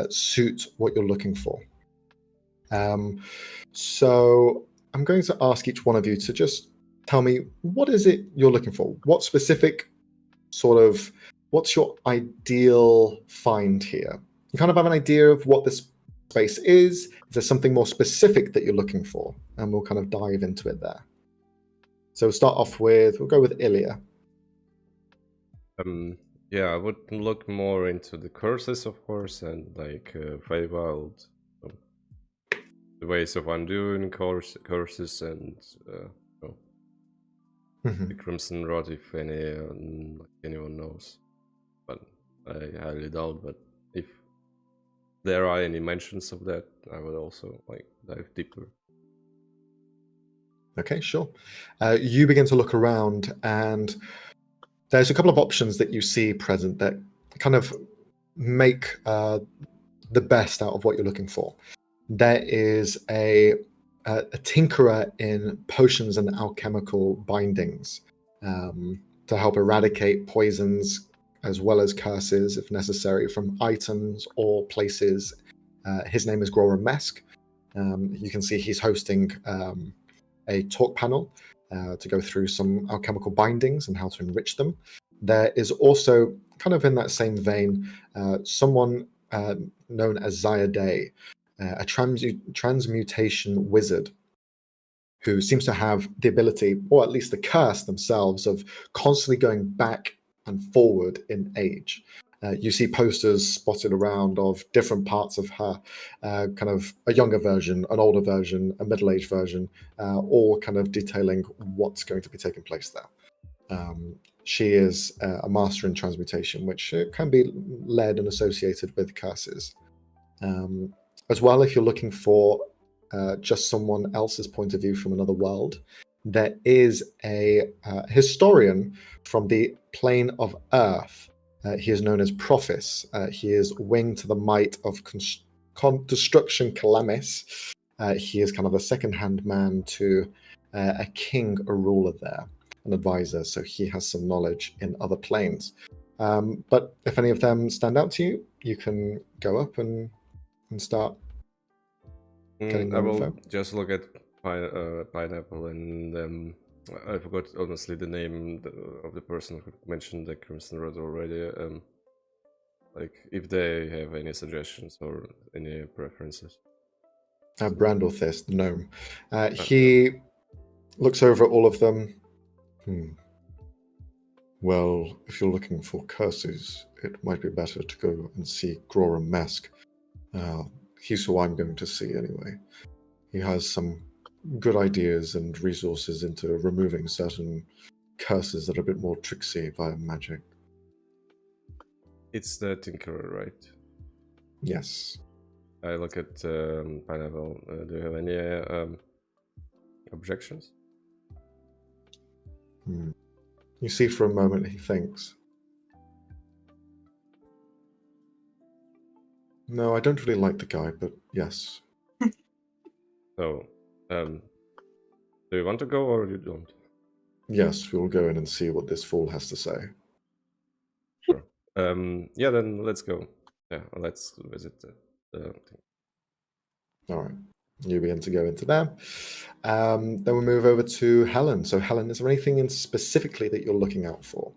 suit what you're looking for. So I'm going to ask each one of you to just tell me, what is it you're looking for? What specific what's your ideal find here? You kind of have an idea of what this space is. Is there something more specific that you're looking for? And we'll kind of dive into it there. So we'll go with Ilya. Yeah, I would look more into the curses, of course, and like Feywild, the ways of undoing curses, and the Crimson Rod, if anyone knows. But I highly doubt. But if there are any mentions of that, I would also like dive deeper. Okay, sure. You begin to look around, and there's a couple of options that you see present that kind of make the best out of what you're looking for. There is a tinkerer in potions and alchemical bindings to help eradicate poisons as well as curses, if necessary, from items or places. His name is Grora Mesk. You can see he's hosting a talk panel to go through some alchemical bindings and how to enrich them. There is also, kind of in that same vein, someone known as Zaya Day, a transmutation wizard who seems to have the ability, or at least the curse themselves, of constantly going back and forward in age. You see posters spotted around of different parts of her, kind of a younger version, an older version, a middle-aged version, all kind of detailing what's going to be taking place there. She is a master in transmutation, which can be led and associated with curses. As well, if you're looking for just someone else's point of view from another world, there is a historian from the plane of Earth. He is known as Prophis. He is winged to the might of Destruction Calamis. He is kind of a second-hand man to a king, a ruler there, an advisor, so he has some knowledge in other planes. But if any of them stand out to you, you can go up and start getting I more will info. just look at Pineapple, and I forgot honestly the name of the person who mentioned the Crimson Rod already. Like if they have any suggestions or any preferences. Brandorthis, the gnome. He looks over at all of them. Well, if you're looking for curses, it might be better to go and see Grora Mesk. He's who I'm going to see anyway. He has some good ideas and resources into removing certain curses that are a bit more tricksy via magic. It's the Tinkerer, right? Yes. I look at Pineapple. Do you have any objections? You see for a moment he thinks. No, I don't really like the guy, but yes. So, do you want to go or you don't? Yes, we'll go in and see what this fool has to say. Sure. Yeah, then let's go. Yeah, let's visit the thing. All right. You begin to go into there. Then we move over to Helen. So, Helen, is there anything specifically that you're looking out for?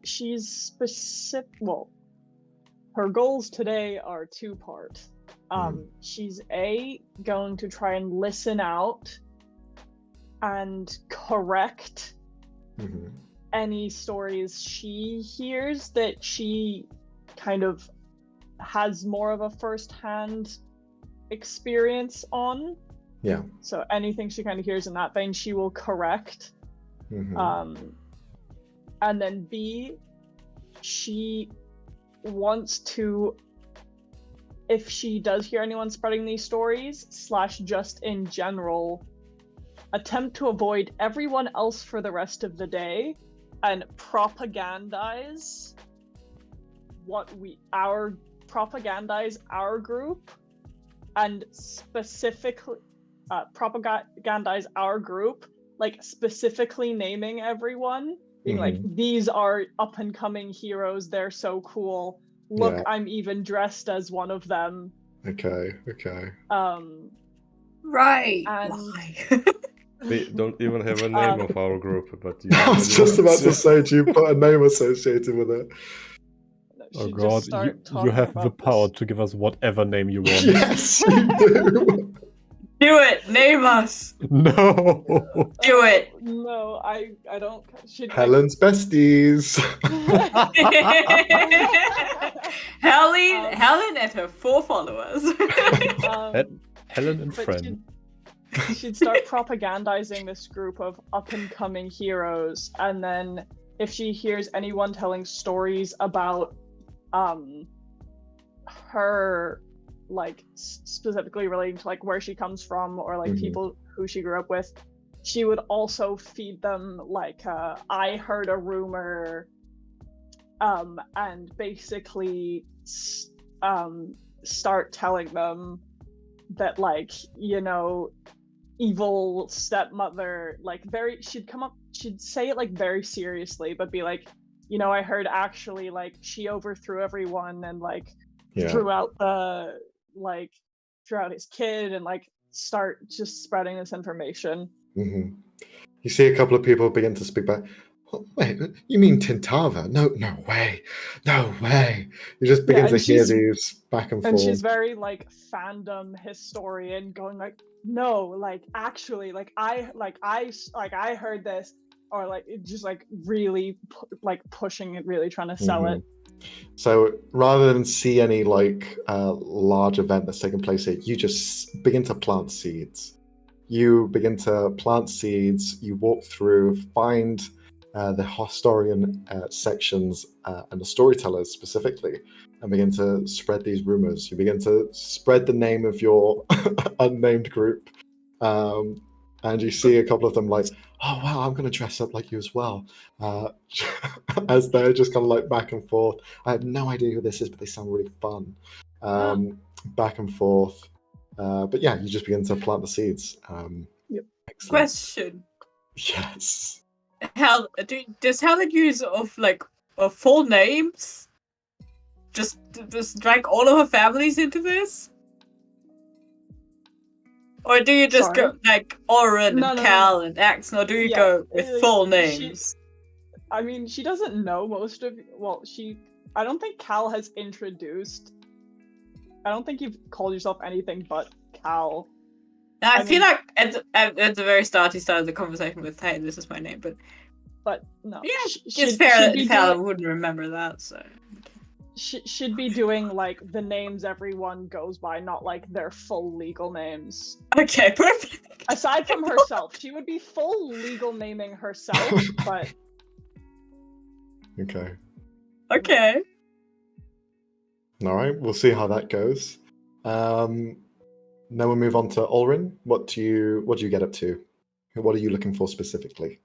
She's specific. Well, her goals today are two-part. She's going to try and listen out and correct any stories she hears that she kind of has more of a first-hand experience on. Yeah. So anything she kind of hears in that vein, she will correct. And then B, she wants to, if she does hear anyone spreading these stories, / just in general, attempt to avoid everyone else for the rest of the day and propagandize our group and specifically propagandize our group, like specifically naming everyone, being like, these are up and coming heroes, they're so cool. Look, Yeah. I'm even dressed as one of them. Okay. Right. And Why? We don't even have a name of our group, but you I was just about to say, do you put a name associated with it? Oh should god, just start you talking have the about power this. to give us whatever name you want. Yes, you do. Do it. Name us. No! Do it. No, I don't. Should Helen's besties. Helen and her 4 followers. Helen and but friend. she'd start propagandizing this group of up and coming heroes, and then if she hears anyone telling stories about her, like specifically relating to like where she comes from or like people who she grew up with, she would also feed them like I heard a rumor, and basically start telling them that, like, you know, evil stepmother, like she'd say it like very seriously, but be like, you know, I heard actually like she overthrew everyone and like threw out his kid, and like start just spreading this information. You see a couple of people begin to speak back. Oh, wait, you mean Tintava? No way. You just begin to hear these back and forth. And she's very like fandom historian, going like, no, like actually, like I heard this, or like just like really like pushing it, really trying to sell it. So rather than see any like large event that's taking place here, you just begin to plant seeds. You begin to plant seeds. You walk through, find the historian sections and the storytellers specifically, and begin to spread these rumors. You begin to spread the name of your unnamed group, and you see a couple of them like, oh wow, I'm going to dress up like you as well, as they're just kind of like back and forth. I have no idea who this is, but they sound really fun. Back and forth. But yeah, you just begin to plant the seeds. Excellent. Question. Yes. Does Helen use of full names? Just drag all of her families into this? Or do you just go like Oren and Cal and Axon, or do you go with full names? I mean, she doesn't know most of. Well, I don't think Cal has introduced. I don't think you've called yourself anything but Cal. Now, I feel like at the very start, he started the conversation with, "Hey, this is my name," but no. Yeah, it's fair that Cal wouldn't remember that, so. Should be doing like the names everyone goes by, not like their full legal names. Okay, perfect. Aside from herself, she would be full legal naming herself, but. Okay. All right, we'll see how that goes. Now we'll move on to Ulrin. What do you get up to? What are you looking for specifically?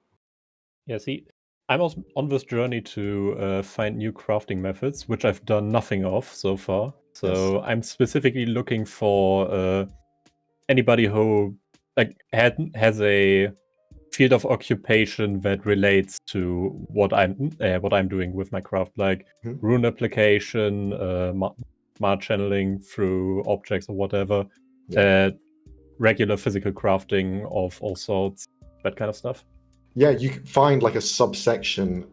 Yeah, see, I'm also on this journey to find new crafting methods, which I've done nothing of so far. So I'm specifically looking for anybody who has a field of occupation that relates to what I'm doing with my craft, like rune application, mar channeling through objects or whatever, regular physical crafting of all sorts, that kind of stuff. Yeah, you can find like a subsection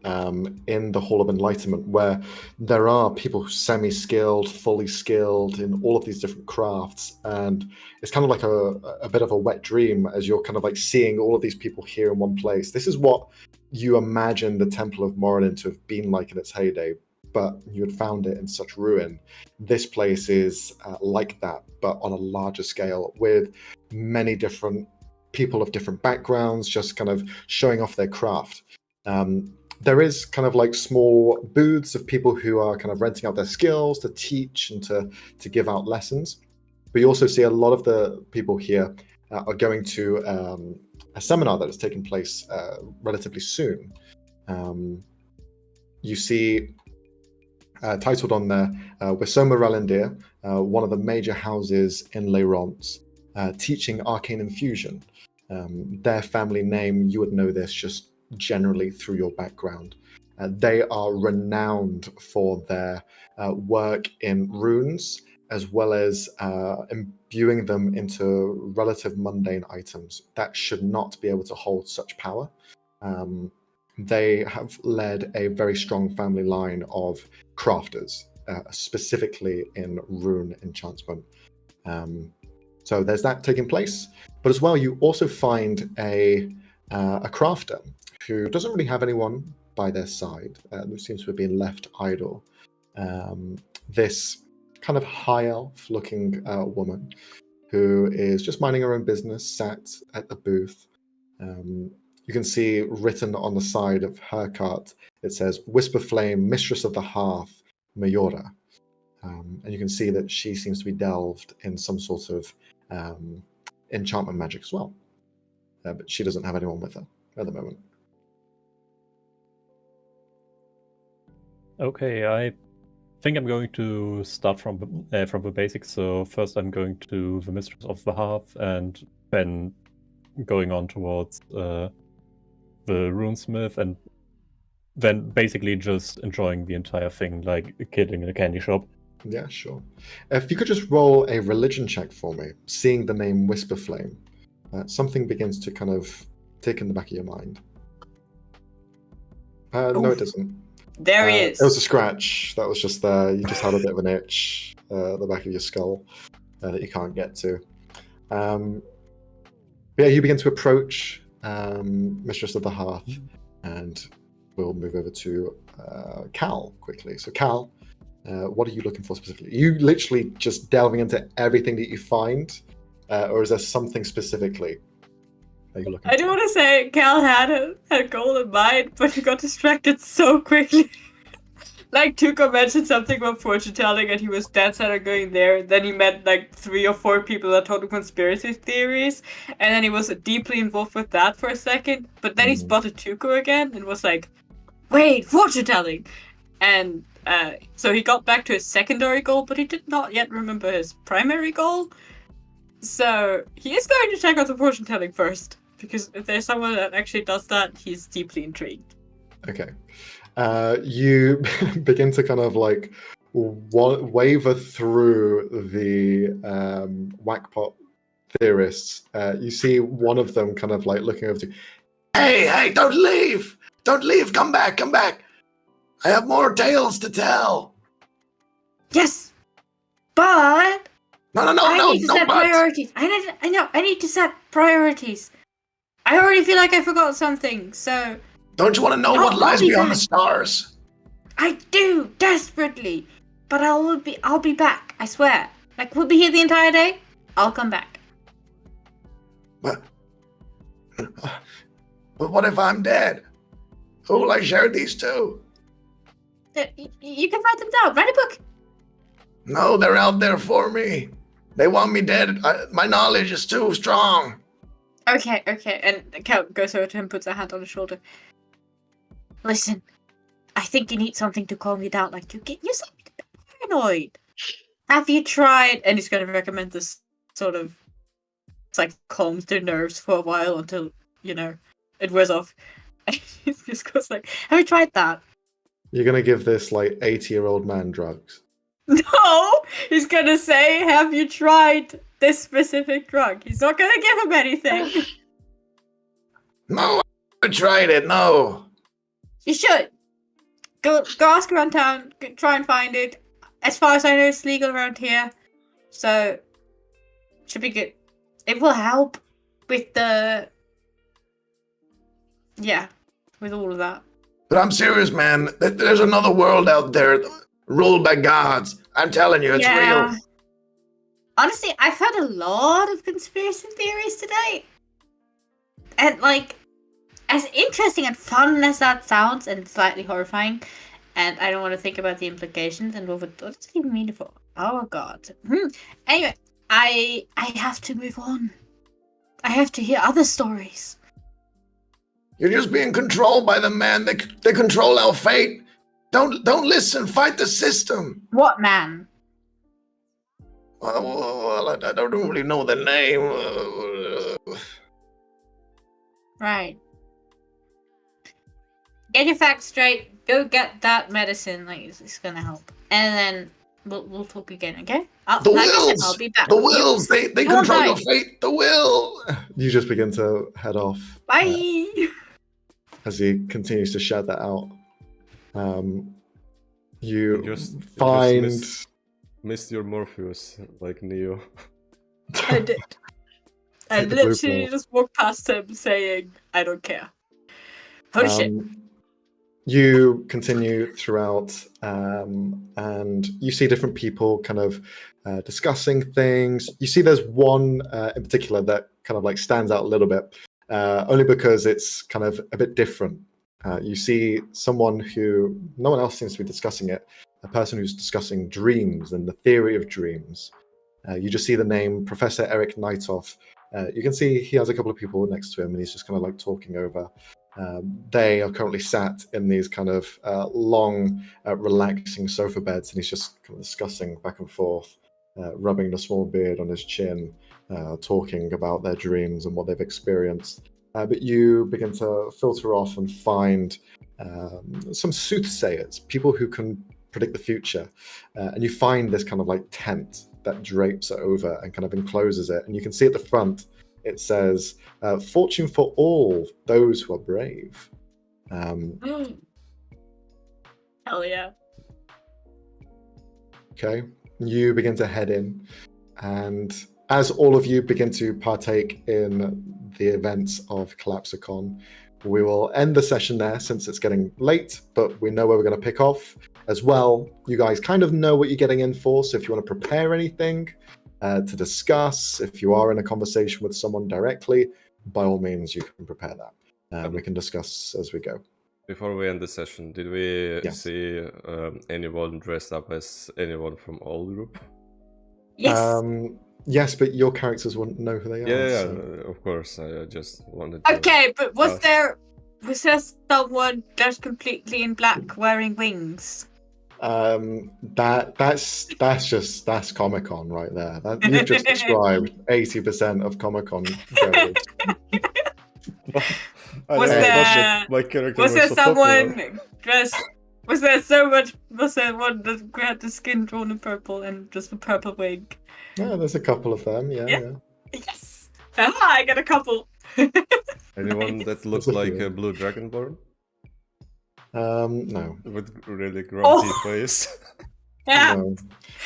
in the Hall of Enlightenment where there are people semi-skilled, fully skilled in all of these different crafts, and it's kind of like a bit of a wet dream as you're kind of like seeing all of these people here in one place. This is what you imagine the Temple of Moradin to have been like in its heyday, but you had found it in such ruin. This place is like that, but on a larger scale, with many different people of different backgrounds just kind of showing off their craft. There is kind of like small booths of people who are kind of renting out their skills to teach and to give out lessons. But you also see a lot of the people here are going to a seminar that is taking place relatively soon. You see titled on there, Wisoma Ralendir, one of the major houses in Leyrance, teaching arcane infusion. Their family name, you would know this just generally through your background. They are renowned for their work in runes, as well as imbuing them into relative mundane items that should not be able to hold such power. They have led a very strong family line of crafters, specifically in rune enchantment. So there's that taking place. But as well, you also find a crafter who doesn't really have anyone by their side, who seems to have been left idle. This kind of high elf-looking woman who is just minding her own business, sat at the booth. You can see written on the side of her cart, it says, Whisper Flame, Mistress of the Hearth, Mayora. And you can see that she seems to be delved in some sort of enchantment magic as well. But she doesn't have anyone with her at the moment. Okay, I think I'm going to start from the basics. So first I'm going to the Mistress of the Hearth, and then going on towards the runesmith, and then basically just enjoying the entire thing like a kid in a candy shop. Yeah, sure. If you could just roll a religion check for me, seeing the name Whisper Flame, something begins to kind of tick in the back of your mind. No, it doesn't. There he is. It was a scratch. That was just there. You just had a bit of an itch at the back of your skull that you can't get to. But yeah, you begin to approach Mistress of the Hearth, and we'll move over to Cal quickly. So Cal, what are you looking for specifically? Are you literally just delving into everything that you find, or is there something specifically that you're looking for? I do want to say Cal had a goal in mind, but he got distracted so quickly. Like, Tuco mentioned something about fortune telling, and he was dead set on going there. Then he met like 3 or 4 people that told him conspiracy theories, and then he was deeply involved with that for a second. But then he spotted Tuco again and was like, "Wait, fortune telling!" And so he got back to his secondary goal, but he did not yet remember his primary goal. So he is going to check out the fortune telling first, because if there's someone that actually does that, he's deeply intrigued. Okay. You begin to kind of like waver through the whackpot theorists. You see one of them kind of like looking over to you. Hey, don't leave! Don't leave! Come back! I have more tales to tell! Yes! But... No, I need to set priorities. I know. I need to set priorities. I already feel like I forgot something, so... Don't you want to know what lies beyond the stars? I do, desperately. But I'll be back, I swear. Like, we'll be here the entire day. I'll come back. But what if I'm dead? Who will I share these to? You can write them down. Write a book. No, they're out there for me. They want me dead. My knowledge is too strong. Okay. And Cal goes over to him, puts a hand on his shoulder. Listen, I think you need something to calm you down. Like, you're something paranoid. Have you tried? And he's going to recommend this sort of, it's like calms their nerves for a while until, it wears off. And he just goes like, have you tried that? You're going to give this like 80-year-old man drugs? No! He's going to say, have you tried this specific drug? He's not going to give him anything. No, I haven't tried it, no. You should. Go ask around town, try and find it. As far as I know, it's legal around here. So, should be good. It will help with with all of that. But I'm serious, man. There's another world out there ruled by gods. I'm telling you, it's real. Honestly, I've heard a lot of conspiracy theories today. And, like, as interesting and fun as that sounds, and slightly horrifying, and I don't want to think about the implications and what does it even mean for our god. Anyway, I have to move on. I have to hear other stories. You're just being controlled by them, man. They control our fate. Don't listen. Fight the system. What man? Well, I don't really know the name. Right. Get your facts straight. Go get that medicine. Like it's gonna help, and then we'll talk again. Okay? The like I said, wills. I'll be back. The wills. They You control won't your die. fate. The will. You just begin to head off. Bye. As he continues to shout that out. You just find. Missed your Morpheus, like Neo. I did. I Hit the blue literally pill. just walked past him saying, I don't care. Holy shit. You continue throughout, and you see different people kind of discussing things. You see there's one in particular that kind of like stands out a little bit, only because it's kind of a bit different. You see someone who no one else seems to be discussing it, a person who's discussing dreams and the theory of dreams. You just see the name Professor Eric Neitoff. You can see he has a couple of people next to him, and he's just kind of like talking over. They are currently sat in these kind of long, relaxing sofa beds, and he's just kind of discussing back and forth, rubbing the small beard on his chin, talking about their dreams and what they've experienced. But you begin to filter off and find some soothsayers, people who can predict the future, and you find this kind of like tent that drapes it over and kind of encloses it, and you can see at the front it says fortune for all those who are brave. Hell yeah. Okay, you begin to head in, and as all of you begin to partake in the events of Collapsicon, we will end the session there since it's getting late, but we know where we're going to pick off as well. You guys kind of know what you're getting in for, so if you want to prepare anything to discuss, if you are in a conversation with someone directly, by all means, you can prepare that. We can discuss as we go. Before we end the session, did we Yes. see anyone dressed up as anyone from all group? Yes. Yes, but your characters wouldn't know who they are. Yeah, so- of course. I just wanted to. Okay, but was ask. there someone dressed completely in black wearing wings? That's Comic-Con right there. You've just described 80% of Comic-Con goers. I Was never there- thought that my character Was there so popular. someone dressed? Was there one that had the skin drawn in purple and just a purple wig? Yeah, there's a couple of them. Yeah. Yeah. Yes! Ah, I got a couple! Anyone Nice. that looked That's a like few. a blue dragonborn No. with really grumpy face? Yeah! No.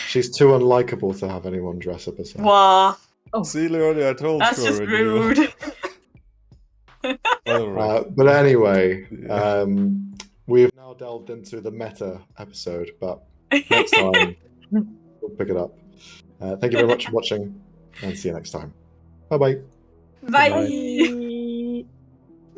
She's too unlikable to have anyone dress up as her. Wow, See, Leonie, I told that's you just already. rude. Alright. But anyway, Yeah. we've now delved into the meta episode, but next time we'll pick it up. Thank you very much for watching, and see you next time. Bye bye. Bye! Bye.